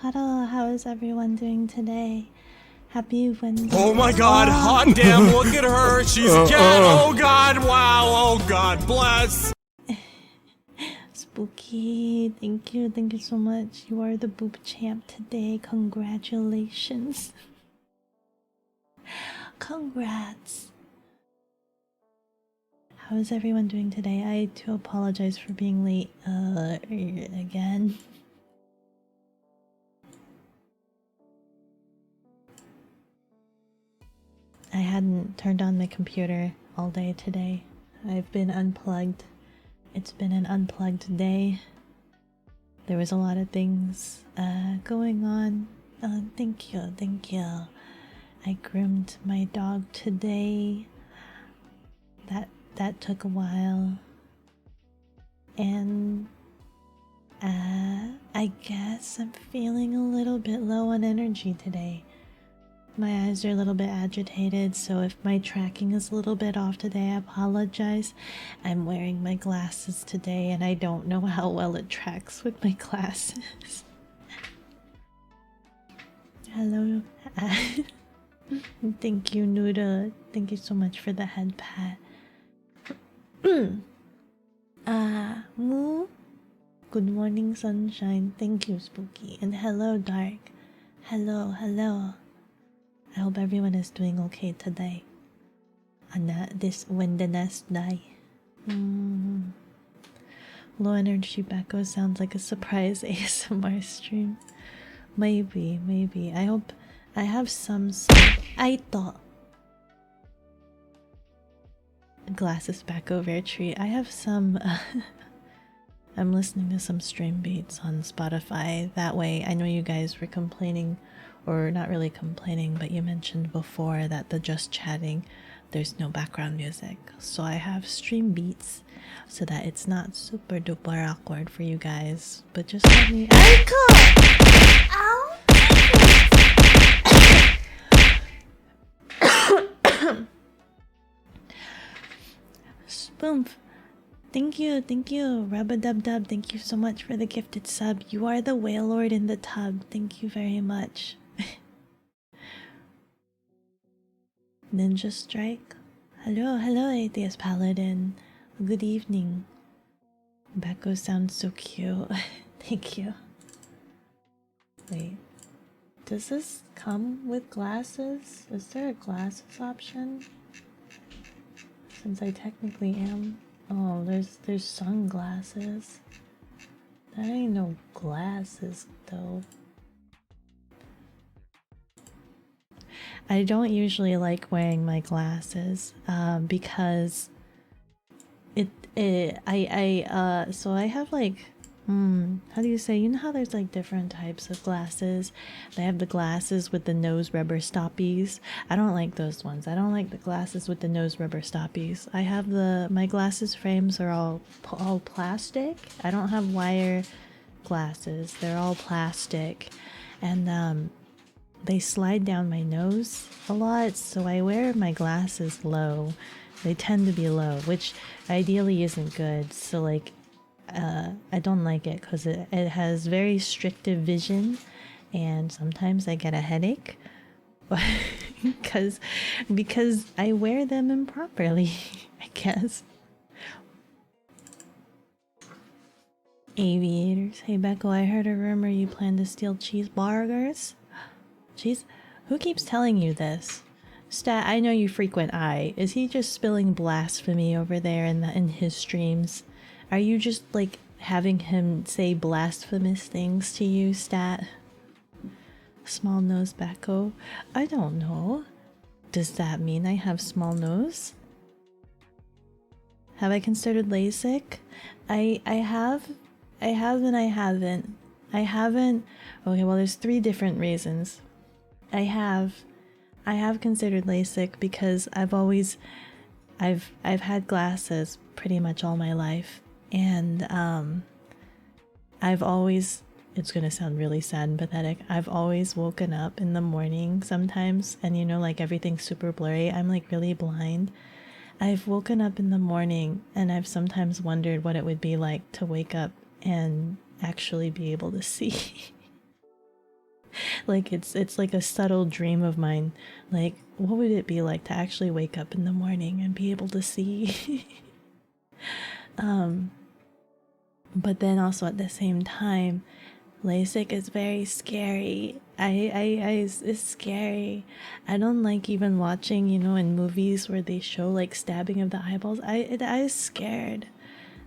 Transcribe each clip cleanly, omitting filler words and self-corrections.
hello, how is everyone doing today? Happy Wednesday. Oh my god, hot damn, look at her, she's cat, oh god, wow, oh god, bless. Spooky, thank you so much. You are the boob champ today, congratulations. Congrats. How is everyone doing today? I do apologize for being late, again. I hadn't turned on my computer all day today. I've been unplugged. It's been an unplugged day. There was a lot of things going on. Thank you. I groomed my dog today. That took a while. And I guess I'm feeling a little bit low on energy today. My eyes are a little bit agitated, so if my tracking is a little bit off today, I apologize. I'm wearing my glasses today, and I don't know how well it tracks with my glasses. Hello. Thank you, Nuda. Thank you so much for the head pat. Moo. Good morning, sunshine. Thank you, Spooky. And hello, Dark. Hello. I hope everyone is doing okay today. When the nest die. Low energy Beko sounds like a surprise ASMR stream. Maybe. I hope I have some. I thought. Glasses Beko rare treat. I have some. I'm listening to some stream beats on Spotify. That way, I know you guys were complaining. Or not really complaining, but you mentioned before that the just chatting, there's no background music. So I have stream beats so that it's not super duper awkward for you guys. But just let me. Spoomf. Thank you. Rub-a-dub-dub, thank you so much for the gifted sub. You are the whale lord in the tub. Thank you very much. Ninja Strike. Hello, Atheist Paladin. Good evening. Beko sounds so cute. Thank you. Wait. Does this come with glasses? Is there a glasses option? Since I technically am. Oh, there's sunglasses. That ain't no glasses though. I don't usually like wearing my glasses because so I have like how do you say, you know how there's like different types of glasses? They have the glasses with the nose rubber stoppies. I don't like those ones. I don't like the glasses with the nose rubber stoppies. I have my glasses frames are all plastic. I don't have wire glasses. They're all plastic, and they slide down my nose a lot, so I wear my glasses low. They tend to be low, which ideally isn't good. So like I don't like it because it has very restrictive vision, and sometimes I get a headache because I wear them improperly, I guess. Aviators. Hey Beko, I heard a rumor you plan to steal cheeseburgers. Cheese? Who keeps telling you this? Stat, I know you frequent I. Is he just spilling blasphemy over there in his streams? Are you just like having him say blasphemous things to you, Stat? Small nose Beko? I don't know. Does that mean I have small nose? Have I considered LASIK? I have and I haven't. I haven't. Okay, well there's 3 different reasons. I have considered LASIK because I've had glasses pretty much all my life, and I've always, it's gonna sound really sad and pathetic, I've always woken up in the morning sometimes, and you know, like everything's super blurry. I'm like really blind. I've woken up in the morning and I've sometimes wondered what it would be like to wake up and actually be able to see. Like it's like a subtle dream of mine. Like, what would it be like to actually wake up in the morning and be able to see? But then also at the same time, LASIK is very scary. It's scary. I don't like even watching, in movies where they show like stabbing of the eyeballs. I was scared.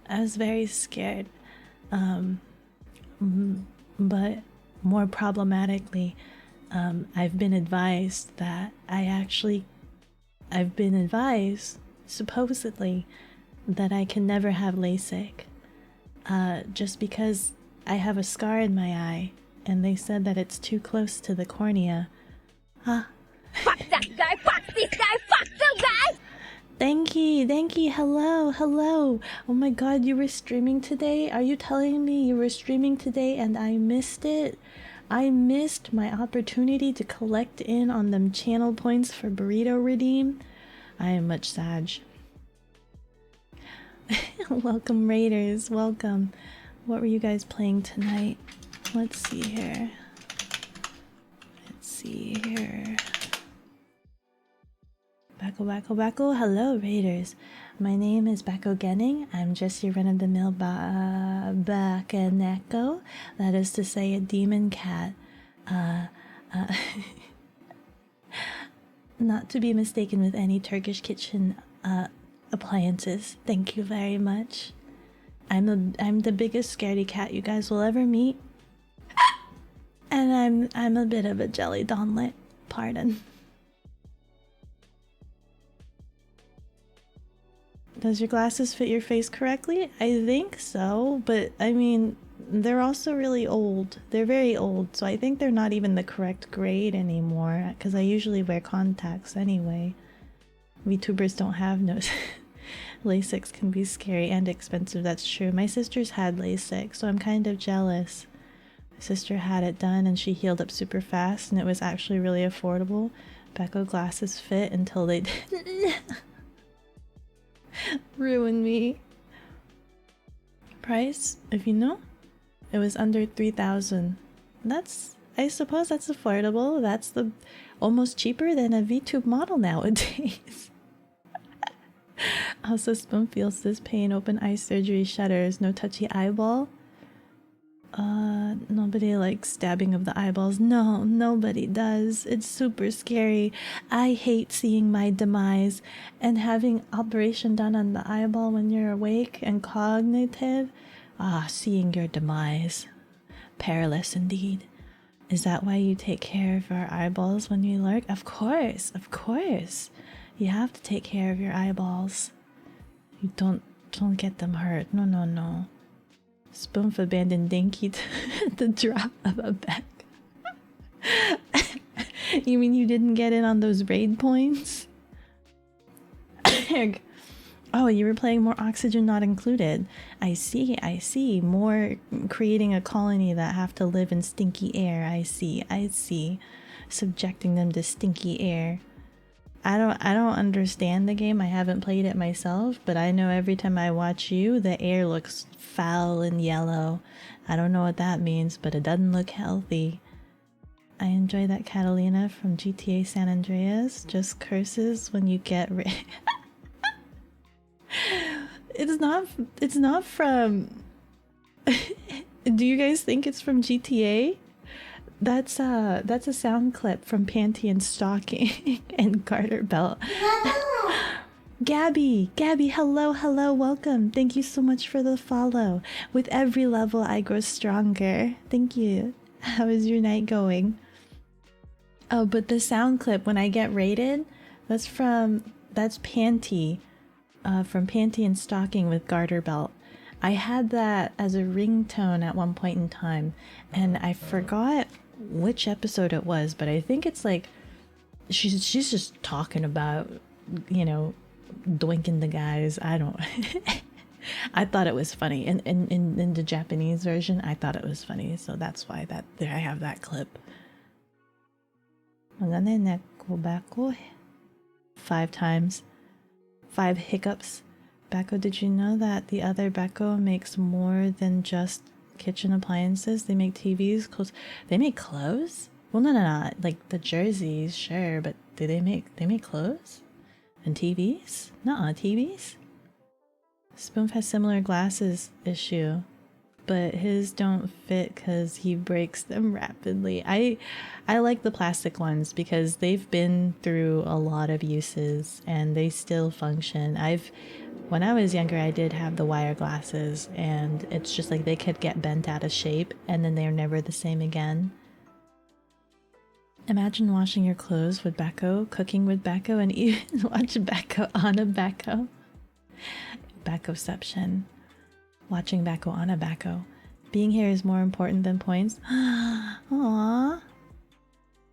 I was very scared. But more problematically, I've been advised supposedly, that I can never have LASIK, just because I have a scar in my eye, and they said that it's too close to the cornea. Fuck that guy, fuck this guy, fuck the guy! Thank you, hello. Oh my god, you were streaming today? Are you telling me you were streaming today and I missed it? I missed my opportunity to collect in on them channel points for burrito redeem. I am much sad. Welcome Raiders, welcome. What were you guys playing tonight? Let's see here. Beko. Hello Raiders. My name is bekogenning. I'm just your run-of-the-mill bakaneko. That is to say a demon cat. Not to be mistaken with any Turkish kitchen appliances. Thank you very much. I'm the biggest scaredy cat you guys will ever meet. And I'm a bit of a jelly donlet. Pardon. Does your glasses fit your face correctly? I think so, but I mean, they're also really old. They're very old, so I think they're not even the correct grade anymore, because I usually wear contacts anyway. Vtubers don't have no... LASIK can be scary and expensive, that's true. My sister's had LASIK, so I'm kind of jealous. My sister had it done and she healed up super fast, and it was actually really affordable. Beko glasses fit until they ruin me. Price, if you know, it was under 3,000. I suppose that's affordable. That's almost cheaper than a VTube model nowadays. Also, Spoon feels this pain. Open eye surgery shudders. No touchy eyeball. Nobody likes stabbing of the eyeballs. No, nobody does. It's super scary. I hate seeing my demise, and having operation done on the eyeball when you're awake and cognitive. Seeing your demise. Perilous indeed. Is that why you take care of our eyeballs when you lurk? Of course. You have to take care of your eyeballs. You don't get them hurt. No. Spoonf abandoned Dinky to the drop of a beck. You mean you didn't get in on those raid points? Oh, you were playing more oxygen not included. I see. More creating a colony that have to live in stinky air. I see. Subjecting them to stinky air. I don't understand the game. I haven't played it myself, but I know every time I watch you, the air looks foul and yellow. I don't know what that means, but it doesn't look healthy. I enjoy that Catalina from GTA San Andreas. Just curses when you get It's not from... Do you guys think it's from GTA? That's a sound clip from Panty and Stocking and Garter Belt. Gabby, hello, welcome. Thank you so much for the follow. With every level, I grow stronger. Thank you. How is your night going? Oh, but the sound clip when I get raided, that's Panty, from Panty and Stocking with Garter Belt. I had that as a ringtone at one point in time, and I forgot which episode it was, but I think it's like she's just talking about, doinking the guys. I don't I thought it was funny in the Japanese version. I thought it was funny, so that's why there I have that clip. 5 times, 5 hiccups. Beko, did you know that the other Beko makes more than just kitchen appliances? They make TVs, clothes. They make clothes? Well, no. Like the jerseys, sure, but do they make clothes and TVs? Nuh-uh, TVs. Spoon has similar glasses issue, but his don't fit because he breaks them rapidly. I like the plastic ones because they've been through a lot of uses and they still function. When I was younger, I did have the wire glasses, and it's just like they could get bent out of shape and then they're never the same again. Imagine washing your clothes with Beko, cooking with Beko, and even watch Beko on a Beko. Bekoception. Watching Beko on a Beko. Being here is more important than points. Aww.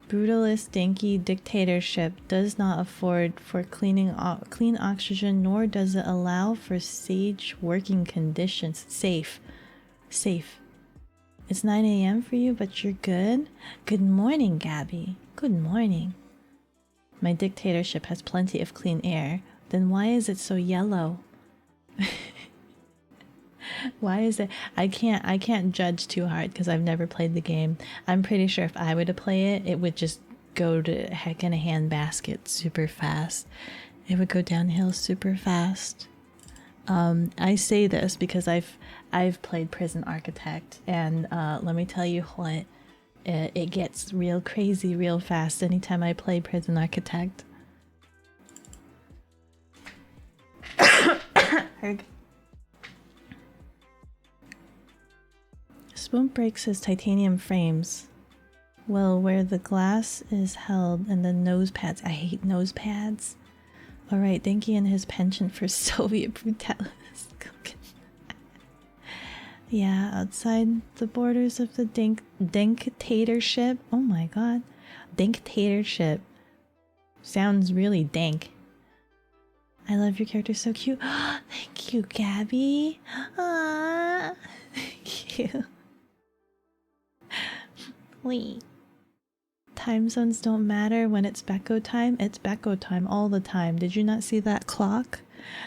Brutalist dinky dictatorship does not afford for clean oxygen, nor does it allow for sage working conditions. Safe. It's 9 a.m. for you, but you're good? Good morning, Gabby. Good morning. My dictatorship has plenty of clean air. Then why is it so yellow? Why is it? I can't judge too hard because I've never played the game. I'm pretty sure if I were to play it, it would just go to heck in a handbasket super fast. It would go downhill super fast. I say this because I've played Prison Architect, and let me tell you what, it gets real crazy real fast anytime I play Prison Architect. Spoon breaks his titanium frames. Well, where the glass is held and the nose pads. I hate nose pads. Alright, Dinky and his penchant for Soviet brutalis. Yeah, outside the borders of the dictatorship. Oh my god. Dictatorship. Sounds really dank. I love your character, so cute. Thank you, Gabby. Aww. Thank you. Wait. Time zones don't matter when it's Beko time. It's Beko time all the time. Did you not see that clock?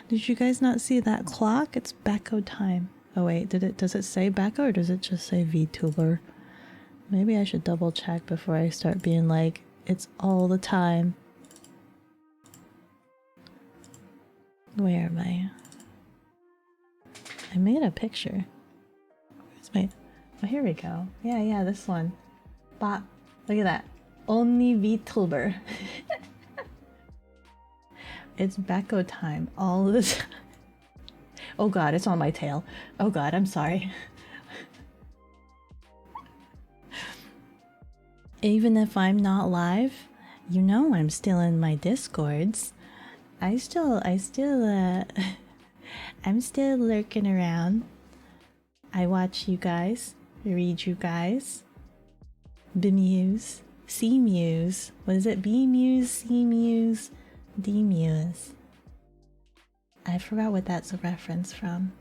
Did you guys not see that clock? It's Beko time. Oh wait, does it say Beko or does it just say Vtuber? Maybe I should double check before I start being like, it's all the time. Where am I? I made a picture. Where's my... Oh, here we go. Yeah, this one. Bop. Look at that. Only Vtuber. It's Beko time all the time. Oh god, it's on my tail. Oh god, I'm sorry. Even if I'm not live, you know I'm still in my Discords. I'm still lurking around. I watch you guys, read you guys, bemuse, C-muse. What is it? B-muse, C-muse, D-muse. I forgot what that's a reference from.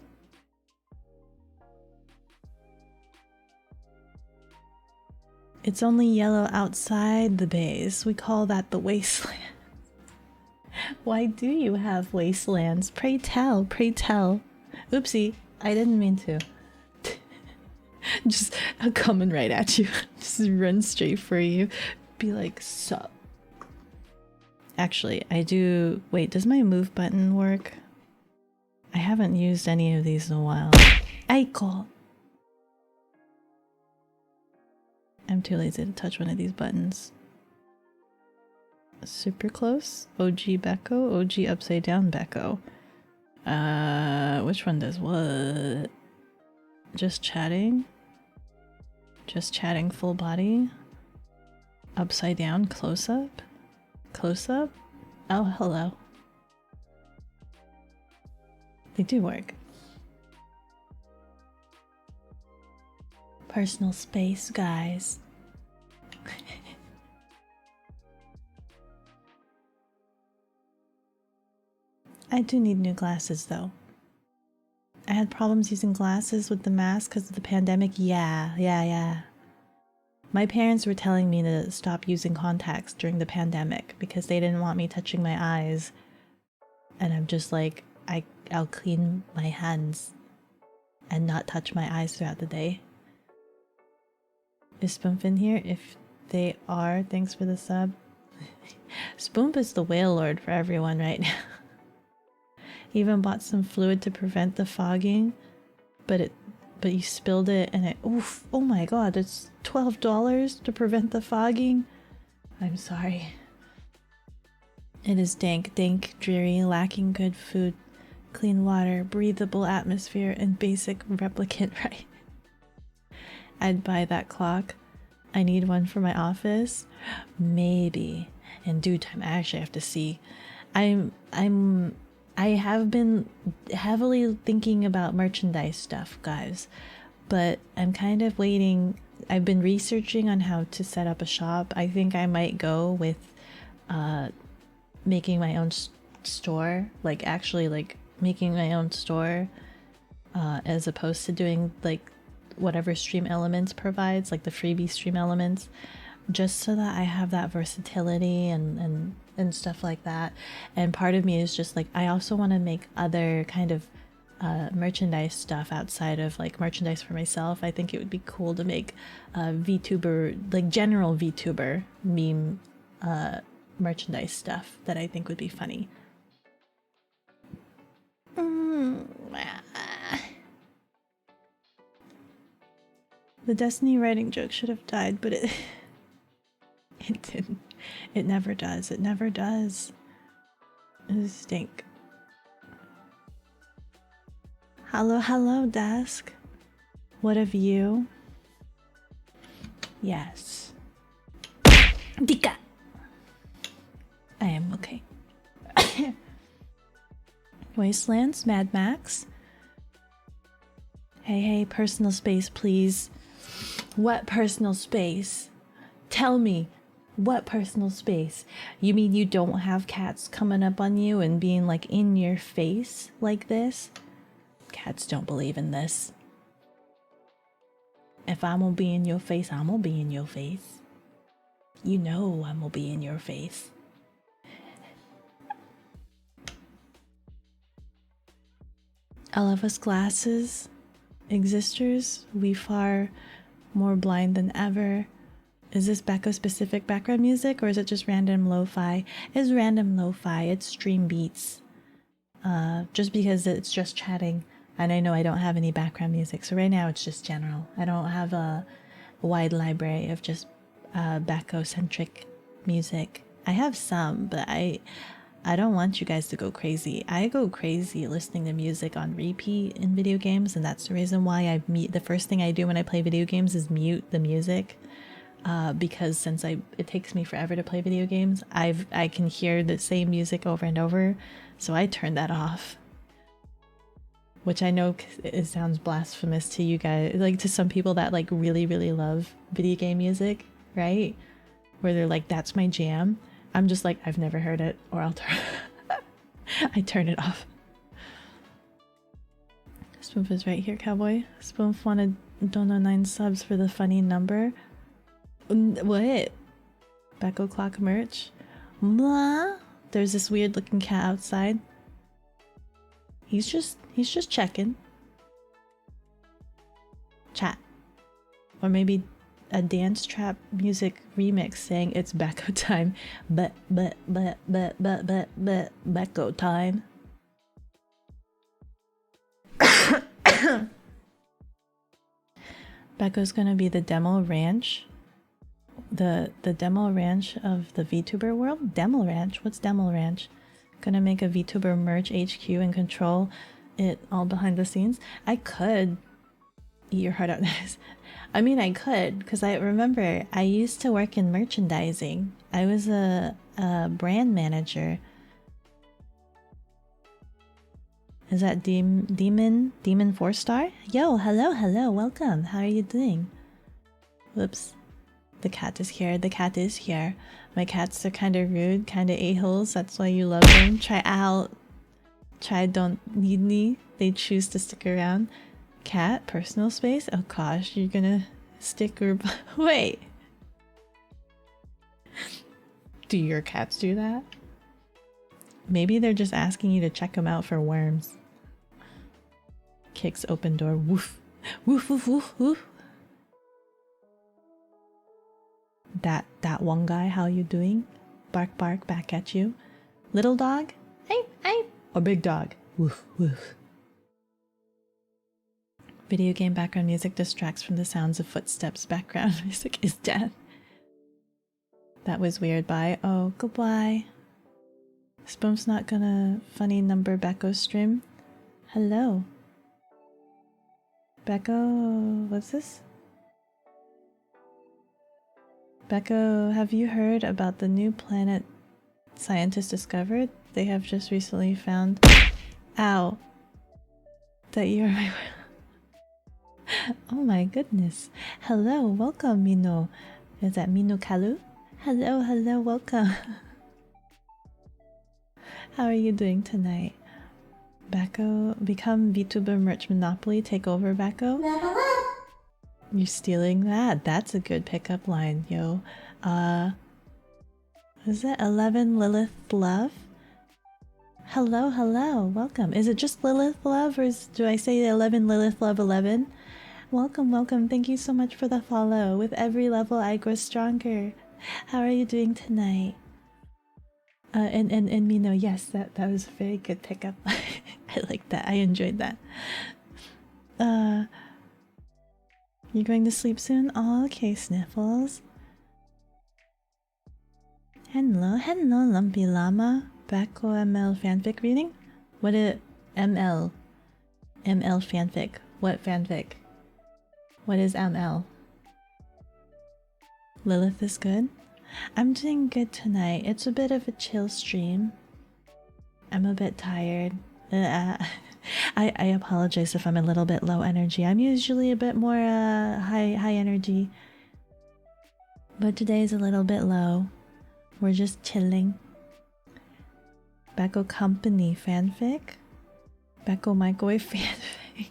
It's only yellow outside the base. We call that the wasteland. Why do you have wastelands? Pray tell, pray tell. Oopsie, I didn't mean to. Just coming right at you. Just run straight for you. Be like, sup. Actually, I do... Wait, does my move button work? I haven't used any of these in a while. Aiko! I'm too lazy to touch one of these buttons. Super close? OG Beko? OG upside down Beko. Which one does what? Just chatting? Just chatting full body? Upside down close up? Close up? Oh, hello. They do work. Personal space, guys. I do need new glasses though. I had problems using glasses with the mask because of the pandemic. Yeah. My parents were telling me to stop using contacts during the pandemic because they didn't want me touching my eyes. And I'm just like, I'll clean my hands and not touch my eyes throughout the day. Is Spoonfin here? If They are. Thanks for the sub. Spoomp is the whale lord for everyone right now. Even bought some fluid to prevent the fogging, but you spilled it and it, oof, oh my god, it's $12 to prevent the fogging. I'm sorry. It is dank, dreary, lacking good food, clean water, breathable atmosphere, and basic replicant right. I'd buy that clock. I need one for my office. Maybe in due time. I actually have to see. I have been heavily thinking about merchandise stuff, guys, but I'm kind of waiting. I've been researching on how to set up a shop. I think I might go with making my own store, like actually like making my own store, as opposed to doing like whatever Stream Elements provides, like the freebie Stream Elements, just so that I have that versatility and stuff like that. And part of me is just like, I also want to make other kind of merchandise stuff outside of like merchandise for myself. I think it would be cool to make VTuber, like general VTuber meme merchandise stuff that I think would be funny. The Destiny writing joke should have died, but it didn't. It never does. It never does. It stink. Hello, desk. What of you? Yes. Dika. I am okay. Wastelands, Mad Max. Hey, personal space, please. What personal space? Tell me, what personal space? You mean you don't have cats coming up on you and being like in your face like this? Cats don't believe in this. If I'm gonna be in your face, I'm gonna be in your face. You know I'm gonna be in your face. All of us glasses, existers, we far more blind than ever. Is this Beko specific background music or is it just random lo-fi? It's random lo-fi, it's stream beats. Just because it's just chatting and I know I don't have any background music, so right now it's just general. I don't have a wide library of just Beko centric music. I have some, but I don't want you guys to go crazy. I go crazy listening to music on repeat in video games, and that's the reason why the first thing I do when I play video games is mute the music. Because since it takes me forever to play video games, I can hear the same music over and over, so I turn that off. Which I know it sounds blasphemous to you guys, like to some people that like really, really love video game music, right? Where they're like, that's my jam. I'm just like, I've never heard it, or I'll turn I turn it off. Spoonf is right here, cowboy. Spoonf wanted Dono 9 subs for the funny number. What? Beko clock merch? Blah. There's this weird looking cat outside. He's just checking. Chat. Or maybe a dance trap music remix saying it's Beko time. But Beko time. Beko's gonna be the demo ranch. The demo ranch of the VTuber world? Demo ranch? What's demo ranch? Gonna make a VTuber merch HQ and control it all behind the scenes? I could eat your heart out. I mean, I could, because I remember I used to work in merchandising. I was a brand manager. Is that Demon 4-star? Yo, hello, welcome. How are you doing? Whoops. The cat is here. The cat is here. My cats are kind of rude, kind of a-holes. That's why you love them. Try out. Try don't need me. They choose to stick around. Cat, personal space? Oh gosh, you're gonna stick or... Wait. Do your cats do that? Maybe they're just asking you to check them out for worms. Kicks open door. Woof. Woof, woof, woof, woof. That one guy, how you doing? Bark bark back at you. Little dog? Hey. Or big dog? Woof woof. Video game background music distracts from the sounds of footsteps. Background music is death. That was weird. Bye. Oh, goodbye. Spoon's not gonna funny number Beko stream. Hello. Beko, what's this? Beko, have you heard about the new planet scientists discovered? They have just recently found... Ow. That you're my... Oh my goodness. Hello, welcome, Mino. Is that Mino Kalu? Hello, welcome. How are you doing tonight? Beko, become Vtuber merch monopoly, take over Beko. You're stealing that? That's a good pickup line, yo. Is it 11 Lilith Love? Hello, welcome. Is it just Lilith Love, or do I say 11 Lilith Love 11? Welcome. Thank you so much for the follow. With every level, I grow stronger. How are you doing tonight? And Mino, yes, that was a very good pickup. I like that. I enjoyed that. You going to sleep soon? Oh, okay, Sniffles. Hello, Lumpy Llama. Beko ML fanfic reading? What is ML? ML fanfic. What fanfic? What is ML? Lilith is good? I'm doing good tonight. It's a bit of a chill stream. I'm a bit tired. I apologize if I'm a little bit low energy. I'm usually a bit more high energy. But today's a little bit low. We're just chilling. Beko Company fanfic? Beko Microwave fanfic?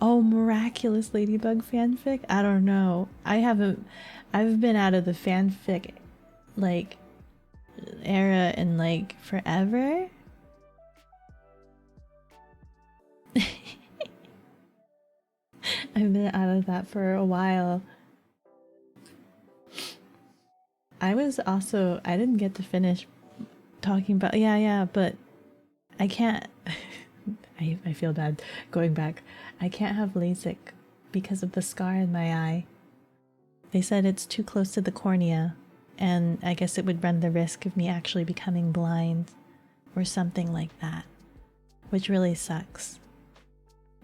Oh, Miraculous Ladybug fanfic? I don't know. I've been out of the fanfic like era in like forever. I've been out of that for a while. I didn't get to finish talking about but I can't I feel bad going back. I can't have LASIK because of the scar in my eye. They said it's too close to the cornea, and I guess it would run the risk of me actually becoming blind or something like that, which really sucks.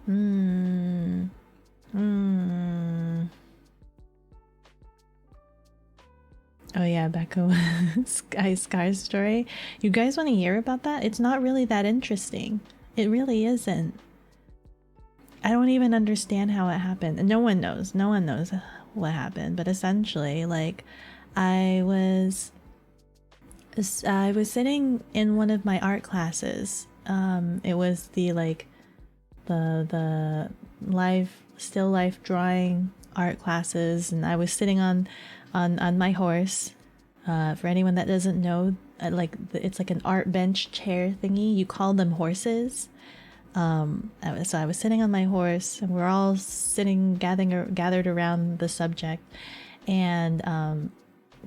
Oh yeah, Beko Sky's story. You guys want to hear about that? It's not really that interesting. It really isn't. I don't even understand how it happened. And no one knows what happened. But essentially, like, I was sitting in one of my art classes. It was the still life drawing art classes, and I was sitting on my horse. For anyone that doesn't know, it's like an art bench chair thingy. You call them horses. So I was sitting on my horse, and we're all sitting gathered around the subject, and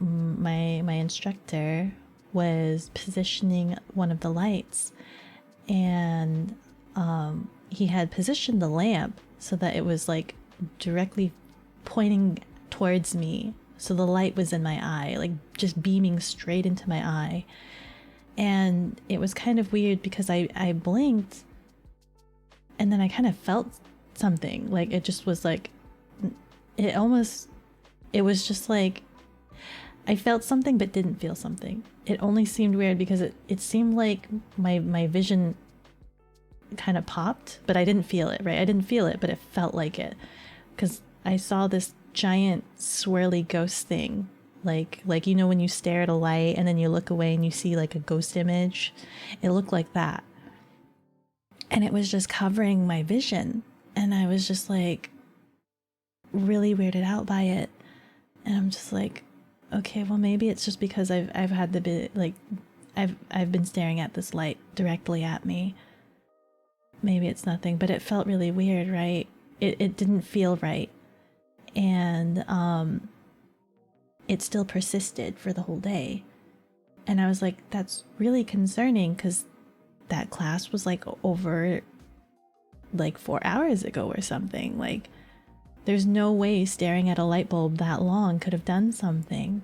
my instructor was positioning one of the lights, and he had positioned the lamp so that it was like directly pointing towards me. So the light was in my eye, like just beaming straight into my eye. And it was kind of weird because I blinked, and then I kind of felt something. Like it just was like, it was just like, I felt something but didn't feel something. It only seemed weird because it seemed like my vision kind of popped, but I didn't feel it, right? I didn't feel it, but it felt like it. Because I saw this giant swirly ghost thing, like you know when you stare at a light and then you look away and you see like a ghost image. It looked like that, and it was just covering my vision, and I was just like really weirded out by it. And I'm just like, okay, well maybe it's just because I've had the bit like I've been staring at this light directly at me. Maybe it's nothing, but it felt really weird, right? It didn't feel right. And it still persisted for the whole day. And I was like, that's really concerning, because that class was like over like 4 hours ago or something. Like, there's no way staring at a light bulb that long could have done something.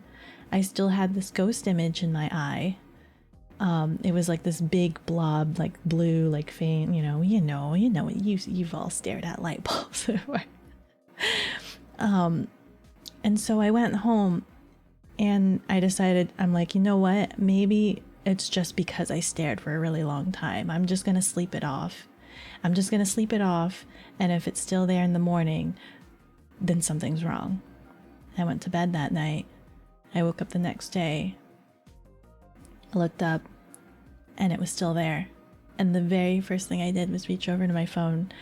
I still had this ghost image in my eye. It was like this big blob, like blue, like faint, you've all stared at light bulbs before. And so I went home and I decided, I'm like, you know what? Maybe it's just because I stared for a really long time. I'm just going to sleep it off. And if it's still there in the morning, then something's wrong. I went to bed that night. I woke up the next day. I looked up and it was still there. And the very first thing I did was reach over to my phone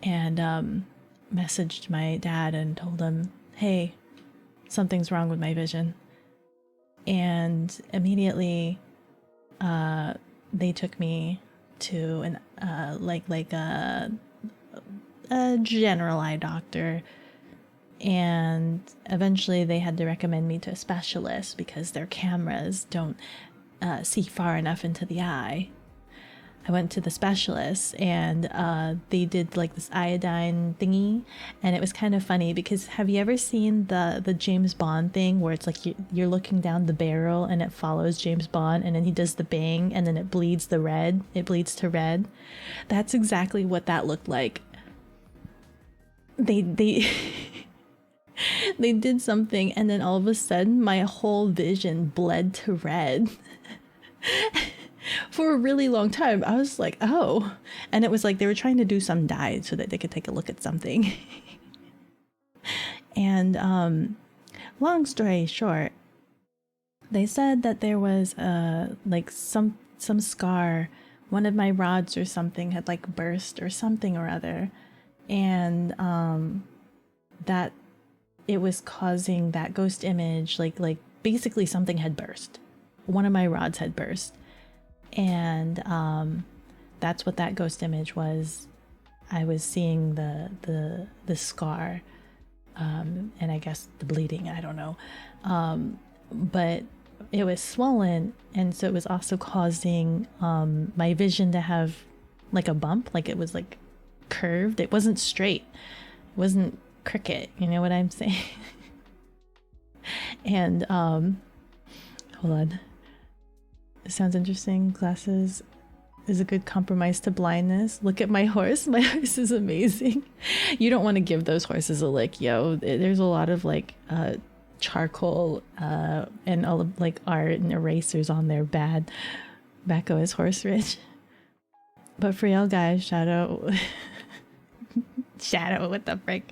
and messaged my dad and told him, hey, something's wrong with my vision. And immediately they took me to a general eye doctor, and eventually they had to recommend me to a specialist because their cameras don't see far enough into the eye. I went to the specialist and they did like this iodine thingy, and it was kind of funny because have you ever seen the James Bond thing where it's like you're looking down the barrel and it follows James Bond and then he does the bang and then it bleeds to red? That's exactly what that looked like. They they did something and then all of a sudden my whole vision bled to red. For a really long time. I was like, oh. And it was like they were trying to do some dye so that they could take a look at something. And long story short, they said that there was like some scar. One of my rods or something had like burst or something or other. And that it was causing that ghost image, like basically something had burst. One of my rods had burst. And that's what that ghost image was. I was seeing the scar, and I guess the bleeding, I don't know, but it was swollen, and so it was also causing my vision to have like a bump, like it was like curved. It wasn't straight, it wasn't cricket, you know what I'm saying? And hold on. It sounds interesting. Glasses is a good compromise to blindness. Look at my horse. My horse is amazing. You don't want to give those horses a lick, yo. There's a lot of like charcoal and all of like art and erasers on there. Bad. Beko is horse rich. But for y'all guys, Shadow. Shadow, what the frick?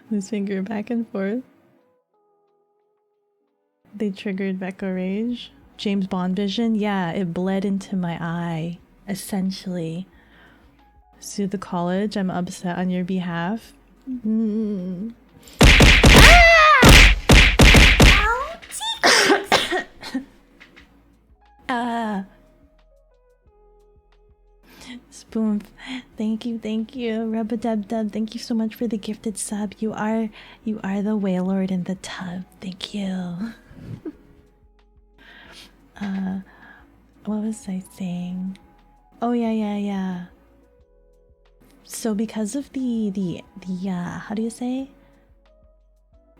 This finger back and forth. They triggered Beko rage. James Bond vision? Yeah, it bled into my eye, essentially. Sue the college, I'm upset on your behalf. Spoon, thank you. Rub-a-dub-dub, thank you so much for the gifted sub. You are the Wailord in the tub. Thank you. What was I saying? Oh yeah. So because of the how do you say,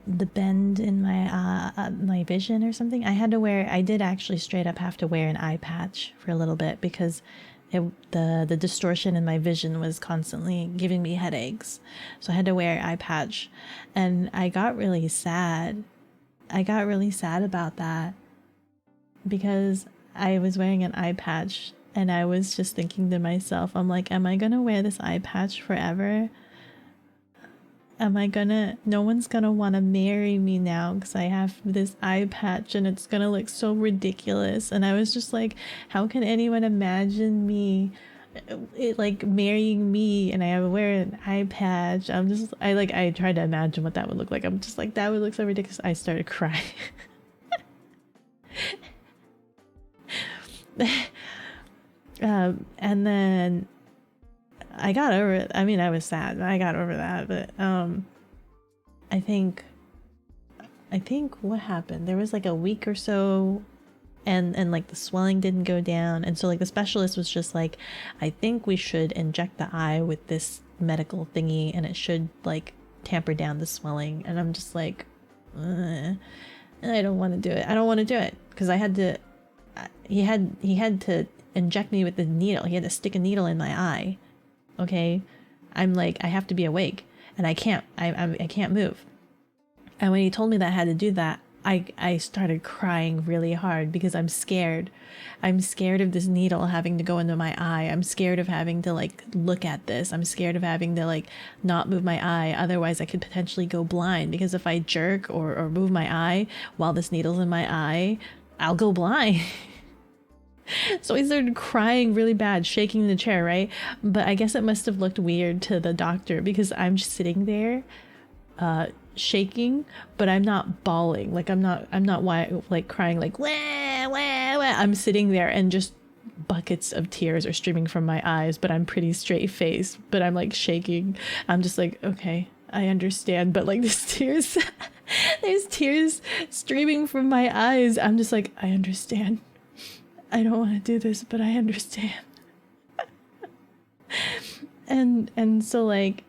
the bend in my vision or something, I did actually straight up have to wear an eye patch for a little bit because the distortion in my vision was constantly giving me headaches. So I had to wear an eye patch, and I got really sad. About that because I was wearing an eye patch and I was just thinking to myself, I'm like, am I gonna wear this eye patch forever? No one's gonna want to marry me now because I have this eye patch and it's gonna look so ridiculous. And I was just like, how can anyone imagine me like marrying me and I wear an eye patch? I tried to imagine what that would look like. I'm just like, that would look so ridiculous. I started crying. And then I got over it. I mean, I was sad. I got over that, but I think what happened? There was like a week or so, and like the swelling didn't go down, and so like the specialist was just like, I think we should inject the eye with this medical thingy, and it should like tamper down the swelling. And I'm just like, I don't want to do it. I don't want to do it because I had to. He had to inject me with the needle. He had to stick a needle in my eye. Okay, I'm like, I have to be awake, and I can't move. And when he told me that I had to do that, I started crying really hard because I'm scared. I'm scared of this needle having to go into my eye. I'm scared of having to like look at this. I'm scared of having to like not move my eye. Otherwise I could potentially go blind, because if I jerk or move my eye while this needle's in my eye, I'll go blind. So I started crying really bad, shaking in the chair, right? But I guess it must have looked weird to the doctor because I'm just sitting there shaking, but I'm not bawling. Like I'm not like crying like wah, wah, wah. I'm sitting there and just buckets of tears are streaming from my eyes, but I'm pretty straight faced, but I'm like shaking. I'm just like, okay, I understand, but like there's tears streaming from my eyes. I'm just like, I understand. I don't want to do this, but I understand. and so like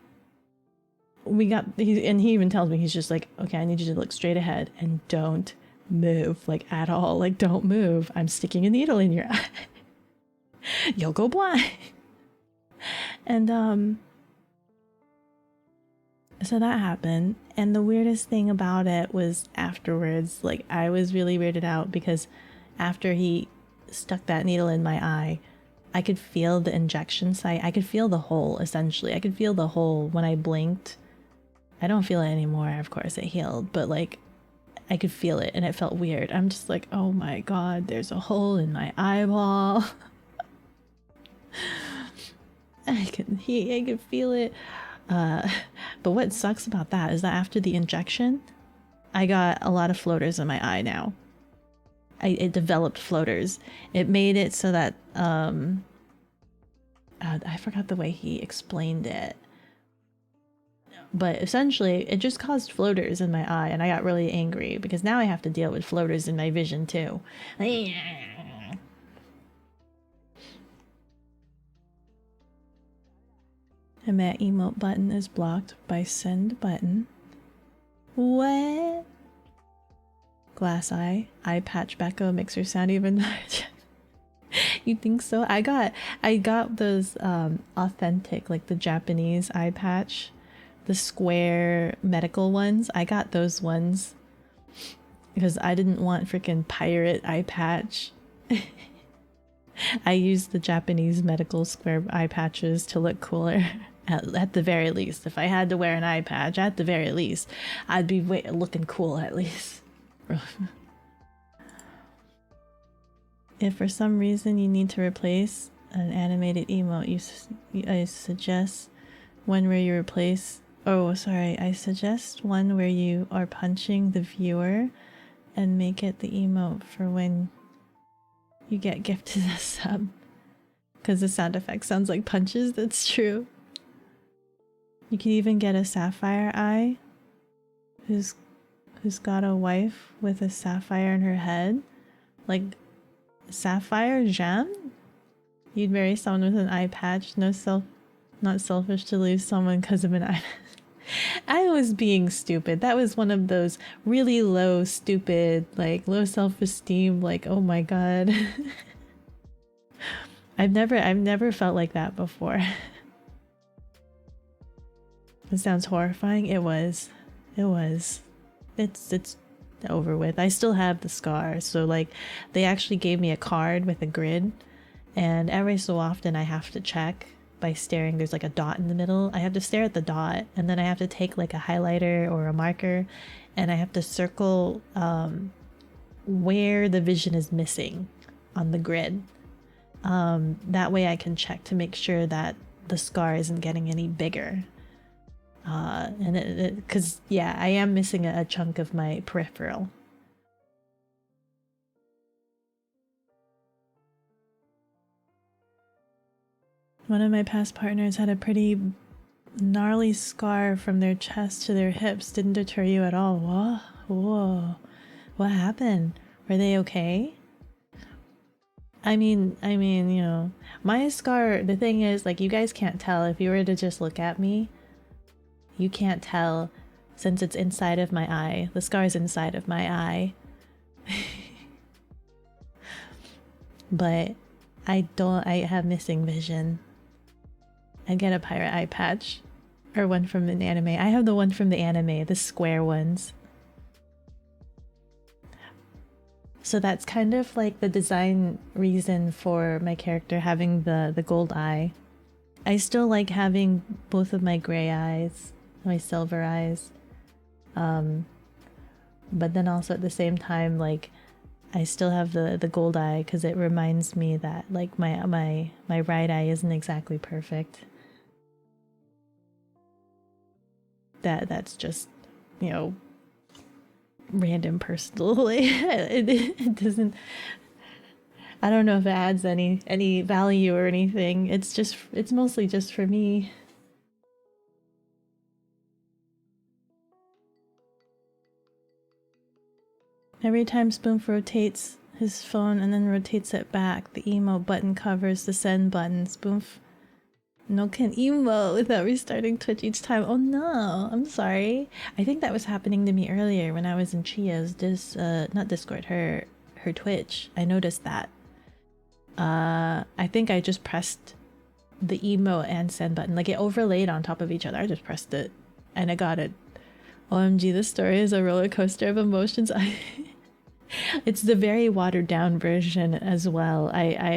he even tells me, he's just like, okay, I need you to look straight ahead and don't move like at all. Like don't move. I'm sticking a needle in your eye. You'll go blind. And so that happened. And the weirdest thing about it was afterwards, like I was really weirded out because after he stuck that needle in my eye, I could feel the injection site. I could feel the hole, essentially. I could feel the hole when I blinked. I don't feel it anymore, of course, it healed, but like I could feel it and it felt weird. I'm just like, oh my god, there's a hole in my eyeball. I could feel it. But what sucks about that is that after the injection, I got a lot of floaters in my eye now. It developed floaters. It made it so that I forgot the way he explained it, but essentially it just caused floaters in my eye, and I got really angry because now I have to deal with floaters in my vision too. And that emote button is blocked by send button. What? Glass eye patch Beko makes her sound even larger. You think so? I got those authentic, like the Japanese eye patch, the square medical ones. I got those ones because I didn't want freaking pirate eye patch. I used the Japanese medical square eye patches to look cooler. At the very least, if I had to wear an eye patch, at the very least, I'd be looking cool at least. If for some reason you need to replace an animated emote, I suggest one where you replace. Oh, sorry. I suggest one where you are punching the viewer and make it the emote for when you get gifted a sub. Because the sound effect sounds like punches. That's true. You can even get a sapphire eye who's got a wife with a sapphire in her head. Like sapphire gem? You'd marry someone with an eye patch. Not selfish to lose someone because of an eye. I was being stupid. That was one of those really low, stupid, like low self-esteem, like, oh my god. I've never felt like that before. It sounds horrifying. It was. It's over with. I still have the scar. So like they actually gave me a card with a grid, and every so often I have to check by staring. There's like a dot in the middle. I have to stare at the dot, and then I have to take like a highlighter or a marker, and I have to circle where the vision is missing on the grid. That way I can check to make sure that the scar isn't getting any bigger. And because yeah, I am missing a chunk of my peripheral. One of my past partners had a pretty gnarly scar from their chest to their hips. Didn't deter you at all. Whoa, whoa. What happened? Were they okay? I mean, you know, my scar, the thing is, like, you guys can't tell. If you were to just look at me, you can't tell since it's inside of my eye. The scar is inside of my eye. But I have missing vision. I'd get a pirate eye patch. Or one from an anime. I have the one from the anime, the square ones. So that's kind of like the design reason for my character having the gold eye. I still like having both of my gray eyes, my silver eyes. But then also at the same time, like, I still have the gold eye because it reminds me that, like, my right eye isn't exactly perfect. That's just, you know, random personal. It doesn't, I don't know if it adds any value or anything. It's mostly just for me. Every time Spoonf rotates his phone and then rotates it back, the emo button covers the send button. Spoonf no can emo without restarting Twitch each time. Oh no, I'm sorry. I think that was happening to me earlier when I was in Chia's not Discord, her Twitch. I noticed that. I think I just pressed the emo and send button. Like, it overlaid on top of each other. I just pressed it and I got it. OMG, this story is a roller coaster of emotions. It's the very watered down version as well. I'm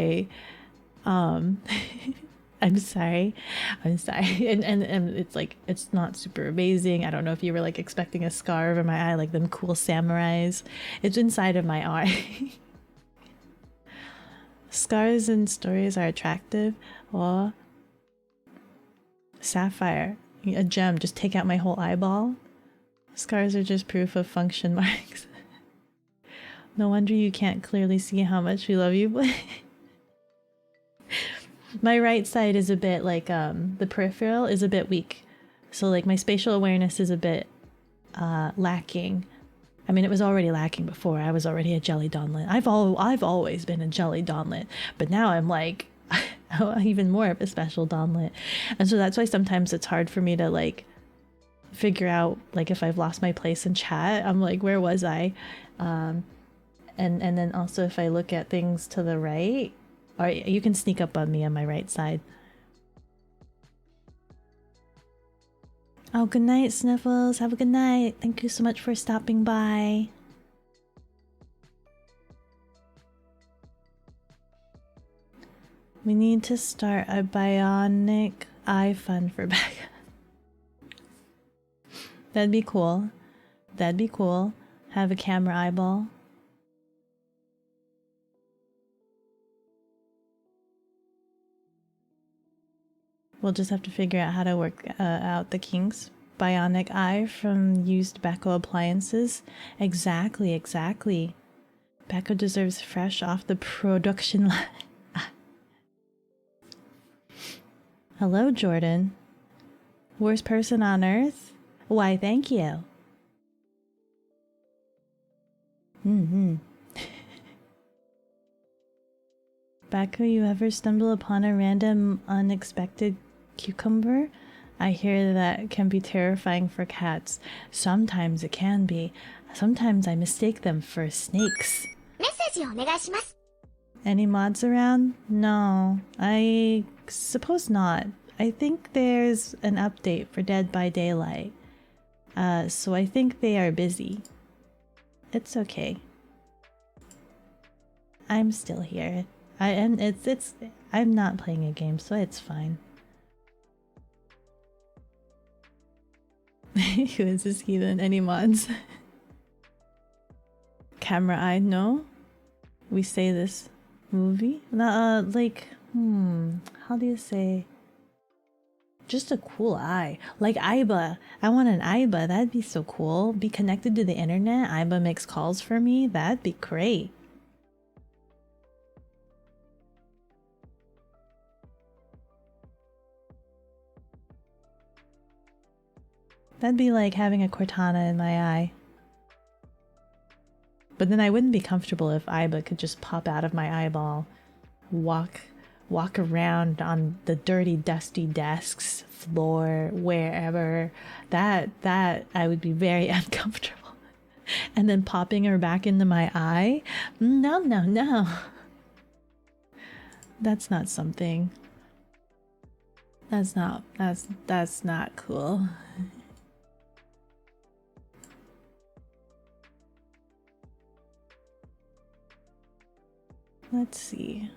sorry. And it's like, it's not super amazing. I don't know if you were like expecting a scar over my eye, like them cool samurais. It's inside of my eye. Scars and stories are attractive. Oh, sapphire, a gem. Just take out my whole eyeball. Scars are just proof of function marks. No wonder you can't clearly see how much we love you. My right side is a bit like, the peripheral is a bit weak. So like my spatial awareness is a bit lacking. I mean, it was already lacking before. I was already a jelly donlet. I've always been a jelly donlet, but now I'm like even more of a special donlet. And so that's why sometimes it's hard for me to like figure out, like, if I've lost my place in chat. I'm like, where was I? And then also if I look at things to the right, or you can sneak up on me on my right side. Oh, good night, Sniffles. Have a good night. Thank you so much for stopping by. We need to start a bionic eye fund for back. That'd be cool. That'd be cool. Have a camera eyeball. We'll just have to figure out how to work out the kinks. Bionic eye from used Beko appliances. Exactly. Beko deserves fresh off the production line. Hello, Jordan. Worst person on earth? Why, thank you. Beko, you ever stumble upon a random, unexpected cucumber? I hear that can be terrifying for cats. Sometimes it can be. Sometimes I mistake them for snakes. Any mods around? No, I suppose not. I think there's an update for Dead by Daylight. So I think they are busy. It's okay. I'm still here. I'm not playing a game, so it's fine. Who is this heathen? Any mods? Camera eye? No. We say this movie? Like, how do you say? Just a cool eye. Like Aiba. I want an Aiba. That'd be so cool. Be connected to the internet. Aiba makes calls for me. That'd be great. 。 . 。 . 。 . 。 . 。 . 。 . 。 . 。 . 。 . 。 . 。 . 。 . 。 . 。 . 。 . 。 . 。 . 。 . 。 。 . 。 . 。 . 。 . 。 . 。 . 。 . 。 . 。 . That'd be like having a Cortana in my eye. But then I wouldn't be comfortable if Aiba could just pop out of my eyeball, walk around on the dirty, dusty desks, floor, wherever. That I would be very uncomfortable. And then popping her back into my eye? No, no, no. That's not something. That's not cool. Let's see.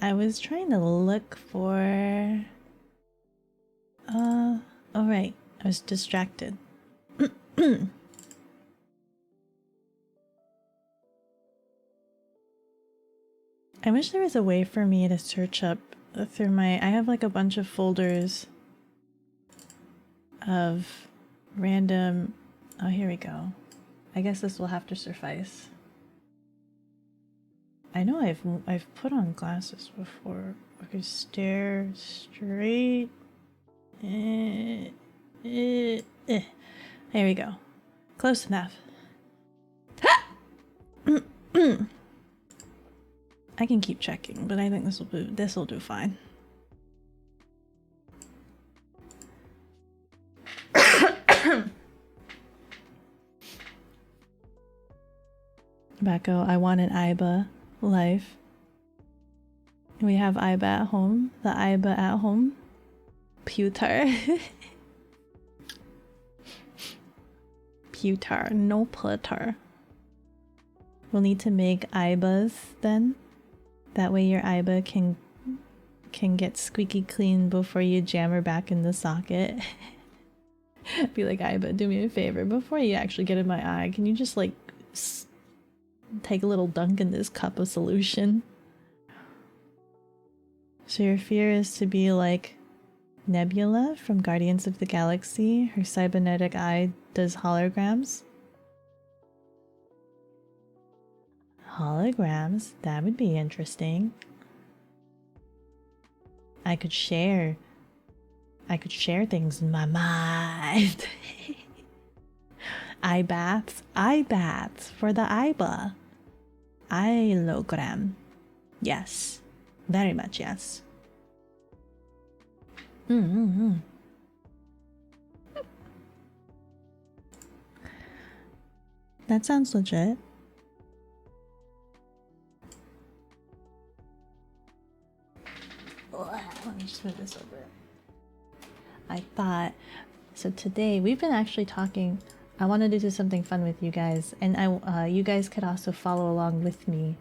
I was trying to look for... oh right. I was distracted. I wish there was a way for me to search up through my... I have like a bunch of folders of random... Oh, here we go. I guess this will have to suffice. I know I've put on glasses before. I could stare straight. There we go. Close enough. I can keep checking, but I think this will do fine. Beko, I want an Aiba life. We have Aiba at home. The Aiba at home. Pewter. Pewter, no putter. We'll need to make Aibas then. That way your Aiba can get squeaky clean before you jam her back in the socket. Be like, Aiba, do me a favor. Before you actually get in my eye, can you just like take a little dunk in this cup of solution? So your fear is to be like Nebula from Guardians of the Galaxy. Her cybernetic eye does holograms. Holograms? That would be interesting. I could share things in my mind. Eye baths for the Aiba. Hologram. Yes. Very much yes. That sounds legit. Let me just move this over. I thought, so today we've been actually talking. I wanted to do something fun with you guys, and you guys could also follow along with me.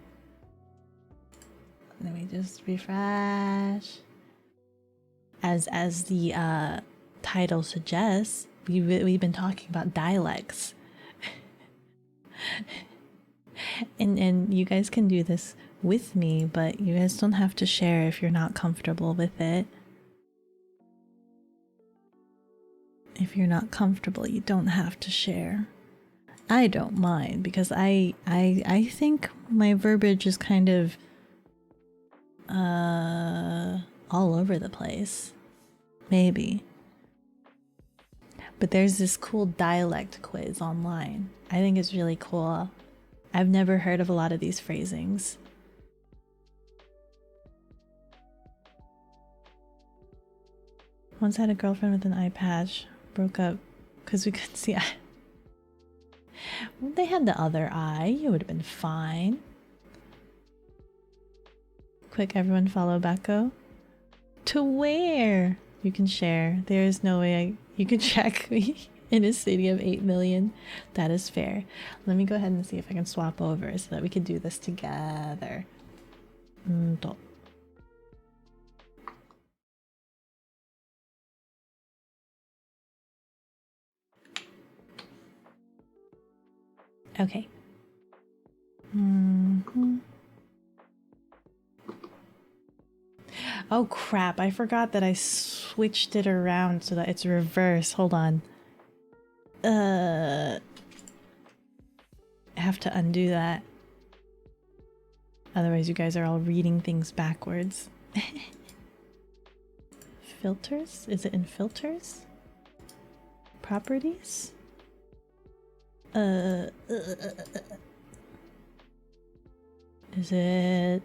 Let me just refresh. As the title suggests, we've been talking about dialects, and you guys can do this with me, but you guys don't have to share if you're not comfortable with it. If you're not comfortable, you don't have to share. I don't mind, because I think my verbiage is kind of all over the place. Maybe. But there's this cool dialect quiz online. I think it's really cool. I've never heard of a lot of these phrasings. Once had a girlfriend with an eye patch. Broke up because we couldn't see eye. Well, they had the other eye. You would have been fine. Quick, everyone follow Beko. To where? You can share. There is no way you can check me in a city of 8 million. That is fair. Let me go ahead and see if I can swap over so that we can do this together. Okay. Oh crap, I forgot that I switched it around so that it's reverse. Hold on. I have to undo that. Otherwise you guys are all reading things backwards. Filters? Is it in filters? properties? Is it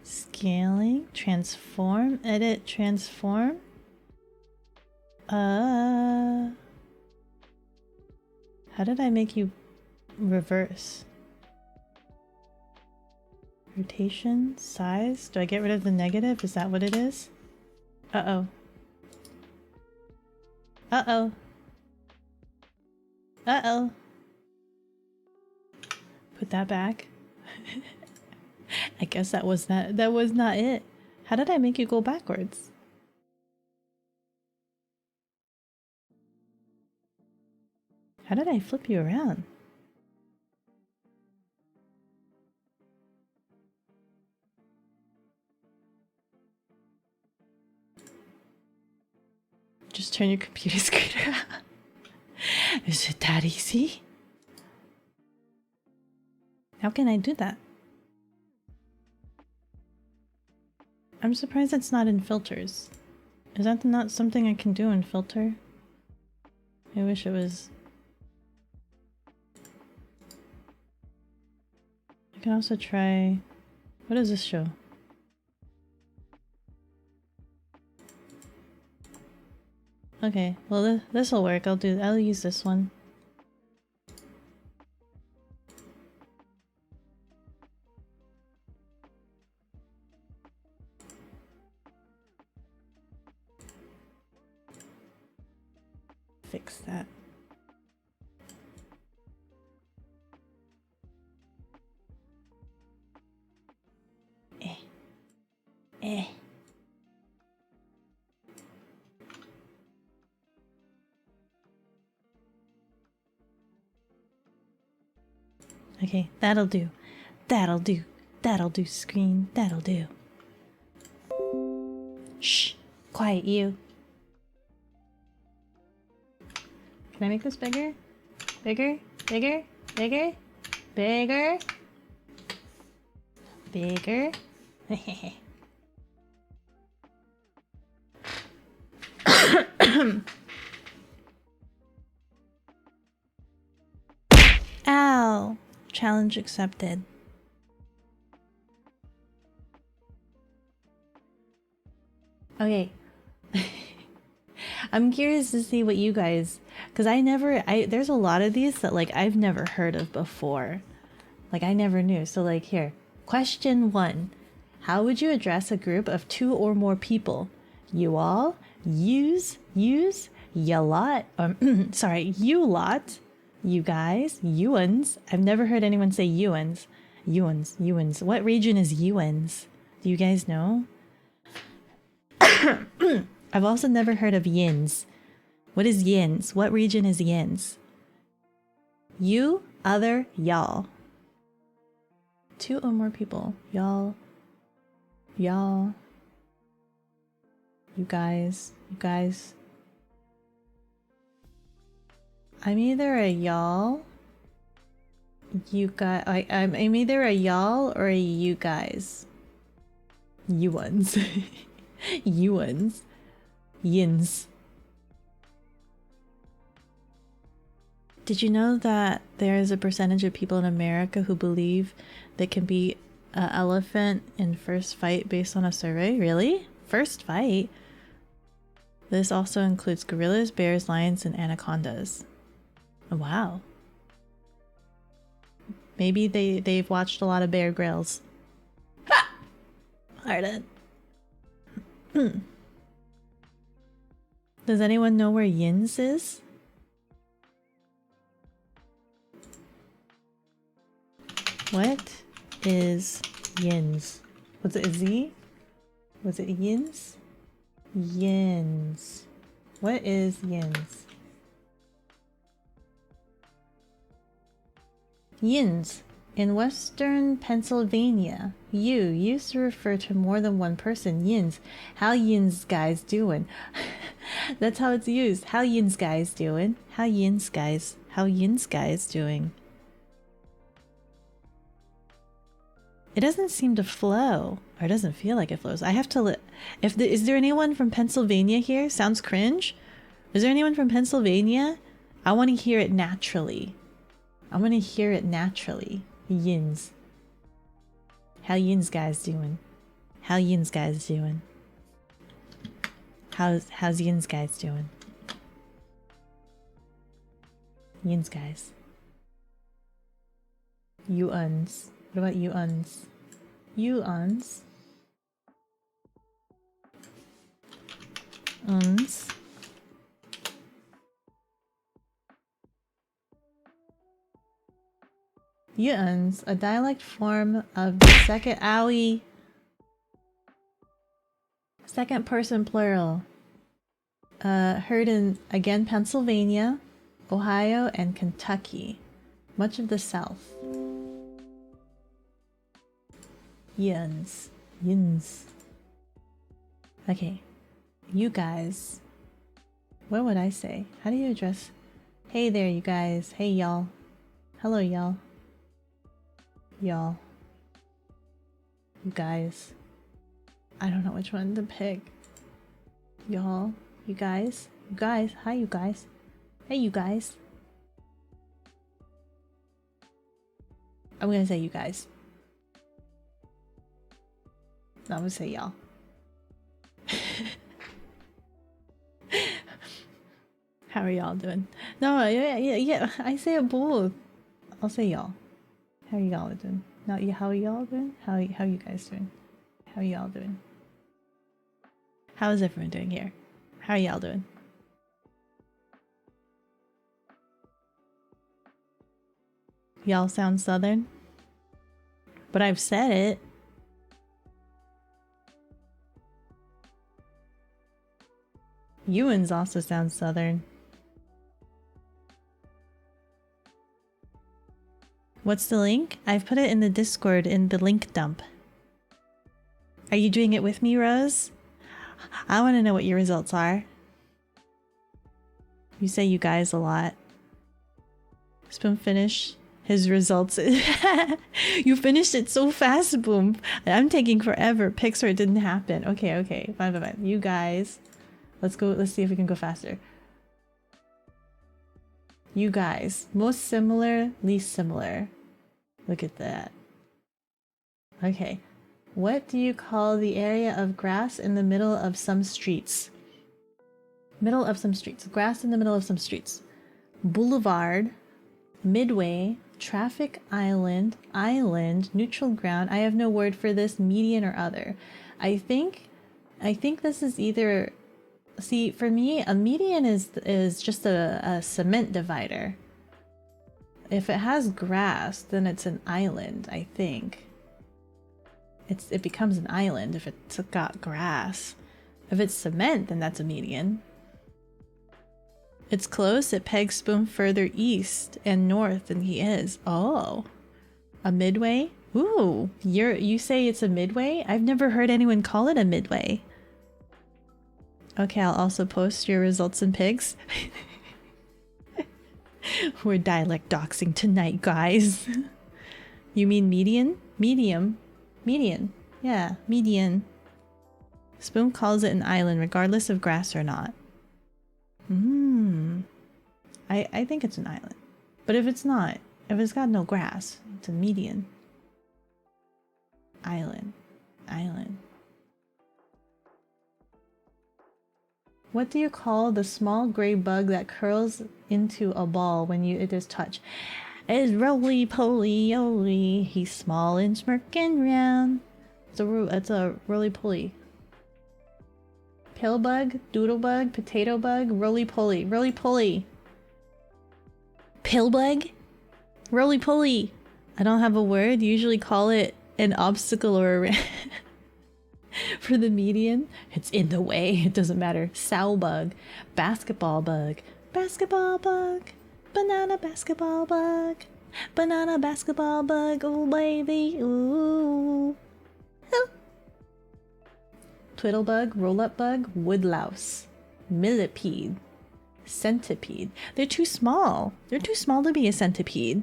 scaling? Transform? Edit, transform? How did I make you reverse? Rotation? Size? Do I get rid of the negative? Is that what it is? Uh-oh. Uh-oh. Uh-oh. Put that back. I guess that was not it. How did I make you go backwards? How did I flip you around? Just turn your computer screen around. Is it that easy? How can I do that? I'm surprised it's not in filters. Is that not something I can do in filter? I wish it was. I can also try. What does this show? Okay, well this will work. I'll use this one. Fix that. Eh. Okay, that'll do. That'll do. That'll do, screen. That'll do. Shh. Quiet, you. Can I make this bigger? Bigger? Bigger? Bigger? Bigger? Bigger? Ow! Challenge accepted. Okay. I'm curious to see what you guys, because there's a lot of these that like I've never heard of before. Like I never knew. So like here, question 1. How would you address a group of 2 or more people? You all, use, ya lot, sorry, you lot, you guys, youans. I've never heard anyone say youans. Youans. What region is youans? Do you guys know? I've also never heard of yins. What is yins? What region is yins? You, other, y'all. 2 or more people. Y'all. Y'all. You guys. You guys. I'm either a y'all. You guys. I'm either a y'all or a you guys. You ones. You ones. Yins. Did you know that there is a percentage of people in America who believe they can beat an elephant in first fight based on a survey? Really? First fight? This also includes gorillas, bears, lions, and anacondas. Oh, wow. Maybe they've watched a lot of Bear Grylls. Pardon. Does anyone know where yins is? What is yins? Was it a Z? Was it yins? Yins. What is yins? Yins. In western Pennsylvania, you used to refer to more than one person. Yins. How yins guys doing? That's how it's used. How yins guys doing? How yins guys doing? It doesn't seem to flow, or it doesn't feel like it flows. I have to is there anyone from Pennsylvania here? Sounds cringe. Is there anyone from Pennsylvania? I want to hear it naturally. I want to hear it naturally. Yins. How yins guys doing? How yins guys doing? How's yins guys doing? Yins guys. You uns. What about you uns? You uns. Uns. Yuns, a dialect form of the second person plural. Heard in, again, Pennsylvania, Ohio, and Kentucky. Much of the South. Yuns. Yuns. Okay. You guys. What would I say? How do you address? Hey there, you guys. Hey, y'all. Hello, y'all. Y'all. You guys. I don't know which one to pick. Y'all. You guys. You guys. Hi, you guys. Hey, you guys. I'm gonna say you guys. No, I'm gonna say y'all. How are y'all doing? No, yeah, I say it both. I'll say y'all. How are y'all doing? Not you. How are y'all doing? How you guys doing? How are y'all doing? How is everyone doing here? How are y'all doing? Y'all sound southern, but I've said it. Ewan's also sounds southern. What's the link? I've put it in the Discord in the link dump. Are you doing it with me, Rose? I want to know what your results are. You say you guys a lot. Spoon finish his results. You finished it so fast, Boom. I'm taking forever. Pixar, it didn't happen. Okay. Fine. You guys. Let's go. Let's see if we can go faster. You guys. Most similar, least similar. Look at that. Okay. What do you call the area of grass in the middle of some streets? Middle of some streets. Grass in the middle of some streets. Boulevard. Midway. Traffic island. Island. Neutral ground. I have no word for this. Median or other. I think this is either... See, for me, a median is just a cement divider. If it has grass, then it's an island, I think. It becomes an island if it's got grass. If it's cement, then that's a median. It's close. It pegs Spoon further east and north than he is. Oh. A midway? Ooh. You say it's a midway? I've never heard anyone call it a midway. Okay, I'll also post your results in pigs. We're dialect doxing tonight, guys. You mean median? Medium. Median. Yeah, median. Spoon calls it an island regardless of grass or not. I think it's an island. But if it's not, if it's got no grass, it's a median. Island. Island. What do you call the small gray bug that curls into a ball when it is touched? It's roly-poly-oly. He's small and smirking round. It's a roly-poly. Pill bug, doodle bug, potato bug, roly-poly. Roly-poly. Pill bug? Roly-poly. I don't have a word. Usually call it an obstacle or a... For the median, it's in the way. It doesn't matter. Sow bug, basketball bug, basketball bug, banana basketball bug, banana basketball bug. Oh baby, ooh. Twiddle bug, roll up bug, woodlouse, millipede, centipede. They're too small. They're too small to be a centipede.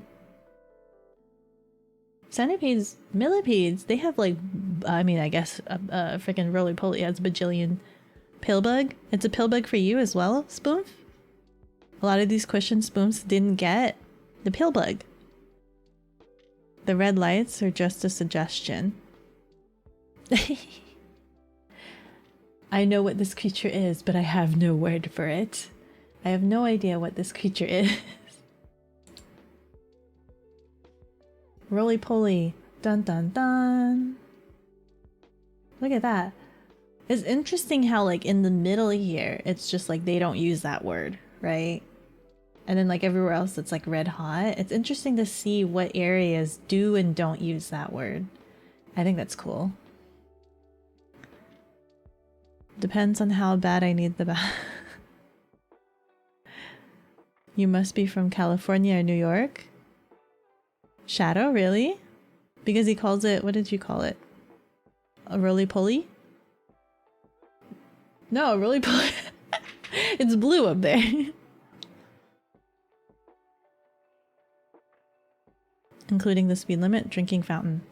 Centipedes, millipedes, they have like, I mean, I guess freaking roly-poly has a bajillion Pillbug? It's a pillbug for you as well, Spoon? A lot of these questions Spoons didn't get. The pillbug. The red lights are just a suggestion. I know what this creature is, but I have no word for it. I have no idea what this creature is. Roly-poly. Dun dun dun. Look at that. It's interesting how like in the middle here, it's just like they don't use that word, right? And then like everywhere else it's like red hot. It's interesting to see what areas do and don't use that word. I think that's cool. Depends on how bad I need the bath. You must be from California or New York? Shadow, really? Because he calls it, what did you call it? A roly-poly? No, a roly-poly. It's blue up there. Including the speed limit, drinking fountain.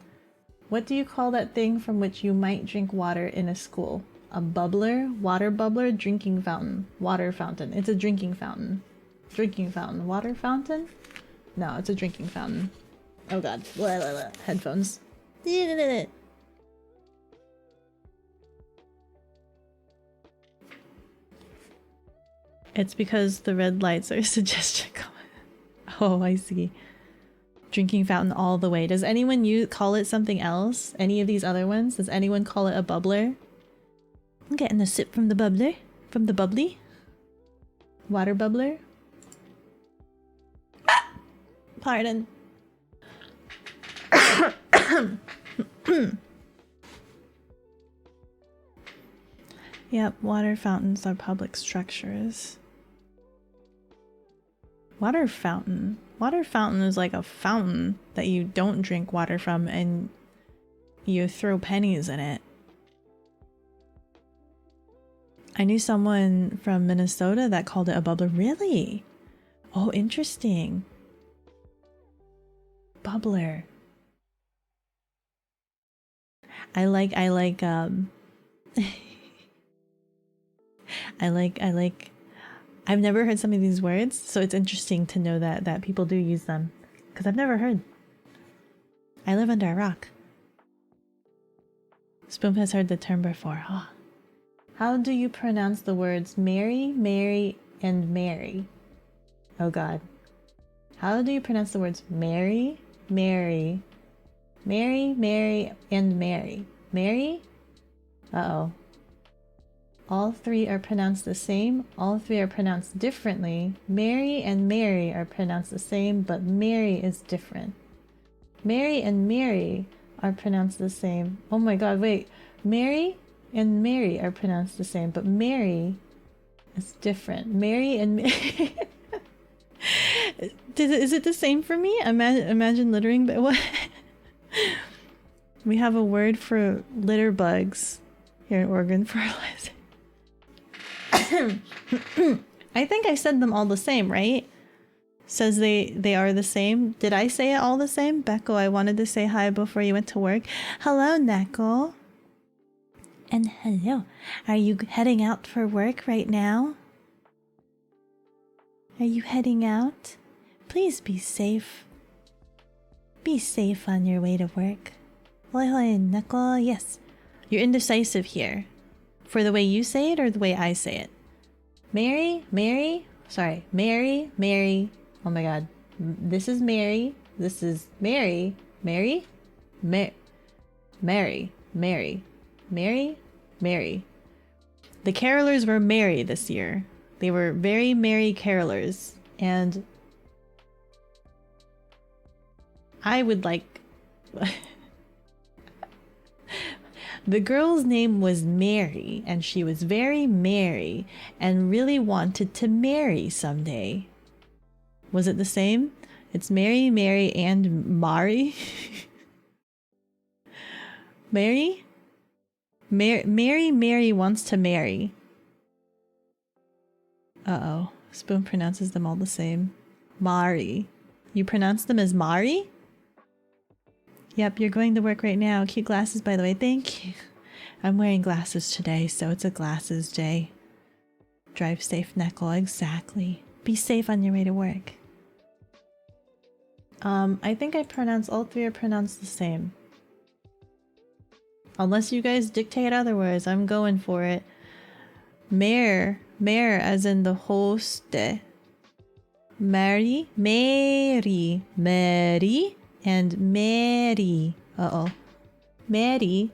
What do you call that thing from which you might drink water in a school? A bubbler? Water bubbler? Drinking fountain. Water fountain. It's a drinking fountain. Drinking fountain. Water fountain? No, it's a drinking fountain. Oh god. Blah, blah, blah. Headphones. It's because the red lights are a suggestion comment. Oh, I see. Drinking fountain all the way. Does anyone call it something else? Any of these other ones? Does anyone call it a bubbler? I'm getting a sip from the bubbler. From the bubbly. Water bubbler. Ah! Pardon. Yep, water fountains are public structures. Water fountain. Water fountain is like a fountain that you don't drink water from and you throw pennies in it. I knew someone from Minnesota that called it a bubbler. Really? Oh, interesting. Bubbler. I like I've never heard some of these words, so it's interesting to know that people do use them, because I've never heard. I live under a rock. Spoon has heard the term before. Oh. How do you pronounce the words Mary, Mary, and Mary? Oh god. How do you pronounce the words Mary, Mary, Mary, Mary, and Mary? Mary? Uh-oh. All three are pronounced the same. All three are pronounced differently. Mary and Mary are pronounced the same, but Mary is different. Mary and Mary are pronounced the same. Oh my god, wait. Mary and Mary are pronounced the same, but Mary is different. Mary and Mary... Is it the same for me? Imagine littering, but what? We have a word for litter bugs here in Oregon. Fertilizer. I think I said them all the same, right? Says they are the same. Did I say it all the same? Beko, I wanted to say hi before you went to work. Hello, Neko. And hello. Are you heading out for work right now? Are you heading out? Please be safe. Be safe on your way to work. Hoi hoi, Neko. Yes. You're indecisive here. For the way you say it or the way I say it? Mary, Mary, sorry, Mary, Mary. Oh my god. This is Mary. This is Mary. Mary? Mary. Mary. Mary. Mary. Mary. The carolers were merry this year. They were very merry carolers. And I would like... The girl's name was Mary, and she was very merry and really wanted to marry someday. Was it the same? It's Mary, Mary, and Mari? Mary? Mary wants to marry. Uh-oh. Spoon pronounces them all the same. Mari. You pronounce them as Mari? Yep, you're going to work right now. Cute glasses, by the way. Thank you. I'm wearing glasses today, so it's a glasses day. Drive safe, Neko. Exactly. Be safe on your way to work. I think all three are pronounced the same. Unless you guys dictate otherwise, I'm going for it. Mayor as in the host. Mary, and Mary. Uh-oh. Mary.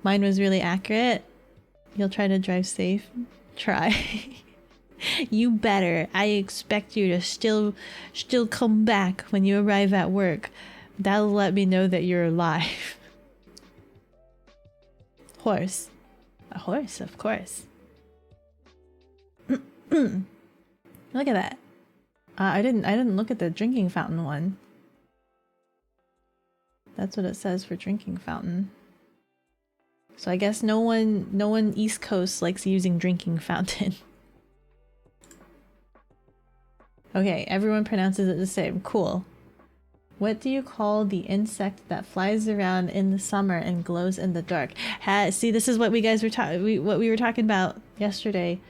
Mine was really accurate. You'll try to drive safe? Try. You better. I expect you to still come back when you arrive at work. That'll let me know that you're alive. Horse. A horse, of course. Look at that. I didn't look at the drinking fountain one. That's what it says for drinking fountain. So I guess no one East Coast likes using drinking fountain. Okay, everyone pronounces it the same. Cool. What do you call the insect that flies around in the summer and glows in the dark? See, this is what we guys were what we were talking about yesterday.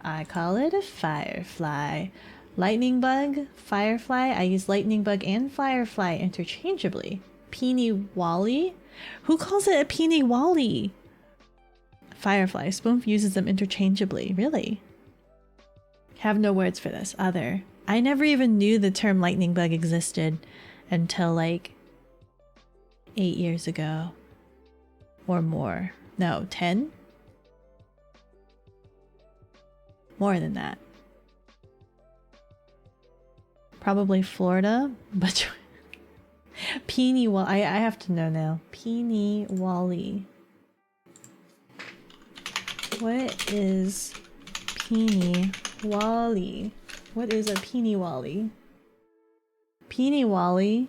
I call it a firefly. Lightning bug, firefly. I use lightning bug and firefly interchangeably. Peeny Wally? Who calls it a Peeny Wally? Firefly. Spoonf uses them interchangeably. Really? Have no words for this. Other. I never even knew the term lightning bug existed until like 8 years ago. Or more. No, 10? More than that. Probably Florida, but Peeny Wally. I have to know now. Peeny Wally. What is Peeny Wally? What is a Peeny Wally? Peeny Wally.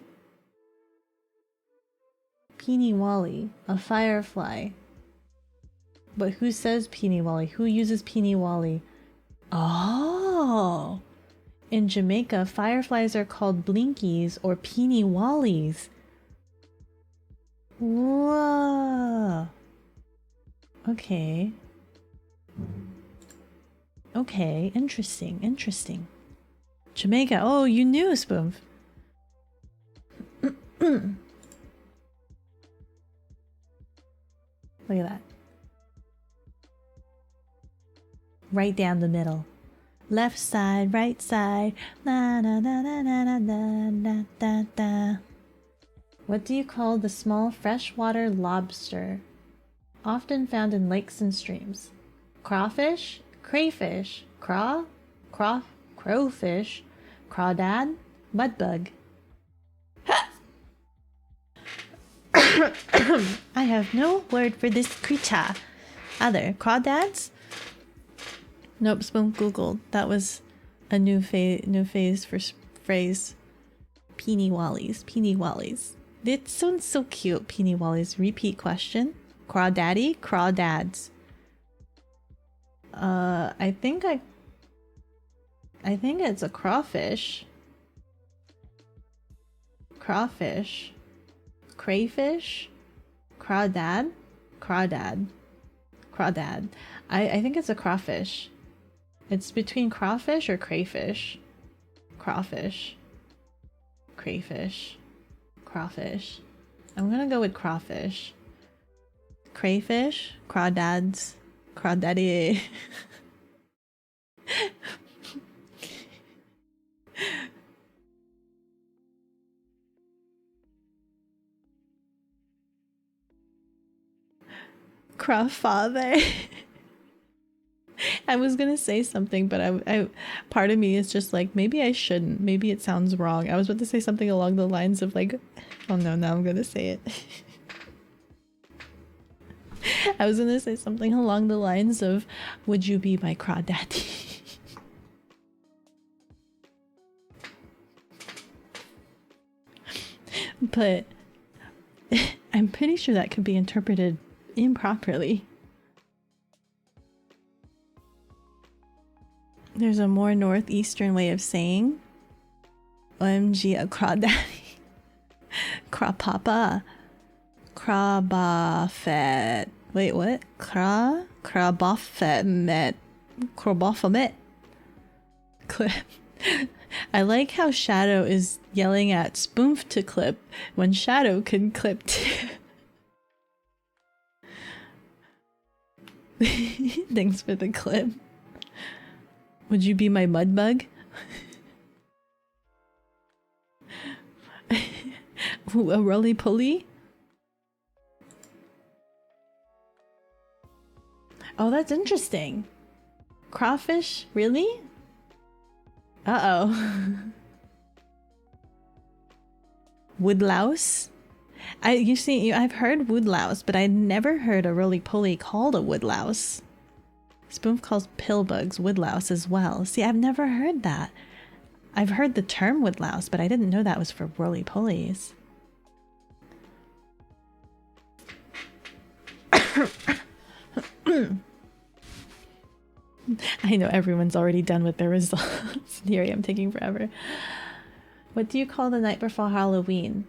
Peeny Wally. A firefly. But who says Peeny Wally? Who uses Peeny Wally? Oh! In Jamaica, fireflies are called blinkies or Peeny Wallies. Whoa! Okay. Okay, interesting. Jamaica. Oh, you knew, Spoonf. Look at that. Right down the middle. Left side, right side. Na na na na na na na na na na. What do you call the small freshwater lobster? Often found in lakes and streams. Crawfish, crayfish, crowfish, crawdad, mudbug. I have no word for this creature. Other crawdads? Nope, Spoon Googled. That was a new phase for phrase. Peeny Wallies. Peeny Wallies. It sounds so cute. Peeny Wallies. Repeat question. Crawdaddy, crawdads. I think it's a crawfish. Crawfish. Crayfish. Crawdad. Crawdad. I think it's a crawfish. It's between crawfish or crayfish. Crawfish. Crayfish. Crawfish. I'm gonna go with crawfish. Crayfish. Crawdads. Crawdaddy. Crawfather. I was gonna say something, but I part of me is just like, maybe I shouldn't. Maybe it sounds wrong. I was about to say something along the lines of like, oh no, now I'm gonna say it. I was gonna say something along the lines of, would you be my crawdaddy? But I'm pretty sure that could be interpreted improperly. There's a more northeastern way of saying OMG, a crawdaddy. Crawpapa. Crawbafet. Wait, what? Krabophomet. Krabophomet. Clip. I like how Shadow is yelling at Spoonf to clip when Shadow can clip too. Thanks for the clip. Would you be my mud bug? Ooh, a roly poly? Oh, that's interesting. Crawfish? Really? Uh-oh. Woodlouse? I've heard woodlouse, but I'd never heard a roly-poly called a woodlouse. Spoonf calls pill bugs woodlouse as well. See, I've never heard that. I've heard the term woodlouse, but I didn't know that was for roly-polies. I know everyone's already done with their results. Here I am taking forever. What do you call the night before Halloween?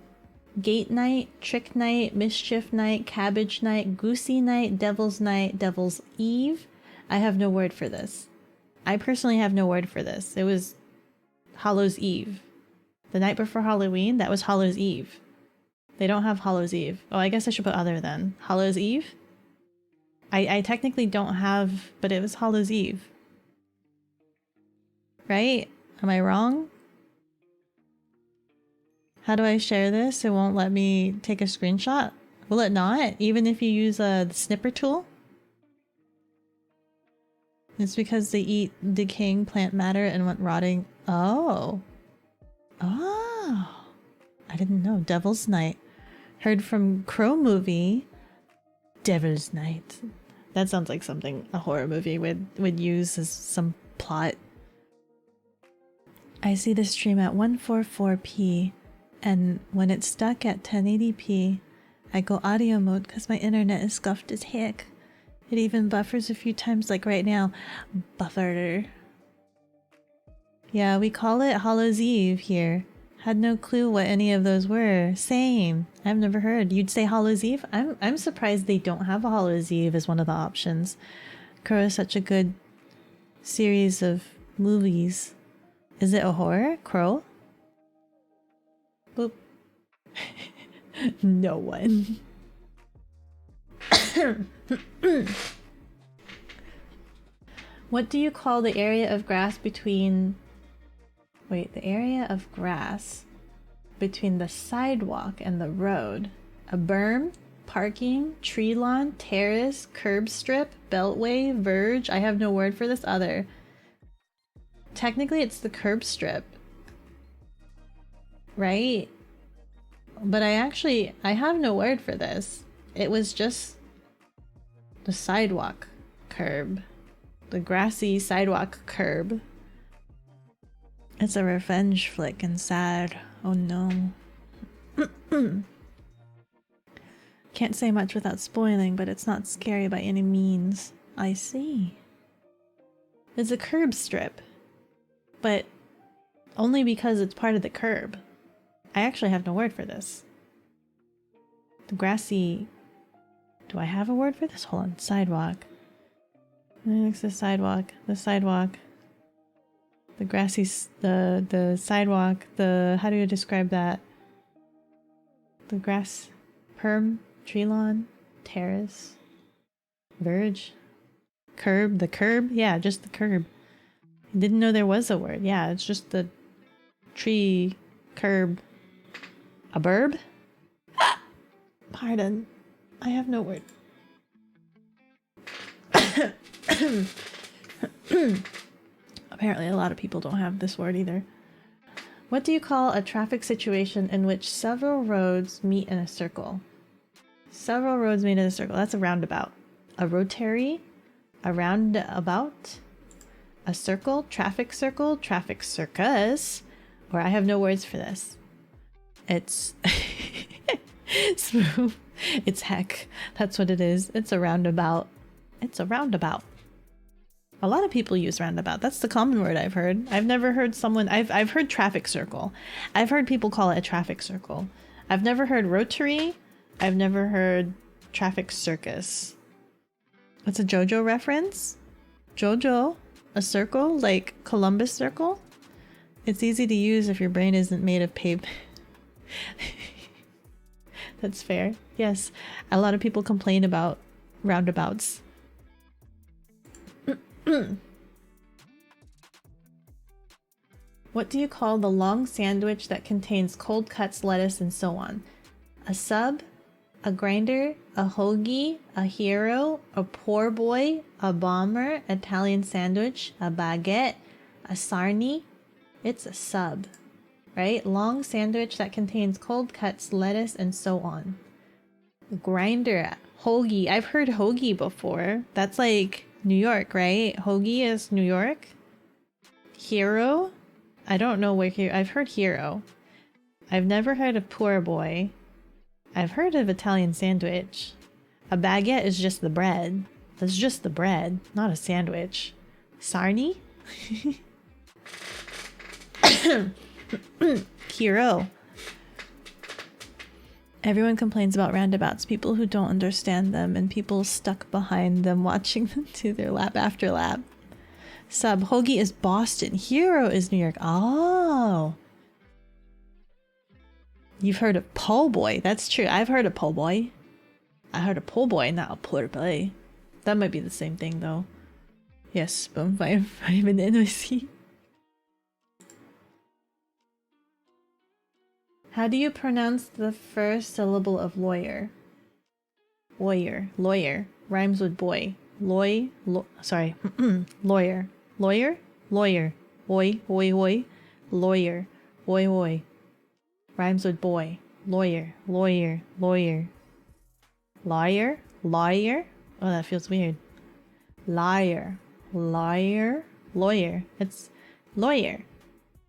Gate night, trick night, mischief night, cabbage night, goosey night, devil's night, devil's eve? I have no word for this. I personally have no word for this. It was Hallows Eve. The night before Halloween, that was Hallows Eve. They don't have Hallows Eve. Oh, I guess I should put other then. Hallows Eve? I technically don't have, but it was Hallows Eve. Right? Am I wrong? How do I share this? It won't let me take a screenshot? Will it not? Even if you use the snipper tool? It's because they eat decaying plant matter and went rotting. Oh. Oh. I didn't know. Devil's Night. Heard from Crow movie. Devil's Night. That sounds like something a horror movie would use as some plot. I see the stream at 144p, and when it's stuck at 1080p, I go audio mode because my internet is scuffed as heck. It even buffers a few times, like right now. Buffer. Yeah, we call it Hallows Eve here. Had no clue what any of those were. Same. I've never heard. You'd say Hallows Eve? I'm surprised they don't have a Hallows Eve as one of the options. Crow is such a good series of movies. Is it a horror? Crow? Boop. No one. What do you call the area of grass between... Wait, the area of grass between the sidewalk and the road? A berm? Parking? Tree lawn? Terrace? Curb strip? Beltway? Verge? I have no word for this other. Technically, it's the curb strip. Right? But I have no word for this. It was just the sidewalk curb. The grassy sidewalk curb. It's a revenge flick and sad. Oh no. Can't say much without spoiling, but it's not scary by any means. I see. It's a curb strip. But only because it's part of the curb. I actually have no word for this. The grassy... Do I have a word for this? Hold on. Sidewalk. Next to the sidewalk. The sidewalk. The grassy... The sidewalk. The... How do you describe that? The grass... Perm? Tree lawn? Terrace? Verge? Curb? The curb? Yeah, just the curb. I didn't know there was a word. Yeah, it's just the tree, curb, a burb? Pardon. I have no word. Apparently a lot of people don't have this word either. What do you call a traffic situation in which several roads meet in a circle? Several roads meet in a circle. That's a roundabout. A rotary? A roundabout? A circle, traffic circus, or I have no words for this. It's smooth. It's heck. That's what it is. It's a roundabout. It's a roundabout. A lot of people use roundabout. That's the common word I've heard. I've never heard someone... I've heard traffic circle. I've heard people call it a traffic circle. I've never heard rotary. I've never heard traffic circus. What's a JoJo reference? JoJo? A circle? Like Columbus circle? It's easy to use if your brain isn't made of paper. That's fair. Yes, a lot of people complain about roundabouts. What do you call the long sandwich that contains cold cuts, lettuce, and so on? A sub? A grinder? A hoagie? A hero? A poor boy? A bomber? Italian sandwich? A baguette? A sarnie? It's a sub, right? Long sandwich that contains cold cuts, lettuce, and so on. Grinder. Hoagie. I've heard hoagie before. That's like New York, right? Hoagie is New York. Hero? I don't know where here. I've heard hero. I've never heard of poor boy. I've heard of Italian sandwich. A baguette is just the bread. That's just the bread, not a sandwich. Sarnie? Hero. Everyone complains about roundabouts, people who don't understand them, and people stuck behind them watching them do their lap after lap. Sub. Hoagie is Boston. Hero is New York. Oh. You've heard of po' boy. That's true. I've heard of po' boy. I heard of po' boy, not a poor boy. That might be the same thing, though. Yes, but vitamin NOC. How do you pronounce the first syllable of lawyer? Lawyer. Lawyer. Rhymes with boy. Sorry. Lawyer. Lawyer? Lawyer. Oi, oi, oi. Lawyer. Oi, oi. Rhymes with boy. Lawyer. Lawyer. Lawyer. Liar? Liar? Oh, that feels weird. Liar. Liar. Lawyer. It's lawyer.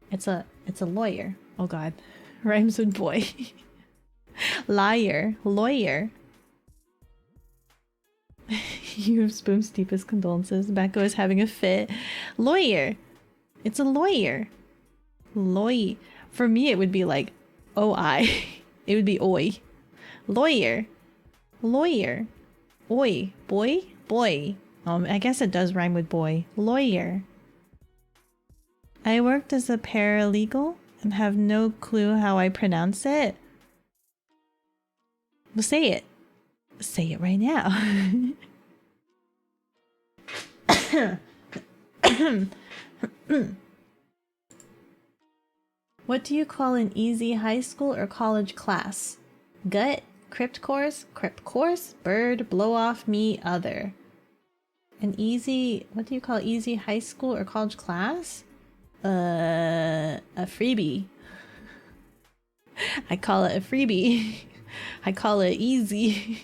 It's a lawyer. Oh god. Rhymes with boy. Liar. Lawyer. You have Spoon's deepest condolences. Beko is having a fit. Lawyer. It's a lawyer. Loy. For me, it would be like O-I. It would be oi. Lawyer. Lawyer. Oi. Boy? Boy. I guess it does rhyme with boy. Lawyer. I worked as a paralegal and have no clue how I pronounce it. Well, say it. Say it right now. What do you call an easy high school or college class? Gut, crypt course, bird, blow off, me, other. An easy, what do you call easy high school or college class? A freebie. I call it a freebie. I call it easy.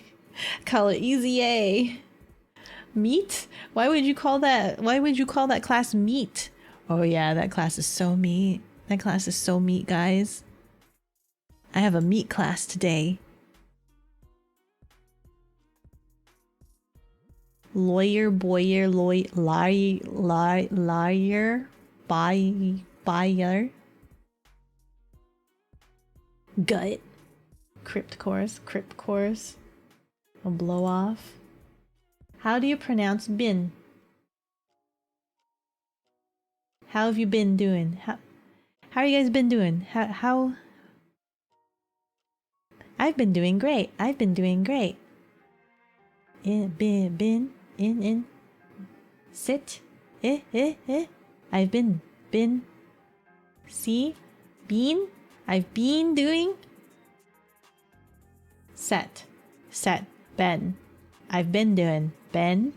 Call it easy A. Meat? Why would you call that? Why would you call that class meat? Oh yeah, that class is so meat. That class is so meat, guys. I have a meat class today. Lawyer, boyer, liar, buyer. Gut. Crypt course. A blow off. How do you pronounce bin? How have you been doing? How are you guys been doing? How I've been doing great. I've been doing great. In sit I've been see been I've been doing set Ben I've been doing Ben.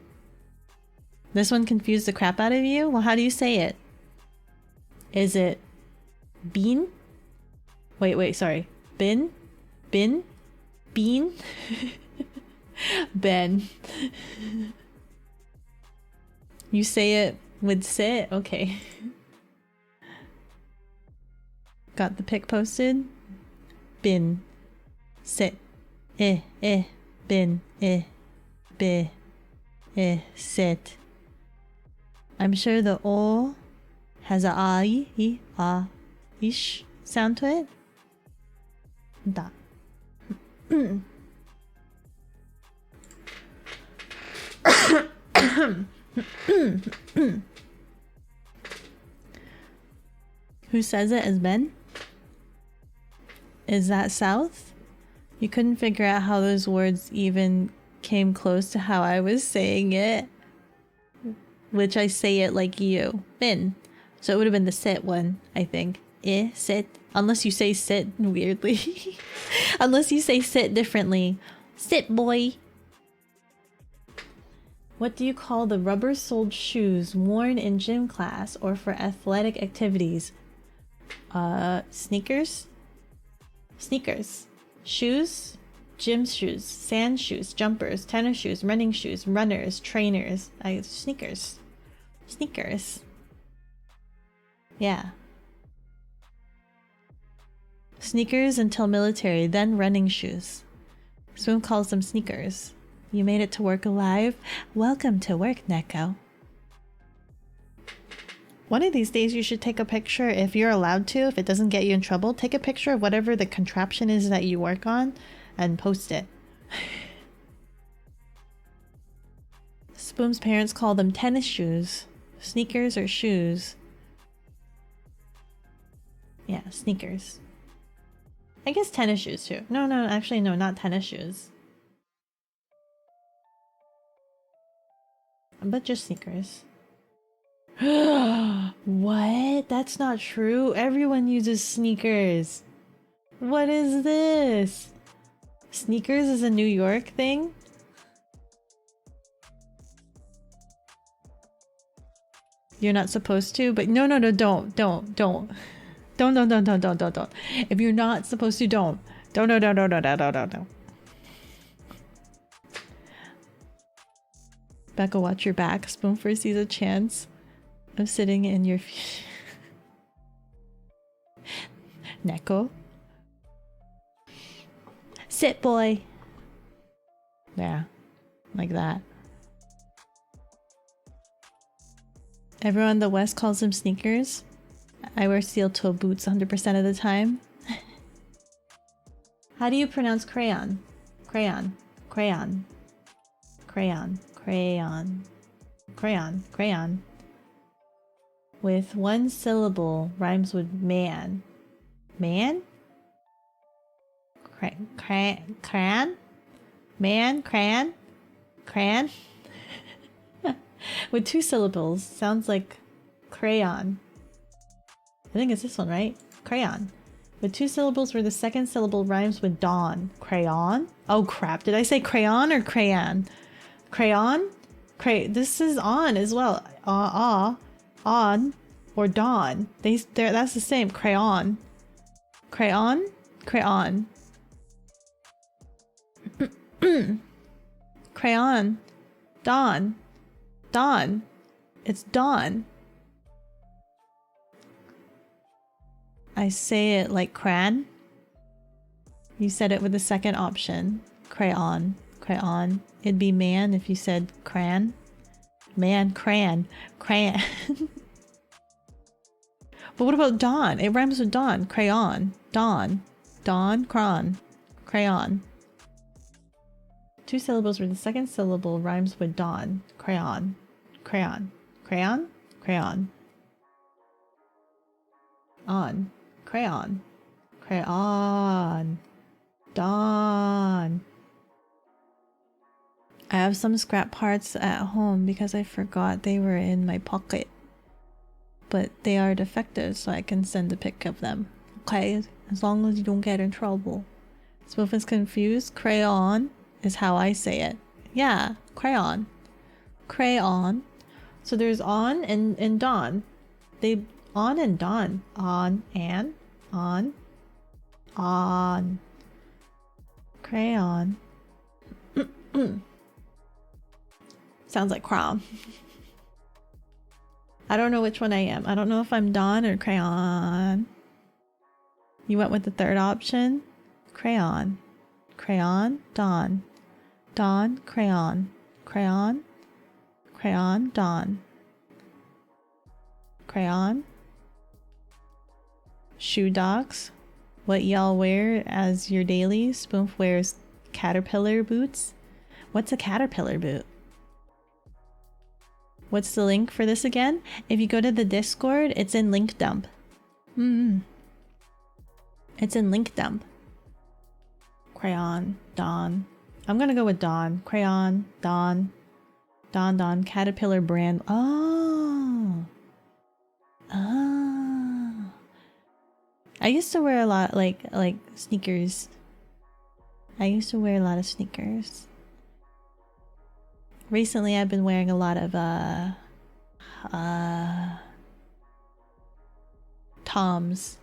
This one confused the crap out of you? Well, how do you say it? Is it bean? Wait, sorry. Bin? Bean? Ben. You say it with sit? Okay. Got the pic posted? Bin. Sit. Bin. Sit. I'm sure the O has a ish sound to it. Da. Who says it as Ben? Is that South? You couldn't figure out how those words even came close to how I was saying it. Which I say it like you. Ben. So it would have been the sit one, I think. Sit. Unless you say sit weirdly. Unless you say sit differently. Sit, boy. What do you call the rubber-soled shoes worn in gym class or for athletic activities? Sneakers? Sneakers. Shoes? Gym shoes. Sand shoes. Jumpers. Tennis shoes. Running shoes. Runners. Trainers. Sneakers. Sneakers. Yeah. Sneakers until military, then running shoes. Swoon calls them sneakers. You made it to work alive? Welcome to work, Neko. One of these days you should take a picture, if you're allowed to, if it doesn't get you in trouble, take a picture of whatever the contraption is that you work on and post it. Spoon's parents call them tennis shoes. Sneakers or shoes? Yeah, sneakers. I guess tennis shoes too. No, actually no, not tennis shoes. But just sneakers. What? That's not true. Everyone uses sneakers. What is this? Sneakers is a New York thing? You're not supposed to, but no, don't. Don't. If you're not supposed to, don't. Don't. Beko, watch your back. Spoon first sees a chance of sitting in your Neko. Sit, boy. Yeah, like that. Everyone in the West calls them sneakers. I wear steel-toe boots 100% of the time. How do you pronounce crayon? Crayon. Crayon. Crayon. Crayon. Crayon. Crayon. With one syllable rhymes with man. Man? Cran? Man? Cran? Cran? With two syllables sounds like crayon. I think it's this one, right? Crayon. With two syllables where the second syllable rhymes with dawn. Crayon? Oh crap, did I say crayon or crayon? Crayon? This is on as well. On, or dawn. That's the same. Crayon. Crayon? Crayon. Crayon. Dawn. Dawn. It's dawn. I say it like cran. You said it with the second option. Crayon. Crayon. It'd be man if you said cran. Man, cran. Crayon. But what about dawn? It rhymes with dawn. Crayon. Dawn. Dawn. Cran. Crayon. Two syllables where the second syllable rhymes with dawn. Crayon. Crayon. Crayon? Crayon. On. Crayon. Crayon. Dawn. I have some scrap parts at home because I forgot they were in my pocket. But they are defective, so I can send a pic of them. Okay? As long as you don't get in trouble. Spoof is confused. Crayon is how I say it. Yeah, crayon. Crayon. So there's on and dawn. They on and dawn. On and on. On. Crayon. Sounds like crayon. I don't know which one I am. I don't know if I'm dawn or crayon. You went with the third option? Crayon. Crayon. Dawn. Dawn. Crayon. Crayon. Crayon. Dawn. Crayon. Shoe dogs. What y'all wear as your daily? Spoonf wears caterpillar boots. What's a caterpillar boot? What's the link for this again? If you go to the Discord, it's in link dump. It's in link dump. Crayon, Dawn. I'm gonna go with Dawn. Crayon, Dawn. Dawn, Caterpillar brand. Oh. Oh. I used to wear a lot like sneakers. I used to wear a lot of sneakers. Recently I've been wearing a lot of Toms.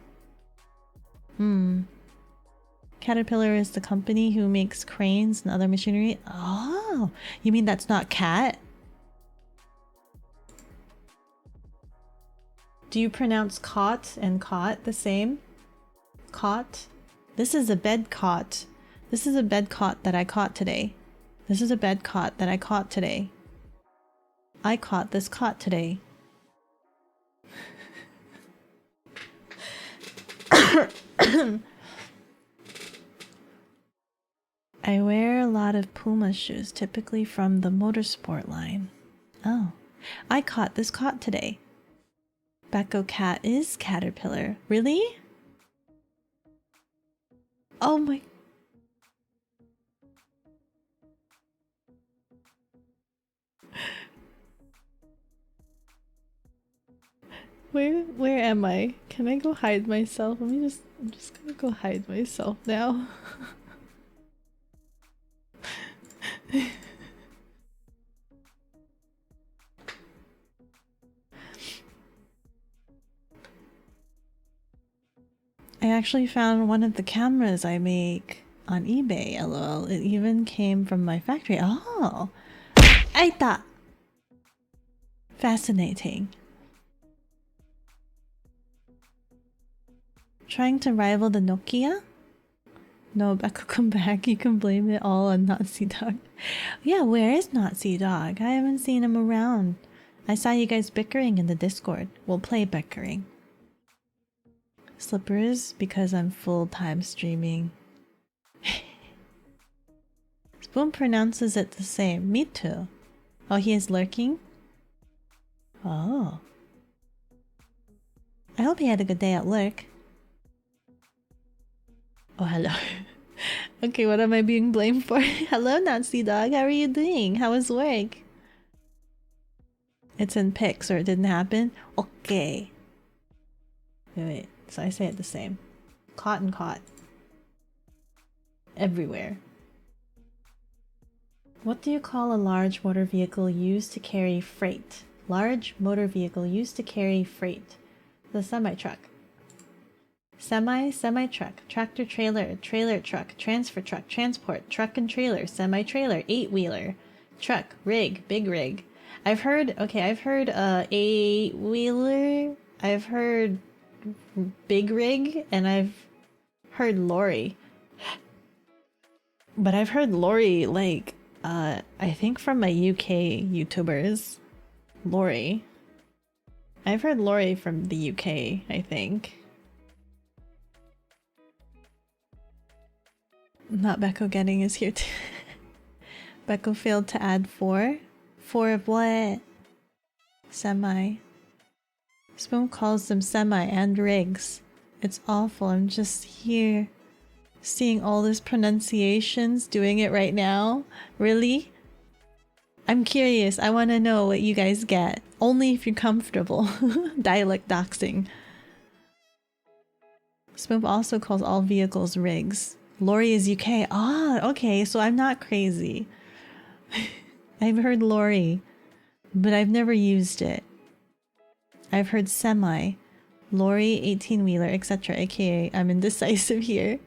Caterpillar is the company who makes cranes and other machinery. Oh, you mean that's not cat? Do you pronounce cot and cot the same? Cot? This is a bed cot. This is a bed cot that I caught today. This is a bed cot that I caught today. I caught this cot today. I wear a lot of Puma shoes, typically from the motorsport line. Oh, I caught this cot today. Beko cat is Caterpillar. Really? Oh my... Where am I? Can I go hide myself? I'm just gonna go hide myself now. I actually found one of the cameras I make on eBay, lol. It even came from my factory. Oh! I thought! Fascinating. Trying to rival the Nokia? No, Beko, come back. You can blame it all on Nazi Dog. Yeah, where is Nazi Dog? I haven't seen him around. I saw you guys bickering in the Discord. We'll play bickering. Slippers, because I'm full-time streaming. Spoon pronounces it the same. Me too. Oh, he is lurking? Oh. I hope he had a good day at work. Oh, hello. Okay, what am I being blamed for? Hello, Nazi Dog. How are you doing? How was work? It's in pics or it didn't happen? Okay. Wait. So I say it the same. Caught and caught. Everywhere. What do you call a large motor vehicle used to carry freight? Large motor vehicle used to carry freight. The semi-truck. Semi-truck, tractor trailer, trailer truck, transfer truck, transport, truck and trailer, semi-trailer, 8-wheeler, truck, rig, big rig. I've heard 8-wheeler, I've heard big rig, and I've heard lorry. But I've heard lorry like, I think from my UK YouTubers. Lorry. I've heard lorry from the UK, I think. Not bekogenning is here too. Beko failed to add 4. 4 of what? Semi. Spoon calls them semi and rigs. It's awful. I'm just here seeing all these pronunciations, doing it right now. Really? I'm curious. I want to know what you guys get. Only if you're comfortable. Dialect doxing. Spoon also calls all vehicles rigs. Lorry is UK. Ah, okay, so I'm not crazy. I've heard lorry, but I've never used it. I've heard semi, lorry, 18-wheeler, etc. aka I'm indecisive here.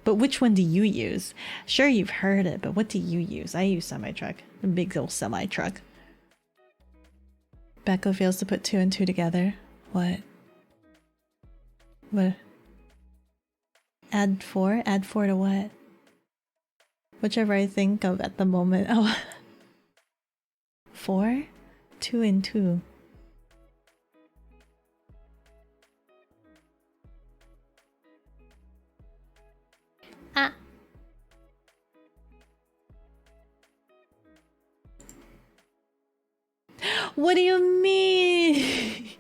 But which one do you use? Sure, you've heard it, but what do you use? I use semi-truck. A big old semi-truck. Beko fails to put 2 and 2 together. What? What? Add 4? Add 4 to what? Whichever I think of at the moment. Oh. 4? 2 and 2. Ah. What do you mean?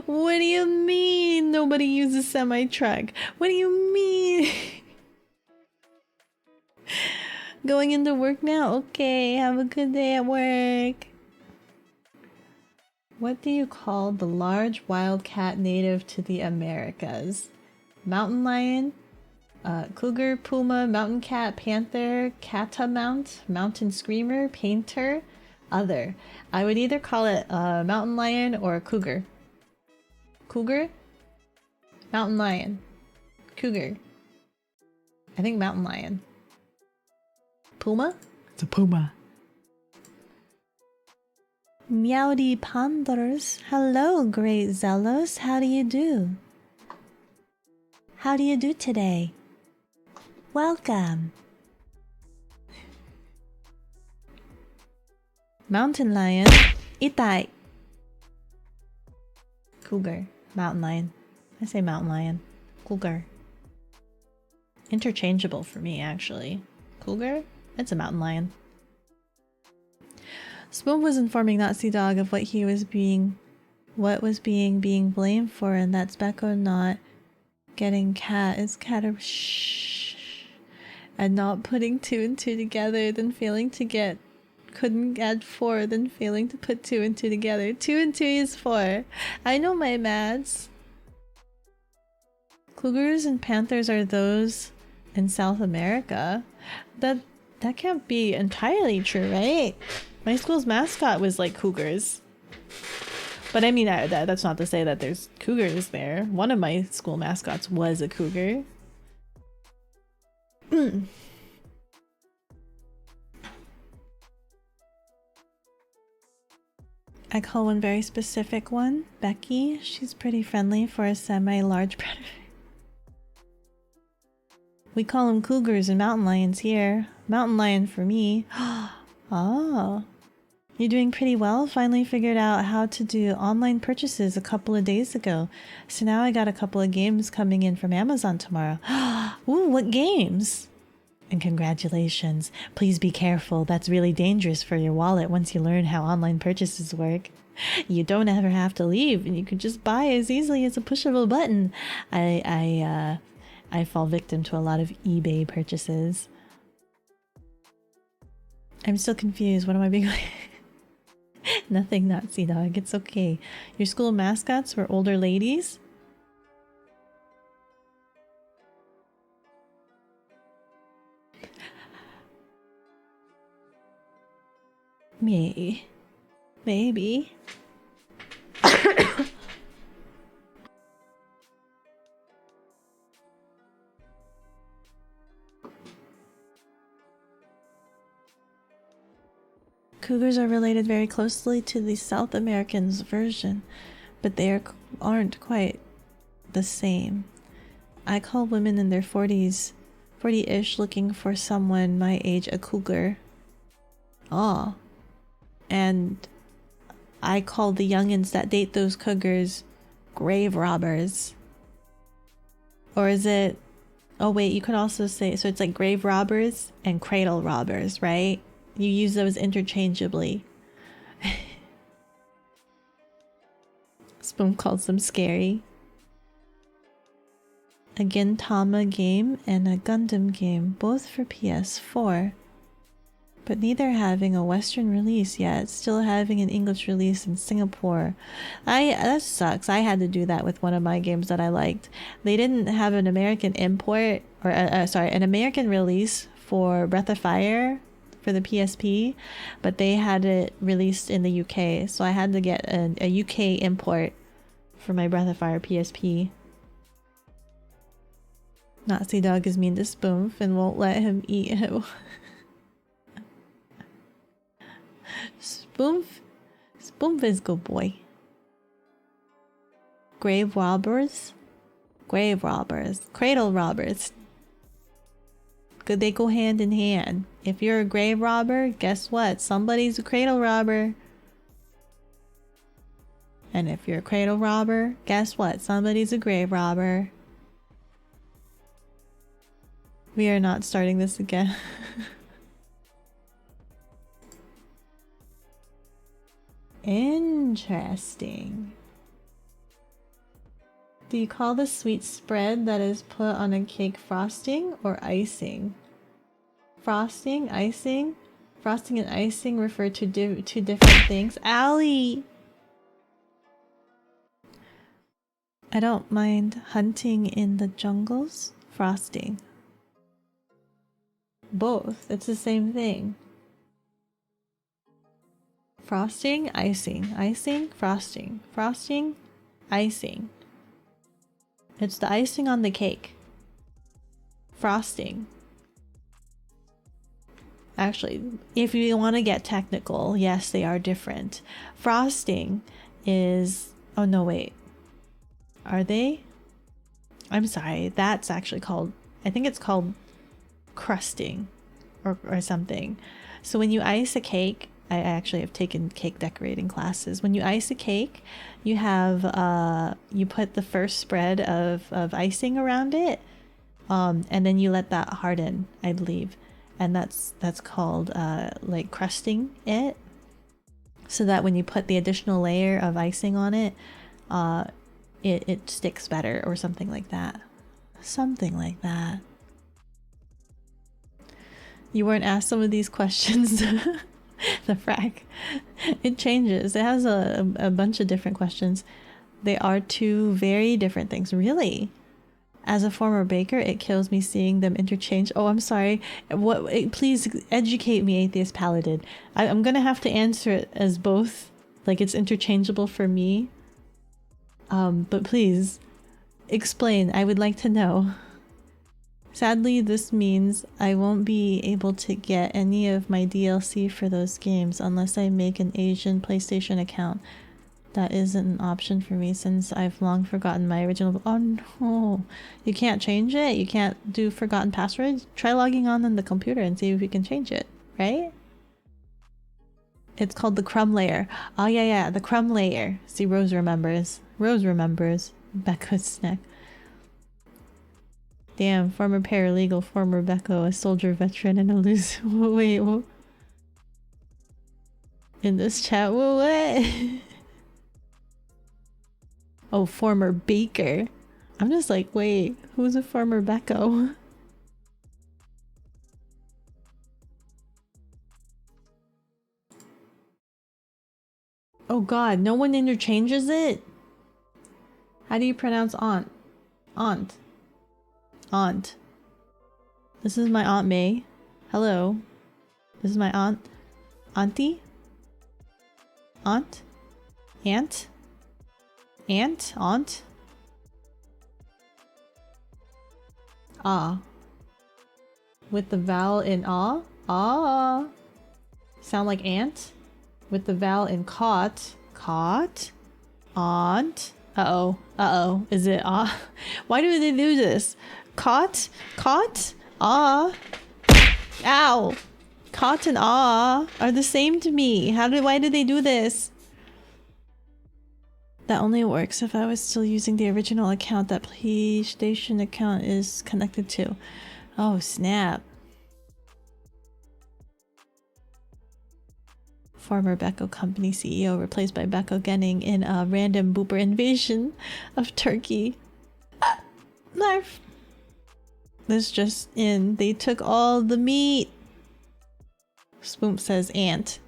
What do you mean nobody uses semi-truck? What do you mean? Going into work now? Okay, have a good day at work. What do you call the large wild cat native to the Americas? Mountain lion? Cougar, puma, mountain cat, panther, catamount, mountain screamer, painter, other. I would either call it a mountain lion or a cougar. Cougar? Mountain lion. Cougar. I think mountain lion. Puma? It's a puma. Meowdy Panders. Hello, great Zelos. How do you do? How do you do today? Welcome. Mountain lion. Itai. Cougar. Mountain lion. I say mountain lion. Cougar. Interchangeable for me, actually. Cougar? It's a mountain lion. Spoon was informing Nazi Dog of what was being blamed for, and that's Beko not getting cat is cat of shh, and not putting 2 and 2 together, then failing to get couldn't add 4, then failing to put 2 and 2 together. 2 and 2 is 4. I know my maths. Cougars and panthers are those in South America. That can't be entirely true, right? My school's mascot was like cougars. But I mean, that's not to say that there's cougars there. One of my school mascots was a cougar. I call one very specific one Becky. She's pretty friendly for a semi-large predator. We call them cougars and mountain lions here. Mountain lion for me. Oh. You're doing pretty well. Finally figured out how to do online purchases a couple of days ago. So now I got a couple of games coming in from Amazon tomorrow. Ooh, what games? And congratulations. Please be careful. That's really dangerous for your wallet once you learn how online purchases work. You don't ever have to leave, and you can just buy as easily as a push of a button. I fall victim to a lot of eBay purchases. I'm still confused. What am I being like? Nothing, Nazi Dog. It's okay. Your school mascots were older ladies? Me. Maybe. Cougars are related very closely to the South Americans version, but they aren't quite the same. I call women in their 40s, 40-ish, looking for someone my age a cougar. Oh. And I call the youngins that date those cougars grave robbers. Or is it... Oh wait, you could also say... So it's like grave robbers and cradle robbers, right? You use those interchangeably. Spoon calls them scary. A Gintama game and a Gundam game, both for PS4. But neither having a Western release yet, still having an English release in Singapore. That sucks. I had to do that with one of my games that I liked. They didn't have an American import, or an American release for Breath of Fire for the PSP, but they had it released in the UK, so I had to get a UK import for my Breath of Fire PSP. Nazi Dog is mean to Spoonf and won't let him eat him. Spoonf is good boy. Grave robbers? Grave robbers. Cradle robbers. They go hand in hand. If you're a grave robber, guess what? Somebody's a cradle robber. And if you're a cradle robber, guess what? Somebody's a grave robber. We are not starting this again. Interesting. Do you call the sweet spread that is put on a cake frosting or icing? Frosting, icing? Frosting and icing refer to two different things. Allie! I don't mind hunting in the jungles. Frosting. Both. It's the same thing. Frosting, icing. Icing, frosting. Frosting, icing. It's the icing on the cake. Frosting. Actually, if you want to get technical, yes, they are different. Frosting is... Oh, no, wait. Are they? I'm sorry. That's actually called... I think it's called crusting or something. So when you ice a cake... I actually have taken cake decorating classes. When you ice a cake, you have... you put the first spread of icing around it. And then you let that harden, I believe. And that's called like crusting it, so that when you put the additional layer of icing on it, it sticks better or something like that. Something like that. You weren't asked some of these questions. The frack. It changes. It has a bunch of different questions. They are two very different things. Really? As a former baker, it kills me seeing them interchange. Oh, I'm sorry. Please educate me, Atheist Paladin. I'm gonna have to answer it as both. Like, it's interchangeable for me. But please, explain. I would like to know. Sadly, this means I won't be able to get any of my DLC for those games unless I make an Asian PlayStation account. That isn't an option for me since I've long forgotten my original... Oh no! You can't change it? You can't do forgotten passwords? Try logging on the computer and see if you can change it, right? It's called the crumb layer. Oh yeah, the crumb layer. See, Rose remembers. Rose remembers. Beko's snack. Damn, former paralegal, former Beko, a soldier veteran, and a loose... Wait, what? In this chat, what? Oh, former baker. I'm just like, wait, who's a former Beko? Oh god, no one interchanges it? How do you pronounce aunt? Aunt. Aunt. This is my Aunt May. Hello. This is my aunt. Auntie? Aunt? Aunt? Aunt? Aunt? Ah. With the vowel in ah? Ah. Sound like aunt? With the vowel in caught. Caught? Aunt? Uh-oh. Uh-oh. Is it ah? Why do they do this? Caught? Caught? Ah. Ow. Caught and ah are the same to me. Why did they do this? That only works if I was still using the original account that PlayStation account is connected to. Oh, snap. Former Beko company CEO replaced by bekogenning in a random booper invasion of Turkey. Larf. This just in. They took all the meat. Swoop says ant.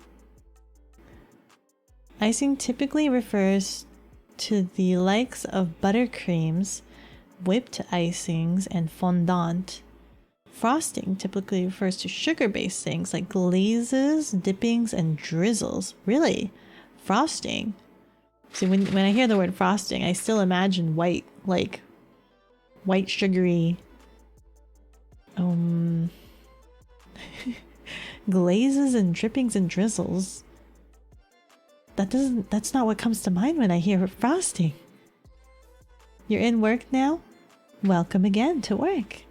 Icing typically refers to the likes of buttercreams, whipped icings, and fondant. Frosting typically refers to sugar-based things like glazes, dippings, and drizzles. Really? Frosting? See, when I hear the word frosting, I still imagine white, like white sugary glazes and drippings and drizzles. That's not what comes to mind when I hear frosting. You're in work now? Welcome again to work.